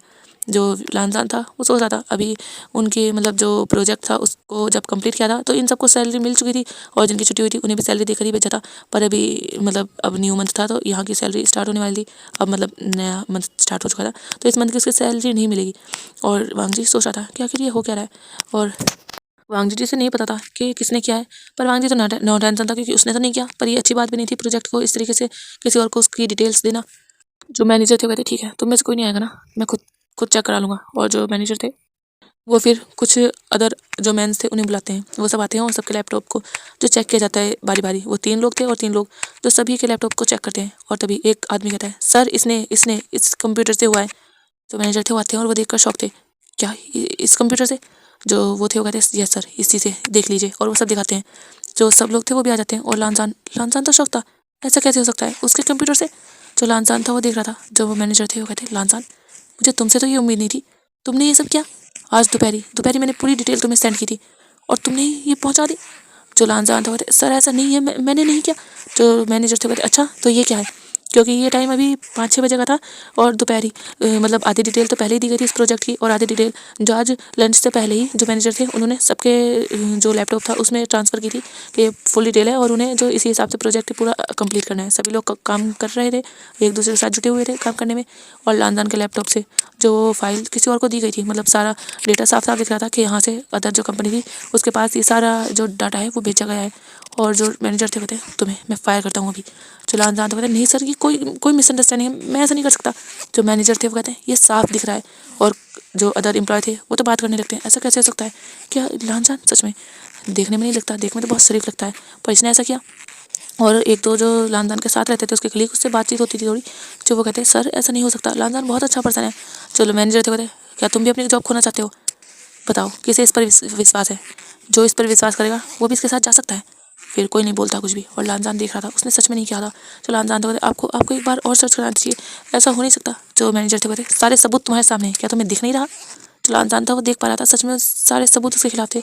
जो लानजान था वो सोच रहा था अभी उनके मतलब जो प्रोजेक्ट था उसको जब कंप्लीट किया था तो इन सबको सैलरी मिल चुकी थी और जिनकी छुट्टी हुई थी उन्हें भी सैलरी देकर ही भेजा था। पर अभी मतलब अब न्यू मंथ था तो यहाँ की सैलरी स्टार्ट होने वाली थी, अब मतलब नया मंथ स्टार्ट हो चुका था तो इस मंथ की उसकी सैलरी नहीं मिलेगी। और वांगजी सोच रहा था कि आखिर ये हो क्या रहा है, और वांगजी जी से नहीं पता था कि किसने किया है, पर वांगजी तो नो टेंशन था क्योंकि उसने तो नहीं किया। पर ये अच्छी बात भी नहीं थी प्रोजेक्ट को इस तरीके से किसी और को उसकी डिटेल्स देना। जो मैनेजर थे वो कहते ठीक है तुम में से कोई नहीं आएगा ना, मैं खुद चेक करा लूँगा। और जो मैनेजर थे वो फिर कुछ अदर जो मैन्स थे उन्हें बुलाते हैं, वो सब आते हैं और सबके लैपटॉप को जो चेक किया जाता है बारी बारी। वो 3 लोग थे और 3 लोग जो सभी के लैपटॉप को चेक करते हैं। और तभी एक आदमी कहता है सर इसने इस कंप्यूटर से हुआ है। जो मैनेजर थे वो आते हैं और वो देखकर शॉक थे, क्या इस कंप्यूटर से? जो वो थे वो कहते हैं यस सर इसी से देख लीजिए, और वो सब दिखाते हैं। जो सब लोग थे वो भी आ जाते हैं और लानजान तो शौक था, ऐसा कैसे हो सकता है उसके कंप्यूटर से? जो लानजान था वो देख रहा था। जो वो मैनेजर थे वो कहते हैं लानजान मुझे तुमसे तो ये उम्मीद नहीं थी, तुमने ये सब किया? आज दोपहरी मैंने पूरी डिटेल तुम्हें सेंड की थी और तुमने ये पहुंचा दी। जो लानजान था वो कहते सर ऐसा नहीं है, मैंने नहीं किया। जो मैनेजर थे वो कहते अच्छा तो ये क्या है, क्योंकि ये टाइम अभी 5-6 बजे का था और दोपहरी मतलब आधी डिटेल तो पहले ही दी गई थी इस प्रोजेक्ट की, और आधी डिटेल जो आज लंच से पहले ही जो मैनेजर थे उन्होंने सबके जो लैपटॉप था उसमें ट्रांसफ़र की थी कि फुल डिटेल है और उन्हें जो इसी हिसाब से प्रोजेक्ट पूरा कंप्लीट करना है। सभी लोग काम कर रहे थे, एक दूसरे के साथ जुटे हुए थे काम करने में। और लानजान के लैपटॉप से जो फाइल किसी और को दी गई थी, मतलब सारा डेटा साफ साफ दिख रहा था कि यहाँ से अदर जो कंपनी थी उसके पास ये सारा जो डाटा है वो भेजा गया है। और जो मैनेजर थे कहते तुम्हें मैं फायर करता हूँ अभी। जो लानजान थे कहते नहीं सर ये कोई मिसअंडरस्टैंडिंग है, मैं ऐसा नहीं कर सकता। जो मैनेजर थे वो कहते हैं ये साफ दिख रहा है। और जो अदर एम्प्लॉय थे वो तो बात करने लगते हैं, ऐसा कैसे हो सकता है? क्या लानजान सच में देखने में नहीं लगता, देखने में तो बहुत शरीफ लगता है, पर इसने ऐसा किया? और एक दो जो लानजान के साथ रहते थे उसके कलीग उससे बातचीत होती थी थोड़ी। जो वो कहते हैं सर ऐसा नहीं हो सकता, लानजान बहुत अच्छा पर्सन है। चलो मैनेजर थे कहते क्या तुम भी अपनी जॉब खोना चाहते हो? बताओ किसे इस पर विश्वास है? जो इस पर विश्वास करेगा वो भी इसके साथ जा सकता है। फिर कोई नहीं बोलता कुछ भी और लानजान देख रहा था, उसने सच में नहीं किया था। जो लानजान थे आपको एक बार और सर्च करना चाहिए, ऐसा हो नहीं सकता। जो मैनेजर थे कहते सारे सबूत तुम्हारे सामने, क्या तुम्हें दिख नहीं रहा? जो लानजान था वो देख पा रहा था, सच में सारे सबूत उसके खिलाफ थे।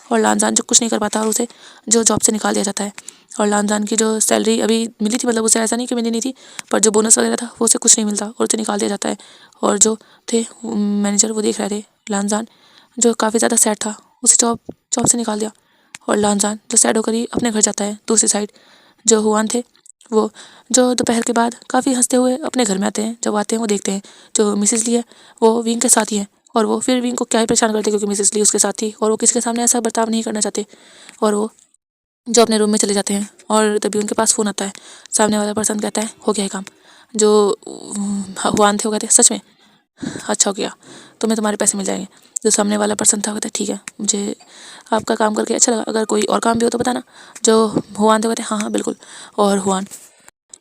और लानजान जो कुछ नहीं कर पाता और उसे जो जॉब से निकाल दिया जाता है। और लानजान की जो सैलरी अभी मिली थी, मतलब उसे ऐसा नहीं कि मिली नहीं थी, पर जो बोनस वगैरह था वो उसे कुछ नहीं मिलता और उसे निकाल दिया जाता है। और जो थे मैनेजर वो देख रहे थे लानजान जो काफ़ी ज़्यादा सैड था, उसे जॉब से निकाल दिया। और लानजान जो सैड होकर ही अपने घर जाता है। दूसरी साइड जो हुआन थे वो जो दोपहर के बाद काफ़ी हंसते हुए अपने घर में आते हैं। जब आते हैं वो देखते हैं जो मिसेस ली है वो विंग के साथ ही है, और वो फिर विंग को क्या ही परेशान करते क्योंकि मिसेस ली उसके साथ थी और वो किसी के सामने ऐसा बर्ताव नहीं करना चाहते। और वो जो अपने रूम में चले जाते हैं और तभी उनके पास फ़ोन आता है। सामने वाला पर्सन कहता है हो गया है काम। जो हुआन थे वो कहते हैं सच में? अच्छा हो गया, तुम्हें तुम्हारे पैसे मिल जाएंगे। जो सामने वाला पर्सन था कहता है ठीक है मुझे आपका काम करके अच्छा लगा, अगर कोई और काम भी हो तो बताना। जो हुआन थे कहते हैं हाँ बिल्कुल। और हुआन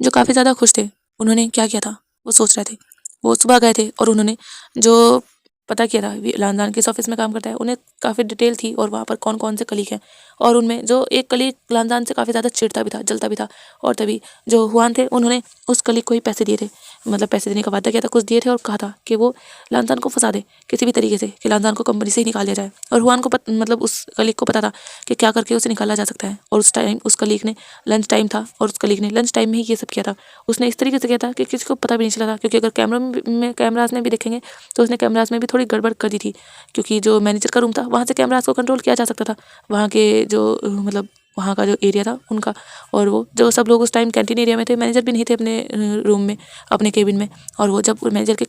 जो काफ़ी ज़्यादा खुश थे, उन्होंने क्या किया था वो सोच रहे थे। वो सुबह गए थे और उन्होंने जो पता किया था लानजान किस ऑफिस में काम करता है, उन्हें काफ़ी डिटेल थी और वहाँ पर कौन कौन से कलीग हैं। और उनमें जो एक कलीग लानजान से काफ़ी ज़्यादा चिढ़ता भी था, जलता भी था। और तभी जो हुआन थे उन्होंने उस कलीग को ही पैसे दिए थे, मतलब पैसे देने का वादा किया था, कुछ दिए थे और कहा था कि वो लानजान को फंसा दे किसी भी तरीके से कि लानजान को कंपनी से ही निकाल दिया जाए। और हुआन को मतलब उस कलीग को पता था कि क्या करके उसे निकाला जा सकता है। और उस टाइम उस कलीग ने लंच टाइम था और उस कलीग ने लंच टाइम में ही ये सब किया था। उसने इस तरीके से किया था कि किसी को पता भी नहीं चला था, क्योंकि अगर कैमराज में भी देखेंगे तो उसने कैमराज में भी थोड़ी गड़बड़ कर दी थी, क्योंकि जो मैनेजर का रूम था वहाँ से कैमरास को कंट्रोल किया जा सकता था, वहाँ के जो मतलब वहाँ का जो एरिया था उनका। और वो जो सब लोग उस टाइम कैंटीन एरिया में थे, मैनेजर भी नहीं थे अपने रूम में, अपने केबिन में। और वो जब मैनेजर के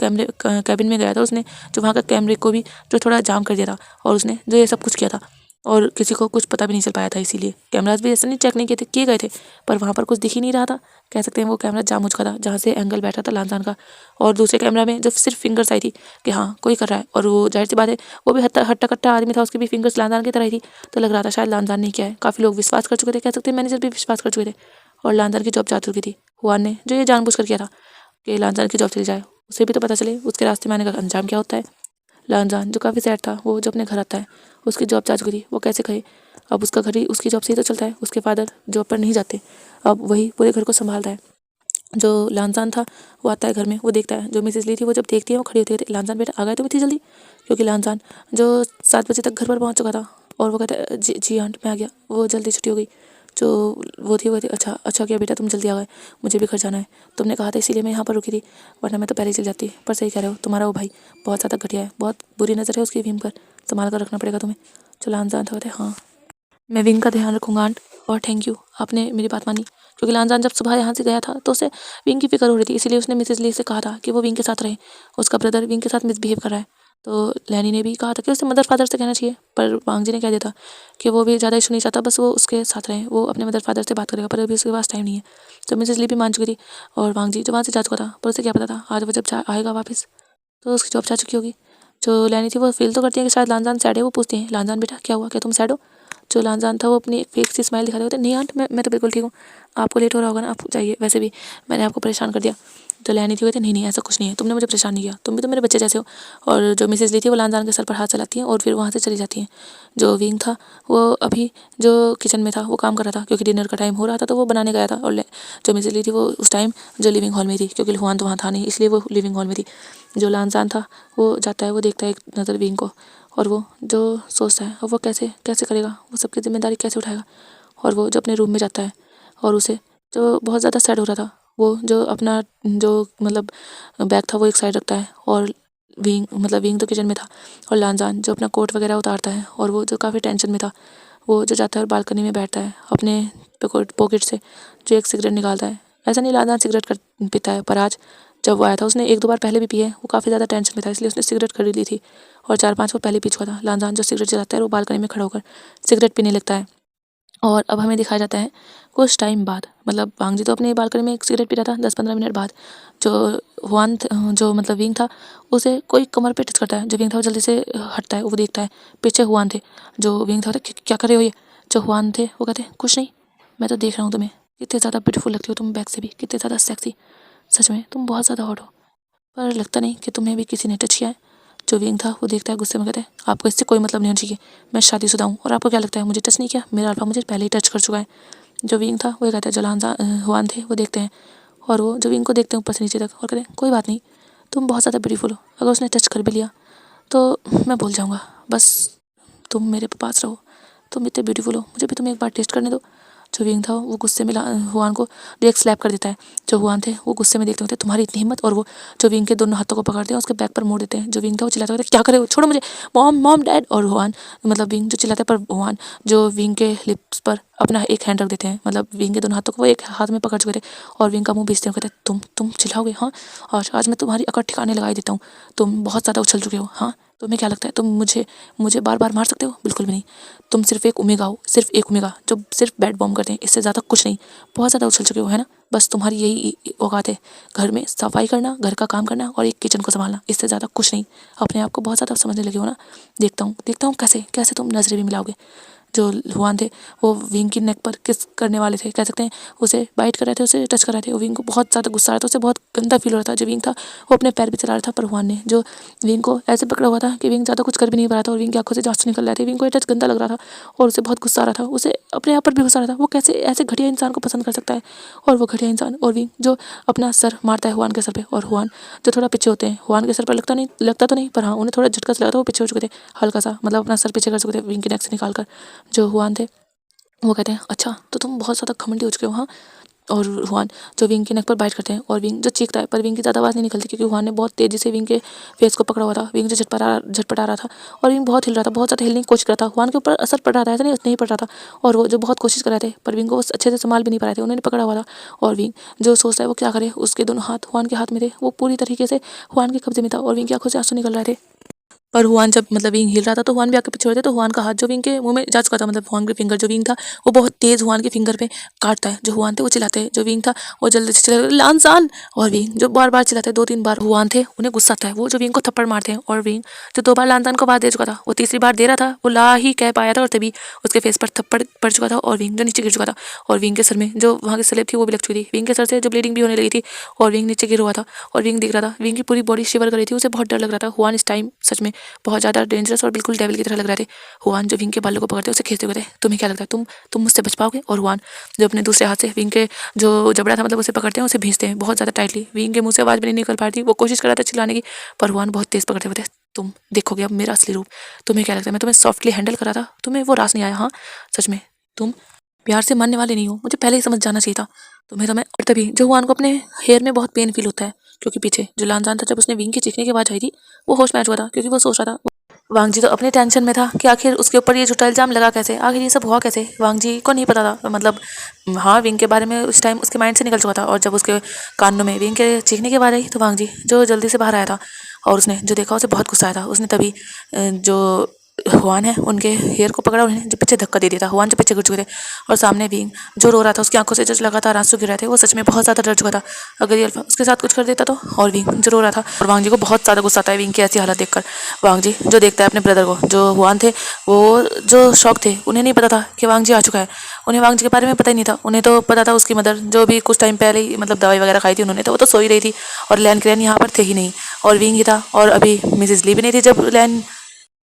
कैबिन में गया था, उसने जो वहाँ का कैमरे को भी जो थोड़ा जाम कर दिया था, और उसने जो ये सब कुछ किया था, और किसी को कुछ पता भी नहीं चल पाया था। इसीलिए कैमरास भी ऐसे नहीं चेक नहीं किए गए थे, पर वहाँ पर कुछ दिख ही नहीं रहा था। कह सकते हैं वो कैमरा जाम हो चुका था जहाँ से एंगल बैठा था लानजान का। और दूसरे कैमरा में जो सिर्फ फिंगर्स आई थी कि हाँ कोई कर रहा है, और वो जाहिर सी बात है वो भी हट्टा कट्टा आदमी था, उसकी भी फिंगर्स लानजान की तरह ही थी। तो लग रहा था शायद लानजान ने किया है। काफ़ी लोग विश्वास कर चुके थे, कह सकते हैं मैनेजर भी विश्वास कर चुके थे, और लानजान की जॉब जा चुकी थी। हुआन ने जो ये जानबूझकर किया था कि लानजान की जॉब चली जाए, उसे भी तो पता चले उसके रास्ते में आने का अंजाम क्या होता है। लानजान जो काफ़ी सैड था, वो जो अपने घर आता है, उसकी जॉब जा चुकी थी, वो कैसे कहे। अब उसका घर ही उसकी जॉब से ही तो चलता है, उसके फादर जॉब पर नहीं जाते, अब वही पूरे घर को संभाल रहा है। जो लानजान था वो आता है घर में, वो देखता है जो मिसेस ली थी, वो जब देखती है वो खड़ी होती है, लानजान बेटा आ गए तुम इतनी जल्दी। क्योंकि लानजान जो 7 बजे तक घर पर पहुंच चुका था, और वो कहता है जी आंट मैं आ गया, वो जल्दी छुट्टी हो गई। जो वो थी अच्छा किया बेटा तुम जल्दी आ गए, मुझे भी घर जाना है, तुमने कहा था इसीलिए मैं यहाँ पर रुकी थी, वरना मैं तो पहले ही चल जाती। पर सही कह रहे हो, तुम्हारा वो भाई बहुत ज़्यादा घटिया है, बहुत बुरी नज़र है उसकी विंग पर, संभाल कर रखना पड़ेगा तुम्हें। जो लानजान था कहते हाँ मैं विंग का ध्यान रखूँगा आंट, और थैंक यू आपने मेरी बात मानी। क्योंकि लानजान जब सुबह यहाँ से गया था तो उसे विंग की फिक्र हो रही थी, इसीलिए उसने मिसेस ली से कहा था कि वो विंग के साथ रहे। उसका ब्रदर विंग के साथ मिसबिहेव कर रहा है, तो लैनी ने भी कहा था कि उसे मदर फादर से कहना चाहिए, पर वांग जी ने कह दिया था कि वो भी ज़्यादा इशू नहीं चाहता, बस वो उसके साथ रहे, वो अपने मदर फादर से बात करेगा, पर अभी उसके पास टाइम नहीं है। तो मिसेस ली भी मान चुकी थी, और वांग जी जो वहाँ से जा चुका था, पर उसे क्या पता था आज वो जब आएगा वापस तो उसकी जॉब जा चुकी होगी। जो लैनी थी वो फील तो करती है कि शायद लानजान सैड है, वो पूछती है लानजान बेटा क्या हुआ, क्या तुम सैड हो। जो लानजान था वो अपनी फेक सी स्माइल दिखा रहे होते, नहीं आंट मैं तो बिल्कुल ठीक हूँ, आपको लेट हो रहा होगा ना, आप जाइए, वैसे भी मैंने आपको परेशान कर दिया। तो लैनी थी कहते नहीं ऐसा कुछ नहीं है, तुमने मुझे परेशान नहीं किया, तुम भी तो मेरे बच्चे जैसे हो। और जो मिसेज ली थी वो लानजान के सर पर हाथ चलाती हैं और फिर वहाँ से चली जाती हैं। जो विंग था वो अभी जो किचन में था वो काम कर रहा था, क्योंकि डिनर का टाइम हो रहा था तो वो बनाने गया था। और जो मिसेज ली थी वो उस टाइम जो लिविंग हॉल में थी, क्योंकि हुआन तो वहाँ था नहीं, इसलिए वो लिविंग हॉल में थी। जो लानजान था वो जाता है, वो देखता है एक नज़र विंग को, और वो जो सोचता है अब वो कैसे कैसे करेगा, वो सबकी जिम्मेदारी कैसे उठाएगा। और वो जो अपने रूम में जाता है, और उसे जो बहुत ज़्यादा सैड हो रहा था, वो जो अपना जो मतलब बैग था वो एक साइड रखता है, और विंग तो किचन में था, और लानजान जो अपना कोट वगैरह उतारता है, और वो जो काफ़ी टेंशन में था, वो जो जाता है और बालकनी में बैठता है, अपने पॉकेट से जो एक सिगरेट निकालता है। ऐसा नहीं लानजान सिगरेट पीता है, पर आज जब वो आया था उसने 1-2 बार पहले भी पी है, वो काफ़ी ज़्यादा टेंशन में था, इसलिए उसने सिगरेट खरीद ली थी, और 4-5 बार पहले पी चुका था। लानजान जो सिगरेट जलाता है वो बालकनी में खड़ा होकर सिगरेट पीने लगता है। और अब हमें दिखाया जाता है कुछ टाइम बाद, मतलब वांग जी तो अपने बालकनी में एक सिगरेट पी रहा था, 10-15 मिनट बाद जो जो मतलब विंग था उसे कोई कमर पे टच करता है। जो विंग था वो जल्दी से हटता है, वो देखता है पीछे हुआन थे। जो विंग था क्या कर रहे हो ये। जो हुआन थे वो कहते हैं कुछ नहीं, मैं तो देख रहा हूँ तुम्हें, कितने ज़्यादा ब्यूटीफुल लगती हो तुम, बैक से भी कितने ज़्यादा सेक्सी, सच में तुम बहुत ज़्यादा हॉट हो, पर लगता नहीं कि तुम्हें भी किसी ने टच किया है। जो विंग था वो देखता है गुस्से में, कहता है आपको इससे कोई मतलब नहीं होना चाहिए, मैं शादीशुदा हूँ, और आपको क्या लगता है मुझे टच नहीं किया, मेरा अल्फा मुझे पहले ही टच कर चुका है। जो विंग था वो कहता है, जो हुआन थे वो देखते हैं, और वो जो विंग को देखते हैं ऊपर से नीचे तक, और कहते हैं कोई बात नहीं, तुम बहुत ज़्यादा ब्यूटीफुल हो, अगर उसने टच कर भी लिया तो मैं भूल जाऊँगा, बस तुम मेरे पास रहो, तुम इतने ब्यूटीफुल हो, मुझे भी तुम्हें एक बार टेस्ट करने दो। जो विंग था वो गुस्से में हुआन को एक स्लैप कर देता है। जो हुआन थे वो गुस्से में देखते होते तुम्हारी इतनी हिम्मत, और वो जो विंग के दोनों हाथों को पकड़ते हैं उसके बैक पर मोड़ देते हैं। जो विंग था वो चिल्लाता होता है क्या करे हो, छोड़ो मुझे, मॉम मॉम डैड। और हुआन मतलब विंग जो चिल्लाता है, पर हुआन जो विंग के लिप्स पर अपना एक हैंड रख देते हैं, मतलब विंग के दोनों हाथों को वो एक हाथ में पकड़ चुके थे, और विंग का मुंह बीचते हुए कहते हैं तुम चिल्लाओगे, हाँ आज मैं तुम्हारी अकड़ ठिकाने लगा ही देता हूँ, तुम बहुत ज़्यादा उछल चुके हो, हाँ तुम्हें क्या लगता है तुम मुझे बार बार मार सकते हो, बिल्कुल भी नहीं, तुम सिर्फ एक ओमेगा हो, सिर्फ एक ओमेगा जो सिर्फ बैड बॉम्ब करते हैं, इससे ज़्यादा कुछ नहीं, बहुत ज़्यादा उछल चुके हो है ना, बस तुम्हारी यही औकात है, घर में सफाई करना, घर का काम करना, और एक किचन को संभालना, इससे ज़्यादा कुछ नहीं, अपने आप को बहुत ज़्यादा समझने लगे हो ना, देखता हूँ कैसे कैसे तुम नजरें भी मिलाओगे। जो हुआन थे वो विंग की नेक पर किस करने वाले थे, कह सकते हैं उसे बाइट कर रहे थे, उसे टच कर रहे थे, वो विंग को बहुत ज़्यादा गुस्सा आ रहा था, उसे बहुत गंदा फील हो रहा था। जो विंग था वो अपने पैर भी चला रहा था, पर हुआन ने जो विंग को ऐसे पकड़ा हुआ था कि विंग ज़्यादा कुछ कर भी नहीं पा रहा था, और विंग की आंखों से आंसू निकल रहे थे, विंग को ये टच गंदा लग रहा था, और उसे बहुत गुस्सा आ रहा था, उसे अपने आप पर भी गुस्सा आ रहा था, वो कैसे ऐसे घटिया इंसान को पसंद कर सकता है, और वो घटिया इंसान। और विंग जो अपना सर मारता है हुआन के सर पे, और हुआन जो थोड़ा पीछे होते हैं, हुआन के सर पर लगता तो नहीं, पर हाँ उन्हें थोड़ा झटका से लगा था, वो पीछे हो चुके थे हल्का सा, मतलब अपना सर पीछे कर चुके थे विंग की नेक से निकाल कर। जो हुआन थे वो कहते हैं अच्छा तो तुम बहुत ज़्यादा घमंडी हो चुके हो, हाँ और हुआन जो विंग के नेक पर बाइट करते हैं और विंग जो चीखता है पर विंग की ज़्यादा आवाज़ नहीं निकलती क्योंकि हुआन ने बहुत तेज़ी से विंग के फेस को पकड़ा हुआ था। विंग जो झटपटा रहा था और विंग बहुत हिल रहा था, बहुत ज़्यादा हिलने की कोशिश कर रहा था। हुआन के ऊपर असर पड़ रहा था, ऐसा नहीं पड़ रहा था, और वो जो बहुत कोशिश कर रहे थे पर विंग को वो अच्छे से संभाल भी नहीं पा रहे थे, उन्होंने पकड़ा हुआ था। और विंग जो सोचता है वो क्या करे, उसके दोनों हाथ हुआन के हाथ में थे, वो पूरी तरीके से हुआन के कब्जे में था और विंग की आंखों से आंसू निकल रहे थे। पर हुआन जब मतलब विंग हिल रहा था तो हुआन भी आके पीछे हो रहे थे, तो हुआन का हाथ जो विंग के मुंह में जा चुका था, मतलब हुआन के फिंगर जो विंग था वो बहुत तेज हुआन के फिंगर पे काटता है। जो हुआन थे वो चिल्लाते हैं, जो विंग था वो जल्दी से चिल्लाता है लानसान, और विंग जो बार बार चिल्लाते हैं, 2-3 बार हुआन थे उन्हें गुस्सा आता है, वो जो विंग को थप्पड़ मारते हैं। और विंग जो 2 बार लानसान को आवाज दे चुका था वो तीसरी बार दे रहा था, वो ला ही कह पाया था और तभी उसके फेस पर थप्पड़ पड़ चुका था और विंग जो नीचे गिर चुका था। और विंग के सर में जो वहाँ की स्लेब थी वो भी लग चुकी थी, विंग के सर से जो ब्लीडिंग भी होने लगी थी और विंग नीचे गिर हुआ था। और विंग दिख रहा था, विंग की पूरी बॉडी शिवर कर रही थी, उसे बहुत डर लग रहा था। हुआन इस टाइम सच में बहुत ज़्यादा डेंजरस और बिल्कुल डेविल की तरह लग रहे थे। हुआन जो विंग के बालों को पकड़ते उसे खींचते हुए थे, तुम्हें क्या लगता है तुम मुझसे बच पाओगे? और हुआन जो अपने दूसरे हाथ से विंग के जो जबड़ा था मतलब उसे पकड़ते हैं, उसे भींचते हैं बहुत ज़्यादा टाइटली। विंग के मुंह से आवाज़ भी नहीं निकल पा रही थी, वो कोशिश कर रहा था चिल्लाने की, पर हुआन बहुत तेज पकड़ते हुए थे। तुम देखोगे अब मेरा असली रूप, तुम्हें क्या लगता है मैं तुम्हें सॉफ्टली हैंडल कर रहा था, तुम्हें वो रास नहीं आया? हाँ सच में तुम प्यार से मानने वाले नहीं हो, मुझे पहले ही समझ जाना चाहिए था तुम्हें। और तभी जो हुआन को अपने हेयर में बहुत पेन फील होता है क्योंकि पीछे जो लानजान था, जब उसने विंग के चीखने की आवाज़ आई थी वो होश में आ चुका था क्योंकि वो सोच रहा था। वांगजी तो अपने टेंशन में था कि आखिर उसके ऊपर ये झूठा इल्जाम लगा कैसे, आखिर ये सब हुआ कैसे। वांगजी को नहीं पता था, मतलब हाँ विंग के बारे में उस टाइम उसके माइंड से निकल चुका था। और जब उसके कानों में विंग के चीखने की आवाज़ आई तो वांगजी जो जल्दी से बाहर आया था और उसने जो देखा उसे बहुत गुस्सा आया था। उसने तभी जो हुआन है उनके हेयर को पकड़ा, उन्हें जो पीछे धक्का दे दिया था। हुआन जो पीछे गिर चुके थे और सामने विंग जो रो रहा था, उसकी आंखों से जो लगातार आंसू गिर रहे थे, वो सच में बहुत ज़्यादा डर चुका था। अगर ये अल्फा उसके साथ कुछ कर देता तो। और विंग जो रो रहा था और वांगजी को बहुत ज़्यादा गुस्सा आता है विंग की ऐसी हालत देखकर। वांगजी जो देखता है अपने ब्रदर को, जो हुआन थे वो जो शॉक थे, उन्हें नहीं पता था कि वांगजी आ चुका है। उन्हें वांगजी के बारे में पता ही नहीं था, उन्हें तो पता था उसकी मदर जो भी कुछ टाइम पहले ही मतलब दवाई वगैरह खाई थी उन्होंने, तो वो तो सो ही रही थी और लैन क्रेन यहाँ पर थे ही नहीं और विंग ही था। और अभी मिसेज ली भी नहीं थी जब लैन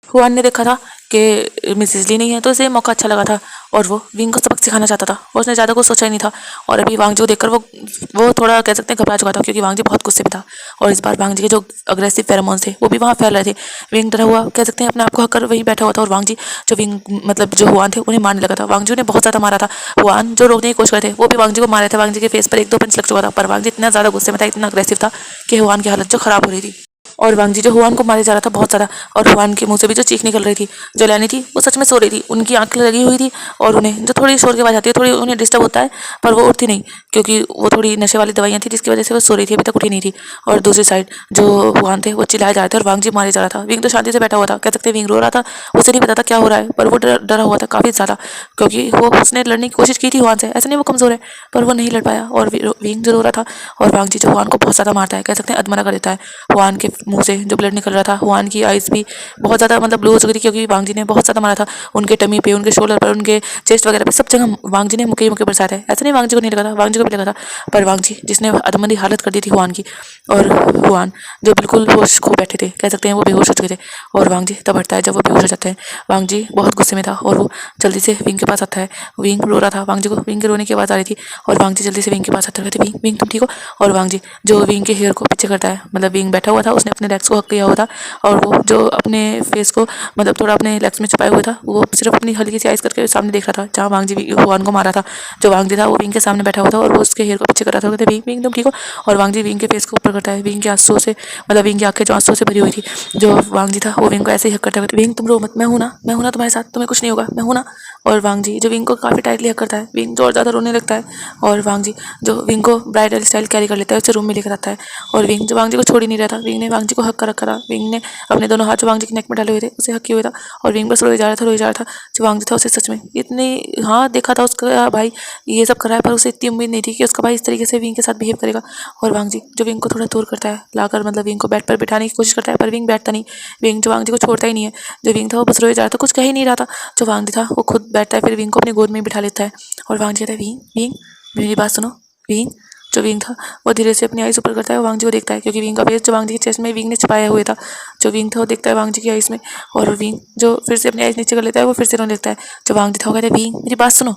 हुआन ने देखा था कि मिसेज ली नहीं है, तो इसे मौका अच्छा लगा था और वो विंग को सबक सिखाना चाहता था। उसने ज़्यादा कुछ सोचा ही नहीं था और अभी वांगजी को देखकर वो थोड़ा कह सकते हैं घबरा चुका था क्योंकि वांगजी बहुत गुस्से में था और इस बार वांगजी के जो अग्रेसिव फेरोमोन्स थे वो भी वहाँ फैल रहे थे। विंग डरा हुआ कह सकते हैं अपने आप को हक कर वहीं बैठा हुआ था और वांगजी जो विंग मतलब जो हुआन थे उन्हें मारने लगा था। वांगजी ने बहुत ज़्यादा मारा था, हुआन जो रोकने की कोशिश कर रहे थे वो भी वांगजी को मारे थे। वांगजी के फेस पर 1-2 पंच लग चुका था, पर वांगजी इतना ज़्यादा गुस्से में था, इतना अग्रेसिव था कि हुआन की हालत जो ख़राब हो रही थी। और वांगजी जो हुआन को मारे जा रहा था बहुत ज़्यादा, और हुआन के मुंह से भी जो चीख निकल रही थी। जो लैनी थी वो सच में सो रही थी, उनकी आंखें लगी हुई थी और उन्हें जो थोड़ी शोर की आवाज़ आती है थोड़ी उन्हें डिस्टर्ब होता है, पर वो उठती नहीं क्योंकि वो थोड़ी नशे वाली दवाइयाँ थी जिसकी वजह से वो सो रही थी, अभी तक उठी नहीं थी। और दूसरी साइड जो हुआन थे वो चिल्लाए जा रहे थे और वांगजी मारे जा रहा था। विंग तो शांति से बैठा हुआ था, कह सकते विंग रो रहा था, उसे नहीं पता था क्या हो रहा है, पर वो डरा हुआ था काफ़ी ज़्यादा क्योंकि वो उसने लड़ने की कोशिश की थी हुआन से, ऐसा नहीं वो कमज़ोर है, पर वो नहीं लड़ पाया। और विंग जो रो रहा था और वांगजी जो हुआन को बहुत ज़्यादा मारता है, कह सकते हैं अधमरा कर देता है। हुआन के मुंह से जो ब्लड निकल रहा था, हुआन की आइज़ भी बहुत ज़्यादा मतलब ब्लू हो चुकी थी क्योंकि वांगजी ने बहुत ज़्यादा मारा था। उनके टमी पे, उनके शोल्डर पर, उनके चेस्ट वगैरह पे सब जगह वांगजी ने मुक्के मुक्के बरसाए थे। ऐसा नहीं वांगजी को नहीं लगा था, वांगजी को भी लगा था, पर वांगजी जिसने अधमंदी हालत कर दी थी हुआन की, और हुआन जो बिल्कुल होश खो बैठे थे, कह सकते हैं वो बेहोश हो चुके थे। और वांगजी तब हटता है जब वो बेहोश हो जाते हैं। वांगजी बहुत गुस्से में था और वो जल्दी से विंग के पास आता है। विंग रो रहा था, वांगजी को विंग के रोने की आवाज़ आ रही थी और वांगजी जल्दी से विंग के पास आता है, कहते विंग विंग तुम ठीक हो? और वांगजी जो विंग के हेयर को पीछे करता है, मतलब विंग बैठा हुआ था, उसने अपने लेग्स को हक किया हुआ था और वो जो अपने फेस को मतलब थोड़ा अपने लेग्स में छुपाए हुए था, वो सिर्फ अपनी हल्की सी आइज़ करके सामने देख रहा था जहाँ वांगजी हुआन को मारा था। जो वांगजी था वो विंग के सामने बैठा हुआ था और वो उसके हेयर को पीछे कर रहा था, कहते विंग विंग तुम ठीक हो? और वांगजी विंग के फेस को ऊपर करता है, विंग के आंसू से मतलब विंग की आंखें जो आंसू से भरी हुई थी। जो वांगजी था वो विंग को ऐसे ही हक करता है, विंग तुम रो मत, मैं हूँ ना तुम्हारे साथ, तुम्हें कुछ नहीं होगा, मैं हूँ ना। और वांगजी जो विंग को काफ़ी टाइटली हक करता है, विंग जो और ज़्यादा रोने लगता है और वांगजी जो विंग को ब्राइडल स्टाइल कैरी कर लेता है, उसे रूम में लेकर आता है और विंग जो वांगजी को छोड़ ही नहीं रहा था। विंग ने वांगजी को हक कर रखा था, विंग ने अपने दोनों हाथ जो वांगजी के नेक में डाले हुए थे उसे हक किए हुए था और विंग बस रोए जा रहा था। जो वांगजी था उसे सच में इतनी हाँ देखा था उसका भाई ये सब कर रहा है, पर उसे इतनी उम्मीद नहीं थी कि उसका भाई इस तरीके से विंग के साथ बिहेव करेगा। और वांगजी जो विंग को थोड़ा दूर करता है लाकर, मतलब विंग को बेड पर बिठाने की कोशिश करता है, पर विंग बैठता नहीं। विंग जो वांगजी को छोड़ता ही नहीं है। जो विंग था वो बस रोए जा रहा था, कुछ कह ही नहीं रहा था। जो वांगजी था वो खुद बैठता है, फिर विंग को अपनी गोद में बिठा लेता है और वांगजी कहता है विंग विंग मेरी बात सुनो विंग। जो विंग था वो धीरे से अपनी आइज़ ऊपर करता है और वांगजी को देखता है क्योंकि विंग का फेस जो वांगजी के चेस्ट में विंग ने छुपाया हुआ था। जो विंग था वो देखता है वांगजी की आइज़ में और विंग जो फिर से अपनी आइज़ नीचे कर लेता है, वो फिर से रोने लगता है। जो वांगजी था वो कहता है विंग मेरी बात सुनो,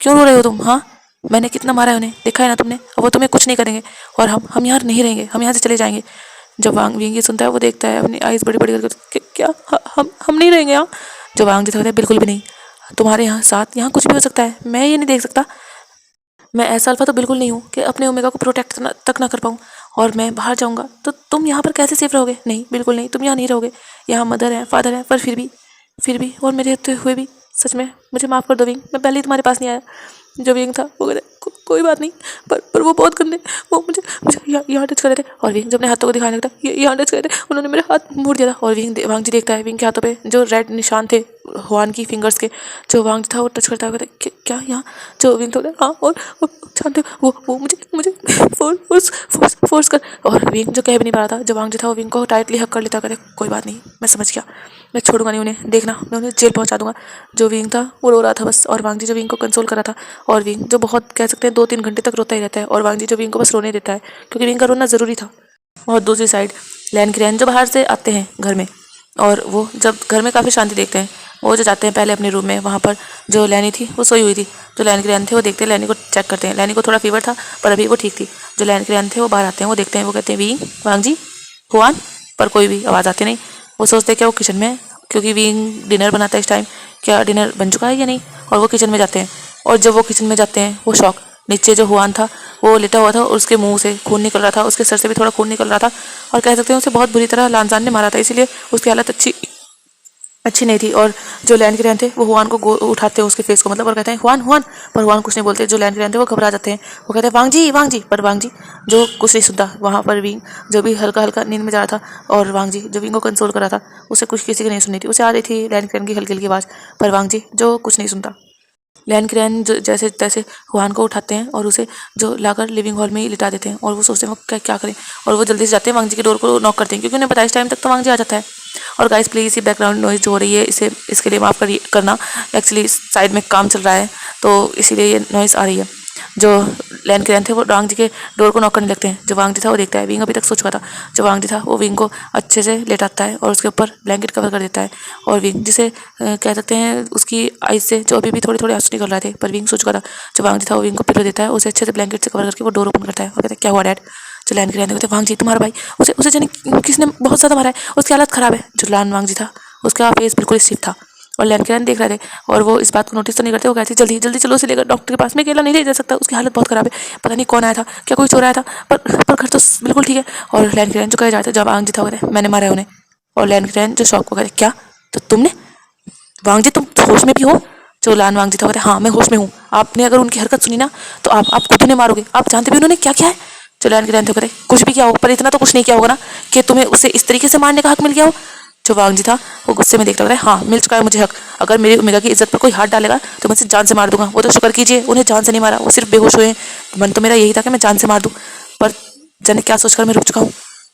क्यों रो रहे हो तुम? हाँ मैंने कितना मारा है उन्हें, देखा है ना तुमने, अब वो तुम्हें कुछ नहीं करेंगे और हम यहाँ नहीं रहेंगे, हम यहाँ से चले जाएंगे। जब विंग ये सुनता है वो देखता है अपनी आइज़ बड़ी बड़ी करके, क्या हम नहीं रहेंगे यहाँ? जो वांगजी था बिल्कुल भी नहीं, तुम्हारे यहाँ साथ यहाँ कुछ भी हो सकता है, मैं ये नहीं देख सकता। मैं ऐसा अल्फा तो बिल्कुल नहीं हूँ कि अपने ओमेगा को प्रोटेक्ट तक ना कर पाऊँ, और मैं बाहर जाऊँगा तो तुम यहाँ पर कैसे सेफ रहोगे? नहीं, बिल्कुल नहीं, तुम यहाँ नहीं रहोगे। यहाँ मदर है, फादर है, पर फिर भी और मेरे होते हुए भी सच में मुझे माफ़ कर दो विंग। मैं पहले ही तुम्हारे पास नहीं आया। जो विंग था वो कहते कोई बात नहीं, पर वो बहुत गंदे, वो मुझे मुझे यहाँ टच कर रहे थे। और विंग जब अपने हाथों को दिखाने लगता, ये यहाँ टच कर रहे थे, उन्होंने मेरे हाथ मोड़ दिया था। और वांग जी देखता है विंग के हाथों पे जो रेड निशान थे हुआन की फिंगर्स के। जो वांग था वो टच करता है, कहते क्या यहाँ? जो विंग तो हाँ, और जानते हो वो मुझे मुझे फोर्स कर। और विंग जो कह भी नहीं पा रहा था, जो वांग जी था वो विंग को टाइटली हक कर लेता, कहते कोई बात नहीं, मैं समझ गया, मैं छोड़ूंगा नहीं उन्हें, देखना मैं उन्हें जेल पहुंचा दूंगा। जो विंग था वो रो रहा था बस, और वांग जी जो विंग को कंसोल कर रहा था। और विंग जो बहुत कह सकते हैं 2-3 घंटे तक रोता ही रहता है, और वांग जी जो विंग को बस रोने देता है, क्योंकि विंग का रोना ज़रूरी था। और दूसरी साइड लैन की रैन जो बाहर से आते हैं घर में, और वो जब घर में काफ़ी शांति देखते हैं, वो जो जाते हैं पहले अपने रूम में, वहाँ पर जो लैनी थी वो सोई हुई थी। जो लैन के रैन थे वो देखते हैं, लैनी को चेक करते हैं। लैनी को थोड़ा फीवर था पर अभी वो ठीक थी। जो लैन के रैन थे वो बाहर आते हैं, वो देखते हैं, वो कहते हैं विंग, वांग जी, हुआन, पर कोई भी आवाज़ आती नहीं। वो सोचते हैं क्या वो किचन में है, क्योंकि विंग डिनर बनाता है इस टाइम, क्या डिनर बन चुका है या नहीं। और वो किचन में जाते हैं, और जब वो किचन में जाते हैं वो शॉक, नीचे जो हुआन था वो लेटा हुआ था और उसके मुंह से खून निकल रहा था, उसके सर से भी थोड़ा खून निकल रहा था, और कह सकते हैं उसे बहुत बुरी तरह लानजान ने मारा था, इसीलिए उसकी हालत अच्छी नहीं थी। और जो लैंड के रहन थे वो हुआन को उठाते हैं उसके फेस को, मतलब, और कहते हैं हुआन हुआन, पर हुआन कुछ नहीं बोलते। जो लैंड के रहन थे वो घबरा जाते हैं, वो कहते हैं वांग जी, पर वांग जी जो कुछ नहीं सुनता। वहाँ पर विंग जो भी हल्का हल्का नींद में जा रहा था, और वांग जी जो विंग को कंसोल कर रहा था, उसे कुछ किसी की नहीं सुनी थी, उसे आ रही थी लैंड के रहन की हल्की हल्की आवाज़, पर वांग जी जो कुछ नहीं सुनता। लैन क्रैन जो जैसे तैसे हुआन को उठाते हैं और उसे जो लाकर लिविंग हॉल में ही लिटा देते हैं, और वो सोचते हैं वो क्या करें, और वो जल्दी से जाते हैं वांग जी के डोर को नॉक करते हैं, क्योंकि उन्हें पता है इस टाइम तक तो वांग जी आ जाता है। और गाइस प्लीज़ ये बैकग्राउंड नॉइज जो हो रही है इसके लिए माफ़ करना, एक्चुअली साइड में काम चल रहा है तो इसीलिए ये नॉइज़ आ रही है। जो लैन क्रैन थे वो वांग जी के डोर को नॉक करने लगते हैं। जो वांग जी था वो देखता है, विंग अभी तक सो चुका था। जो वांग जी था वो विंग को अच्छे से लेटाता है और उसके ऊपर ब्लैंकेट कवर कर देता है। और विंग जिसे कह सकते हैं उसकी आइज से जो अभी भी थोड़े थोड़े आंसू निकल रहे थे, पर विंग सो चुका था। जो वांग जी था वो विंग को पिलो देता है, उसे अच्छे से ब्लैंकेट से कवर करके वो डोर ओपन करता है और कहता है क्या हुआ डैड? जो लैन के रहते कहते वांग जी तुम्हारा भाई, उसे उसे जाने किसने बहुत ज़्यादा मारा है, उसकी हालत ख़राब है। जो लैन वांग जी था उसका फेस बिल्कुल स्टिफ था, और लैन के देख रहे थे, और वो इस बात को नोटिस तो नहीं करते। वो कहती जल्दी जल्दी चलो उसे लेकर डॉक्टर के पास में, अकेला नहीं ले जा सकता, उसकी हालत बहुत ख़राब है, पता नहीं कौन आया था, क्या कोई चोर आया था, पर घर तो बिल्कुल ठीक है। और लैन के जो कहे जाते जब वांग जी था कहते मैंने मारा है उन्हें। और लैन के जो शॉक को कहते क्या, तो तुमने? वांग जी तुम होश में भी हो? जो लान वांग जी था कहते हाँ मैं होश में हूँ, आपने अगर उनकी हरकत सुनी ना तो आप खुद उन्हें मारोगे, आप जानते भी उन्होंने क्या किया है? जो लैन के रहते कहते कुछ भी किया हो, पर इतना तो कुछ नहीं किया होगा ना कि तुम्हें उसे इस तरीके से मारने का हक मिल गया हो। जो वांग जी था वो गुस्से में देखता है, हाँ मिल चुका है मुझे हक, अगर मेरी ओमेगा की इज्जत पर कोई हाथ डालेगा तो मैं उसे जान से मार दूंगा। वो तो शुक्र कीजिए उन्हें जान से नहीं मारा, वो सिर्फ बेहोश हुए। मन तो मेरा यही था कि मैं जान से मार दूँ, पर जाने क्या सोचकर मैं रुक चुका हूँ।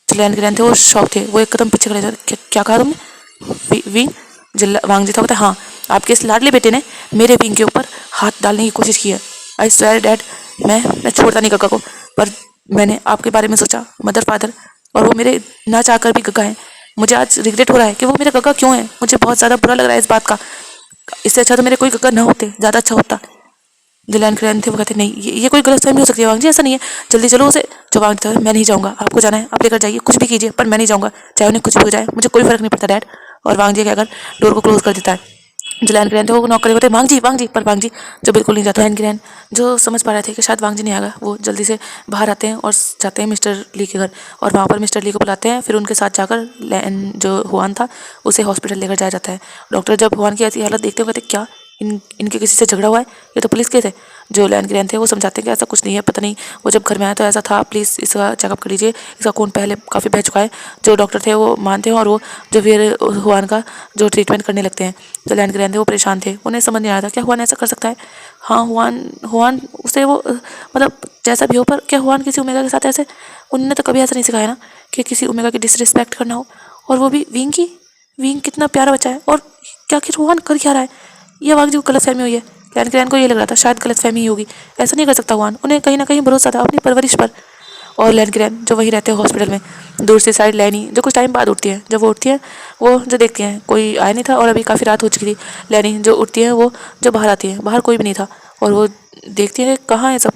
जो लैन के रहते वो शौक थे, वो एक कदम पीछे खड़े थे। क्या कहा तुमने? विंग? जो वांग जी था कहता हाँ आपके इस लाडले बेटे ने मेरे विंग के ऊपर हाथ डालने की कोशिश की है। आई स्वेयर डैड मैं छोड़ता नहीं गग्गा को, पर मैंने आपके बारे में सोचा, मदर फादर, और वो मेरे ना चाहकर भी गग्गा हैं। मुझे आज रिग्रेट हो रहा है कि वो मेरे गग्गा क्यों है, मुझे बहुत ज़्यादा बुरा लग रहा है इस बात का। इससे अच्छा तो मेरे कोई गग्गा ना होते, ज़्यादा अच्छा होता। जो लैन क्रैन थे वो कहते नहीं ये कोई गलतफहमी हो सकती है वांग जी, ऐसा नहीं है, जल्दी चलो उसे। जो वांग था मैं नहीं जाऊँगा, आपको जाना है आप लेकर जाइए, कुछ भी कीजिए, पर मैं नहीं जाऊँगा, चाहे उन्हें कुछ भी हो जाए मुझे कोई फर्क नहीं पड़ता डैड। और वांग जी कहकर डोर को क्लोज कर देता है। जो लैन ग्रैंड थे वो नॉक करे होते वांग जी, पर वांग जी जो बिल्कुल नहीं जाता। लैन ग्रैंड जो समझ पा रहे थे कि शायद वांग जी नहीं आएगा, वो जल्दी से बाहर आते हैं और जाते हैं मिस्टर ली के घर, और वहाँ पर मिस्टर ली को बुलाते हैं। फिर उनके साथ जाकर लैन जो हुआन था उसे हॉस्पिटल लेकर जाया जाता है। डॉक्टर जब हुआन की ऐसी हालत देखते हुए कहते क्या इनके किसी से झगड़ा हुआ है, ये तो पुलिस के थे। जो लैन ग्रैंड थे वो समझाते हैं कि ऐसा कुछ नहीं है, पता नहीं वो जब घर में आया तो ऐसा था, प्लीज़ इसका चेकअप कर लीजिए, इसका खून पहले काफ़ी बह चुका है। जो डॉक्टर थे वो मानते हैं, और वो जो फिर हुआन का जो ट्रीटमेंट करने लगते हैं। जो लैन ग्रैंड थे वो परेशान थे, उन्हें समझ नहीं आ रहा था क्या हुआन ऐसा कर सकता है। हाँ हुआन उसे वो मतलब जैसा भी हो, पर क्या हुआन किसी ओमेगा के साथ ऐसे, उन्होंने तो कभी ऐसा नहीं सिखाया ना कि किसी ओमेगा की डिसरिस्पेक्ट करना हो, और वो भी विंग की। विंग कितना प्यारा बच्चा है, और क्या कि हुआन कर क्या रहा है, ये वांग जी को गलतफहमी हुई है। लैन ग्रैंड को ये लग रहा था शायद गलतफहमी ही होगी, ऐसा नहीं कर सकता हुआन, उन्हें कहीं ना कहीं भरोसा था अपनी परवरिश पर। और लैन ग्रैंड जो वहीं रहते हैं हॉस्पिटल में, दूर से साइड लैनी जो कुछ टाइम बाद उठती है, जब वो उठती है वो जो देखती हैं कोई आया नहीं था, और अभी काफ़ी रात हो चुकी थी। लैनी जो उठती है वो जो बाहर आती है, बाहर कोई भी नहीं था, और वो देखती है कहाँ है सब,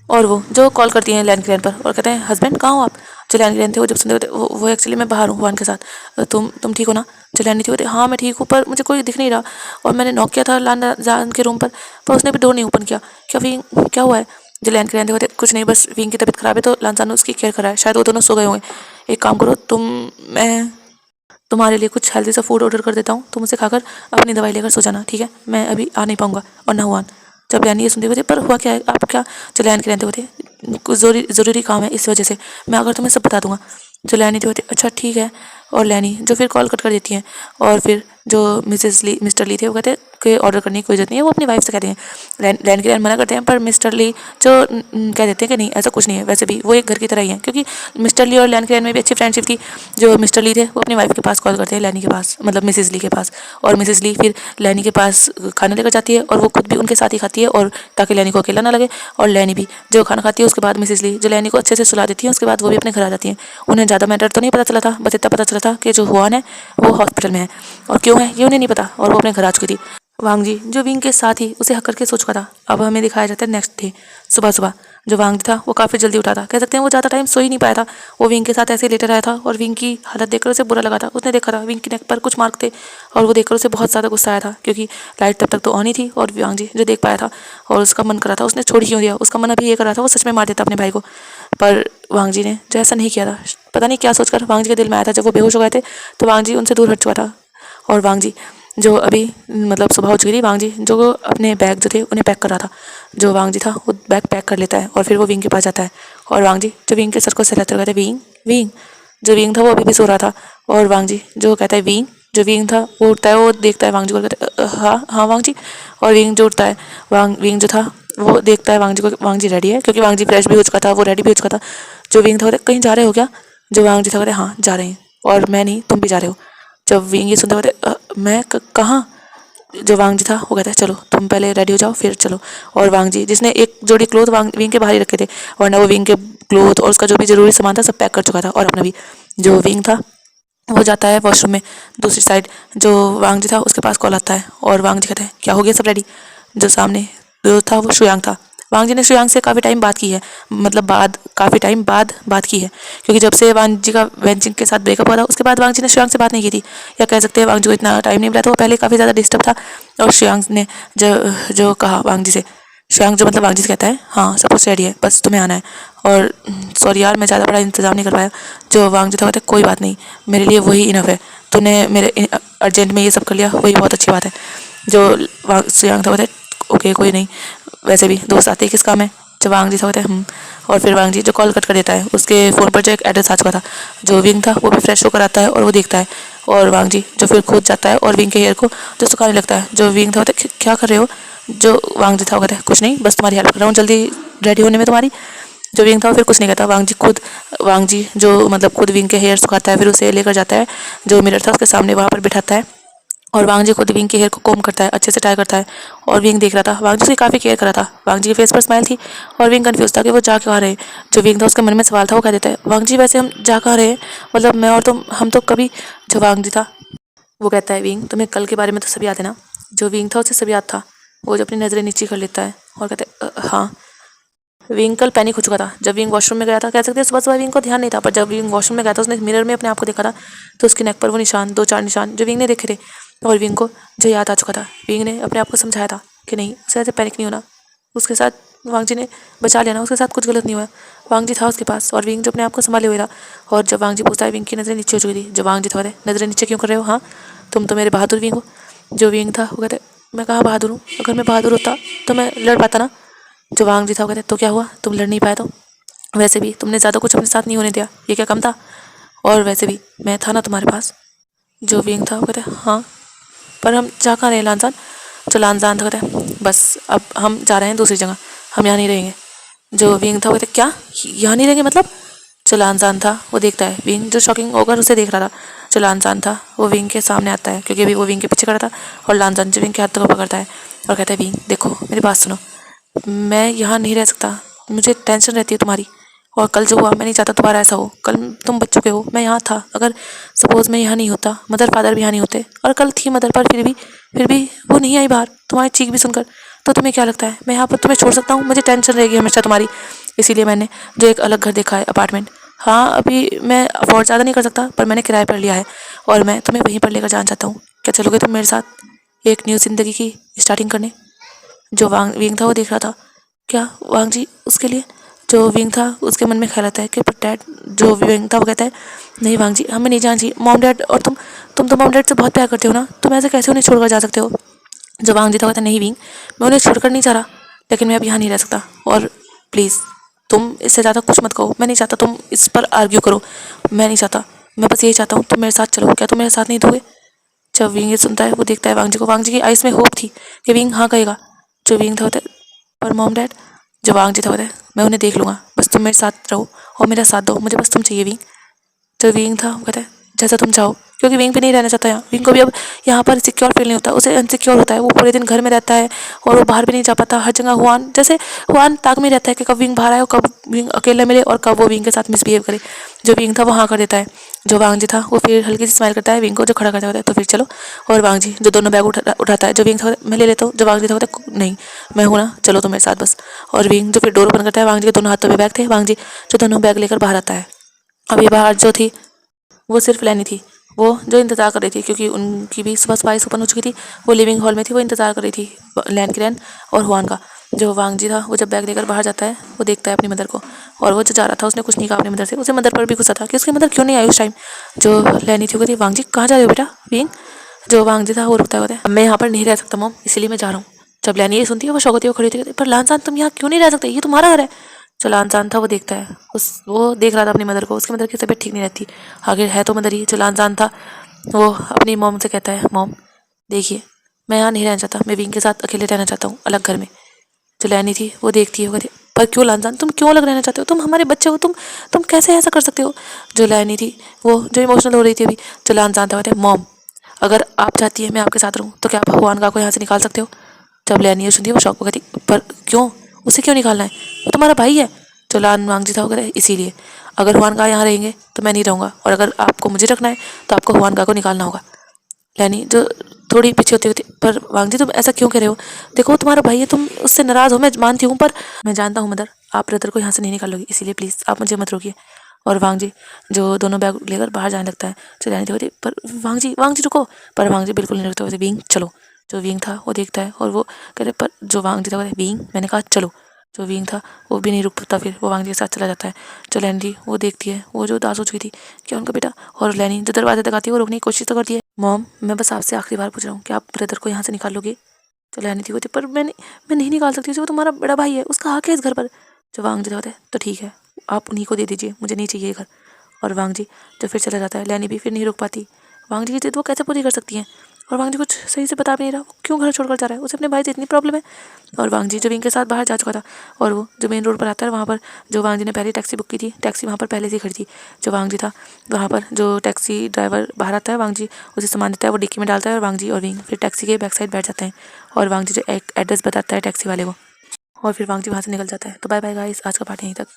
और वो जो कॉल करती हैं लैन ग्रैंड पर और कहते हैं हस्बैंड कहाँ हो आप? जो लैन के रहते वो जब सुनते होते वो एक्चुअली मैं बाहर हूँ हुआन के साथ, तुम ठीक हो ना? जो लैन नहीं थी बोलते हाँ मैं ठीक हूँ, पर मुझे कोई दिख नहीं रहा और मैंने नॉक किया था लान के रूम पर उसने भी डोर नहीं ओपन किया। क्या विंग क्या हुआ है? जो लैन के रहते होते कुछ नहीं, बस विंग की तबीयत खराब है तो लानजान ने उसकी केयर करा है, शायद वो दोनों सो गए होंगे। एक काम करो मैं तुम्हारे लिए कुछ हेल्दी सा फूड ऑर्डर कर देता हूँ, तुम उसे खाकर अपनी दवाई लेकर सो जाना, ठीक है? मैं अभी आ नहीं पाऊँगा। और ना हुआन। जब लैन ये सुनते हुए थे, पर हुआ क्या है आप क्या? जो लैन के रहते हुए थे कुछ ज़रूरी काम है इस वजह से, मैं अगर तुम्हें सब बता दूंगा। जो लैनी थे होते अच्छा ठीक है। और लैनी जो फिर कॉल कट कर देती हैं और फिर जो मिस्टर ली थे वो कहते हैं कि ऑर्डर करने की कोई ज़रूरत नहीं है, वो अपनी वाइफ से कहते हैं। लैन के लैन मना करते हैं, पर मिस्टर ली जो कह देते हैं कि नहीं ऐसा कुछ नहीं है, वैसे भी वो एक घर की तरह ही है, क्योंकि मिस्टर ली और लैन के लैन में भी अच्छी फ्रेंडशिप थी। जो मिस्टर ली थे वो अपनी वाइफ के पास कॉल करते हैं, लैनी के पास, मतलब मिसेज ली के पास, और मिसेज ली फिर लैनी के पास खाना लेकर जाती है और वो खुद भी उनके साथ ही खाती है, और ताकि लैनी को अकेला ना लगे। और लैनी भी जो खाना खाती है उसके बाद मिसेज ली जो लैनी को अच्छे से सुला देती है, उसके बाद वो भी अपने घर आ जाती है। उन्हें ज़्यादा मैटर तो नहीं पता चला था, बस इतना पता चला था कि जो हुआन है वो हॉस्पिटल में है, और क्यों है ये उन्हें नहीं पता, और वो अपने घर आ चुकी थी। वांग जी जो विंग के साथ ही उसे हक करके सो चुका था। अब हमें दिखाया जाता है नेक्स्ट डे सुबह सुबह। जो वांग था वो काफ़ी जल्दी उठा था, कह सकते हैं वो ज़्यादा टाइम सो ही नहीं पाया था। वो विंग के साथ ऐसे ही लेटा रहा था और विंग की हालत देखकर उसे बुरा लगा था। उसने देखा था विंग की नेक पर कुछ मार्क थे और वो देखकर उसे बहुत ज़्यादा गुस्सा आया था, क्योंकि लाइट तब तक तो ऑन ही थी और वांग जी जो देख पाया था और उसका मन कर रहा था उसने छोड़ क्यों दिया। उसका मन अभी ये कर रहा था वो सच में मार देता अपने भाई को, पर वांग जी ने जो ऐसा नहीं किया था। पता नहीं क्या सोचकर वांग जी के दिल में आया था। जब वो बेहोश हो गए थे तो वांग जी उनसे दूर हट चुका था, और वांग जी जो अभी मतलब सुबह हो चुकी थी, वांग जी जो अपने बैग जो थे उन्हें पैक कर रहा था। जो वांग जी था वो बैग पैक कर लेता है और फिर वो विंग के पास जाता है, और वांग जी जो विंग के सर को सहलाते हुए कहते हैं विंग विंग। जो विंग था वो अभी भी सो रहा था, और वांग जी जो कहता है विंग। जो विंग था वो उठता है, वो देखता है वांग जी को, कहता है हाँ हाँ वांग जी। और विंग जो उठता है, विंग जो था वो देखता है वांग जी को, वांग जी रेडी है, क्योंकि वांग जी फ्रेश भी हो चुका था, वो रेडी भी हो चुका था। जो विंग था वो कहीं जा रहे हो क्या? जो वांग जी था कहते हाँ जा रहे हैं, और मैं नहीं तुम भी जा रहे हो। जब विंग ये सुनते कहते मैं कहाँ? जो वांग जी था वो कहता है चलो तुम पहले रेडी हो जाओ फिर चलो। और वांग जी जिसने एक जोड़ी क्लोथ विंग के बाहर ही रखे थे, वरना वो विंग के क्लोथ और उसका जो भी जरूरी सामान था सब पैक कर चुका था, और अपना भी। जो विंग था वो जाता है वॉशरूम में दूसरी साइड। जो वांग जी था उसके पास कॉल आता है और वांग जी कहते हैं क्या हो गया सब रेडी? जो सामने जो था वो शुयांग था। वांग जी ने शुयांग से काफ़ी टाइम बात की है, मतलब काफ़ी टाइम बाद बात की है, क्योंकि जब से वांग जी का वेंजिंग के साथ ब्रेकअप हुआ था उसके बाद वांग जी ने शुयांग से बात नहीं की थी, या कह सकते हैं वांग जी को इतना टाइम नहीं मिला था, वो पहले काफ़ी ज़्यादा डिस्टर्ब था। और शुयांग ने जो कहा वांग जी से, शुयांग जो मतलब वांग जी से कहता है हाँ सब कुछ रेडी है बस तुम्हें आना है। और सॉरी यार मैं ज़्यादा बड़ा इंतज़ाम नहीं कर पाया। जो वांग जी था कहता है कोई बात नहीं, मेरे लिए वही इनफ है, तूने मेरे अर्जेंट में ये सब कर लिया वही बहुत अच्छी बात है। जो शुयांग था कहता है ओके कोई नहीं, वैसे भी दोस्त आते ही किस काम है। जब वांग जी था कहते हैं और फिर वांग जी जो कॉल कट कर देता है उसके फ़ोन पर जो एक एड्रेस आ चुका था। जो विंग था वो भी फ्रेश होकर आता है और वो देखता है, और वांग जी जो फिर खुद जाता है और विंग के हेयर को जो सुखाने लगता है। जो विंग था कहता है क्या कर रहे हो? जो वांग जी था वो कहता है कुछ नहीं बस तुम्हारी हेल्प कर रहा हूँ जल्दी रेडी होने में तुम्हारी। जो विंग था फिर कुछ नहीं कहता। वांग जी जो मतलब खुद विंग के हेयर सुखाता है, फिर उसे लेकर जाता है जो मिरर था उसके सामने वहाँ पर बिठाता है, और वांग जी खुद विंग के हेयर को कोम करता है, अच्छे से टाई करता है। और विंग देख रहा था, वांग जी उसकी काफ़ी केयर कर रहा था। वांग जी के फेस पर स्माइल थी और विंग कंफ्यूज था कि वो जा कहाँ रहे। जो विंग था उसके मन में सवाल था, वो कह देता है वांग जी वैसे हम जा कहाँ रहे हैं, मतलब मैं और तुम हम तो कभी। जो वांग जी था वो कहता है विंग तुम्हें कल के बारे में तो सब याद है ना? जो विंग था उसे सब याद था। वो जो अपनी नज़रें नीचे कर लेता है और कहता है हाँ। विंग कल पैनिक हो चुका था जब विंग वॉशरूम में गया था, कह सकते हैं सुबह सुबह विंग को ध्यान नहीं था, पर जब विंग वॉशरूम में गया था उसने मिरर में अपने आप को देखा था, तो उसकी नेक पर वो निशान 2-4 निशान जो विंग ने देखे थे, और विंग को जो याद आ चुका था। विंग ने अपने आप को समझाया था कि नहीं उसे ऐसे पैनिक नहीं होना, उसके साथ वांग जी ने बचा लिया ना, उसके साथ कुछ गलत नहीं हुआ। वांग जी था उसके पास और विंग जो अपने आप को संभाले हुए था। और जब वांग जी पूछता है विंग की नज़रें नीचे हो चुकी थी। जो वांग जी था नज़रें नीचे क्यों कर रहे हो? हाँ तुम तो मेरे बहादुर विंग हो। जो विंग था वो कहते मैं कहाँ बहादुर हूँ, अगर मैं बहादुर होता तो मैं लड़ पाता ना। जो वांग जी था वो कहते तो क्या हुआ तुम लड़ नहीं पाए तो? वैसे भी तुमने ज़्यादा कुछ अपने साथ नहीं होने दिया, ये क्या कम था? और वैसे भी मैं था ना तुम्हारे पास। जो विंग था वो कहते हाँ पर हम जा कहाँ रहे हैं लानजान? जो लानजान था कहते बस अब हम जा रहे हैं दूसरी जगह, हम यहाँ नहीं रहेंगे। जो विंग था वो कहते क्या यहाँ नहीं रहेंगे मतलब? जो लानजान था वो देखता है, विंग जो शॉकिंग होकर उसे देख रहा था। जो लानजान था वो विंग के सामने आता है, क्योंकि अभी वो विंग के पीछे खड़ा था, और लानजान जो विंग के हाथ को पकड़ता है और कहता है विंग देखो मेरी बात सुनो, मैं यहाँ नहीं रह सकता, मुझे टेंशन रहती है तुम्हारी, और कल जो हुआ मैं नहीं चाहता दोबारा ऐसा हो। कल तुम बच चुके हो, मैं यहाँ था, अगर सपोज मैं यहाँ नहीं होता मदर फादर भी यहाँ नहीं होते, और कल थी मदर पर फिर भी वो नहीं आई बाहर तुम्हारी चीख भी सुनकर, तो तुम्हें क्या लगता है मैं यहाँ पर तुम्हें छोड़ सकता हूँ? मुझे टेंशन रहेगी हमेशा तुम्हारी, इसीलिए मैंने जो एक अलग घर देखा है अपार्टमेंट, हाँ अभी मैं अफोर्ड ज़्यादा नहीं कर सकता, पर मैंने किराए पर लिया है और मैं तुम्हें वहीं पर लेकर जाना चाहता हूँ। क्या चलोगे तुम मेरे साथ एक न्यू ज़िंदगी की स्टार्टिंग करने? जो विंग था वो देख रहा था। क्या वांग जी उसके लिए? जो विंग था उसके मन में ख्याल आता है कि पर डैड, जो विंग था वो कहता है नहीं वांग जी हमें नहीं जाना चाहिए। मॉम डैड और तुम तो मॉम डैड से बहुत प्यार करते हो ना, तुम ऐसे कैसे उन्हें छोड़कर जा सकते हो? जो वांग जी था वो कहता है नहीं विंग, मैं उन्हें छोड़कर नहीं जा रहा, लेकिन मैं अब यहाँ नहीं रह सकता। और प्लीज़ तुम इससे ज़्यादा कुछ मत कहो, मैं नहीं चाहता तुम इस पर आर्ग्यू करो, मैं नहीं चाहता, मैं बस यही चाहता हूँ तुम मेरे साथ चलो। क्या तुम मेरे साथ नहीं दोगे? जब विंग ये सुनता है वो देखता है वांग जी को। वांग जी की आइस में होप थी कि विंग हाँ कहेगा। जो विंग था होता है पर मॉम डैड, जो वांग जी था होता है मैं उन्हें देख लूँगा, बस तुम मेरे साथ रहो और मेरा साथ दो, मुझे बस तुम चाहिए विंग। जो विंग था वो कहता है जैसा तुम चाहो, क्योंकि विंग पे नहीं रहना चाहता यहाँ। विंग को भी अब यहाँ पर सिक्योर फील नहीं होता, उसे अनसिक्योर होता है। वो पूरे दिन घर में रहता है और वो बाहर भी नहीं जा पाता। हर जगह हुआन, जैसे हुआन ताक में रहता है कि कब विंग बाहर आए और कब विंग अकेला मिले और कब वो विंग के साथ मिसबिहेव करे। जो विंग था वो हाँ कर देता है। जो वांग जी था वो फिर हल्की सी स्माइल करता है विंग को, जो खड़ा करता होता है तो फिर चलो। और वांग जी जो दोनों बैग उठाता है, जो विंग था मैं ले लेता हूँ, जो वांग जी था होता है नहीं मैं हूँ ना, चलो तुम मेरे साथ बस। और विंग जो फिर डोर ओपन करता है, वांग जी के दोनों हाथों में बैग थे, वांग जी जो दोनों बैग लेकर बाहर आता है। अब ये बाहर जो थी वो सिर्फ लैनी थी, वो जो इंतज़ार कर रही थी, क्योंकि उनकी भी सुबह स्पाइस ओपन हो चुकी थी। वो लिविंग हॉल में थी, वो इंतज़ार कर रही थी लैन की, लैन और हुआन का। जो वांग जी था वो जब बैग लेकर बाहर जाता है वो देखता है अपनी मदर को, और वो जो जा रहा था उसने कुछ नहीं कहा अपनी मदर से। उसे मदर पर भी गुस्सा था कि उसकी मदर क्यों नहीं आई उस टाइम। जो लैनी थी वो कहती वांग जी कहाँ जा रहे हो बेटा विंग? जो वांग जी था वो रुकता है, अब मैं यहाँ पर नहीं रह सकता मॉम, इसीलिए मैं जा रहा हूँ। जब लैनी ये सुनती है वो शौक होती है, वो खड़ी होती है पर लानसान तुम यहाँ क्यों नहीं रह सकते, ये तुम्हारा घर है। जो लानसान था वो देखता है, वो देख रहा था अपनी मदर को, उसकी मदर की तबीयत ठीक नहीं रहती, आखिर है तो मदर ही। जो लानसान था वो अपनी मॉम से कहता है मॉम देखिए मैं यहाँ नहीं रहना चाहता, मैं विंग के साथ अकेले रहना चाहता हूँ अलग घर में। जो लैनी थी वो देखती है, वो कहती पर क्यों लानसान, तुम क्यों अलग रहना चाहते हो, तुम हमारे बच्चे हो, तुम कैसे ऐसा कर सकते हो। जो लैनी थी वो जो इमोशनल हो रही थी अभी, जो लानसान था कहते मॉम अगर आप चाहती है मैं आपके साथ रहूँ तो क्या आप हुआन को यहाँ से निकाल सकते हो। जब लैनी ये सुनती है वो शौक को कहती पर क्यों, उसे क्यों निकालना है, वो तुम्हारा भाई है। जो लान वांग जी था वो कहते इसीलिए अगर हुआन का यहाँ रहेंगे तो मैं नहीं रहूँगा, और अगर आपको मुझे रखना है तो आपको हुआन का को निकालना होगा। लैनी जो थोड़ी पीछे होती होती पर वांग जी तुम ऐसा क्यों कह रहे हो, देखो तुम्हारा भाई है, तुम उससे नाराज़ हो मैं मानती हूँ, पर मैं जानता हूँ मदर आप ब्रदर को यहाँ से नहीं निकालोगी, इसीलिए प्लीज़ आप मुझे मत रोकिए। और वांग जी जो दोनों बैग लेकर बाहर जाने लगता है। जो लैनी थी होती पर वांग जी रुको, पर वांग जी बिल्कुल नहीं रुकते होते, विंग चलो। जो विंग था वो देखता है और वो कहते पर जो वांग जी था वो विंग मैंने कहा चलो। जो विंग था वो भी नहीं रुकता, फिर वो वांग जी के साथ चला जाता है। जो लैनी थी वो देखती है, वो जो उदास हो चुकी थी क्या उनका बेटा, और लैनी जो दरवाजे तक आती है वो रोकने की कोशिश तो करती है, मॉम मैं बस आपसे आखिरी बार पूछ रहा हूँ कि आप ब्रदर को यहाँ से निकाल लोगे। तो लैनी थी होती पर मैं नहीं निकाल सकती, जो तुम्हारा बड़ा भाई है उसका हक है इस घर पर। जो वांग जी होता है तो ठीक है आप उन्हीं को दे दीजिए, मुझे नहीं चाहिए ये घर। और वांग जी जो फिर चला जाता है, लैनी भी फिर नहीं रुक पाती। वांग जी की जिद वो कैसे पूरी कर सकती हैं, और वांग जी कुछ सही से बता भी नहीं रहा वो क्यों घर छोड़कर जा रहा है, उसे अपने भाई से इतनी प्रॉब्लम है। और वांग जी जो विंग के साथ बाहर जा चुका था, और वो जो मेन रोड पर आता है वहाँ पर जो वांग जी ने पहले टैक्सी बुक की थी, टैक्सी वहाँ पर पहले से ही खड़ी थी। जो वांग जी था वहाँ पर जो टैक्सी ड्राइवर बाहर आता है, वांग जी उसे सामान देता है, वो डिक्की में डालता है और वांग जी और विंग फिर टैक्सी के बैक साइड बैठ जाते हैं। और वांग जी जो एक एड्रेस बताता है टैक्सी वाले को, और फिर वांग जी वहाँ से निकल जाता है। तो बाय बाय गाइस, आज का पार्ट यहीं तक।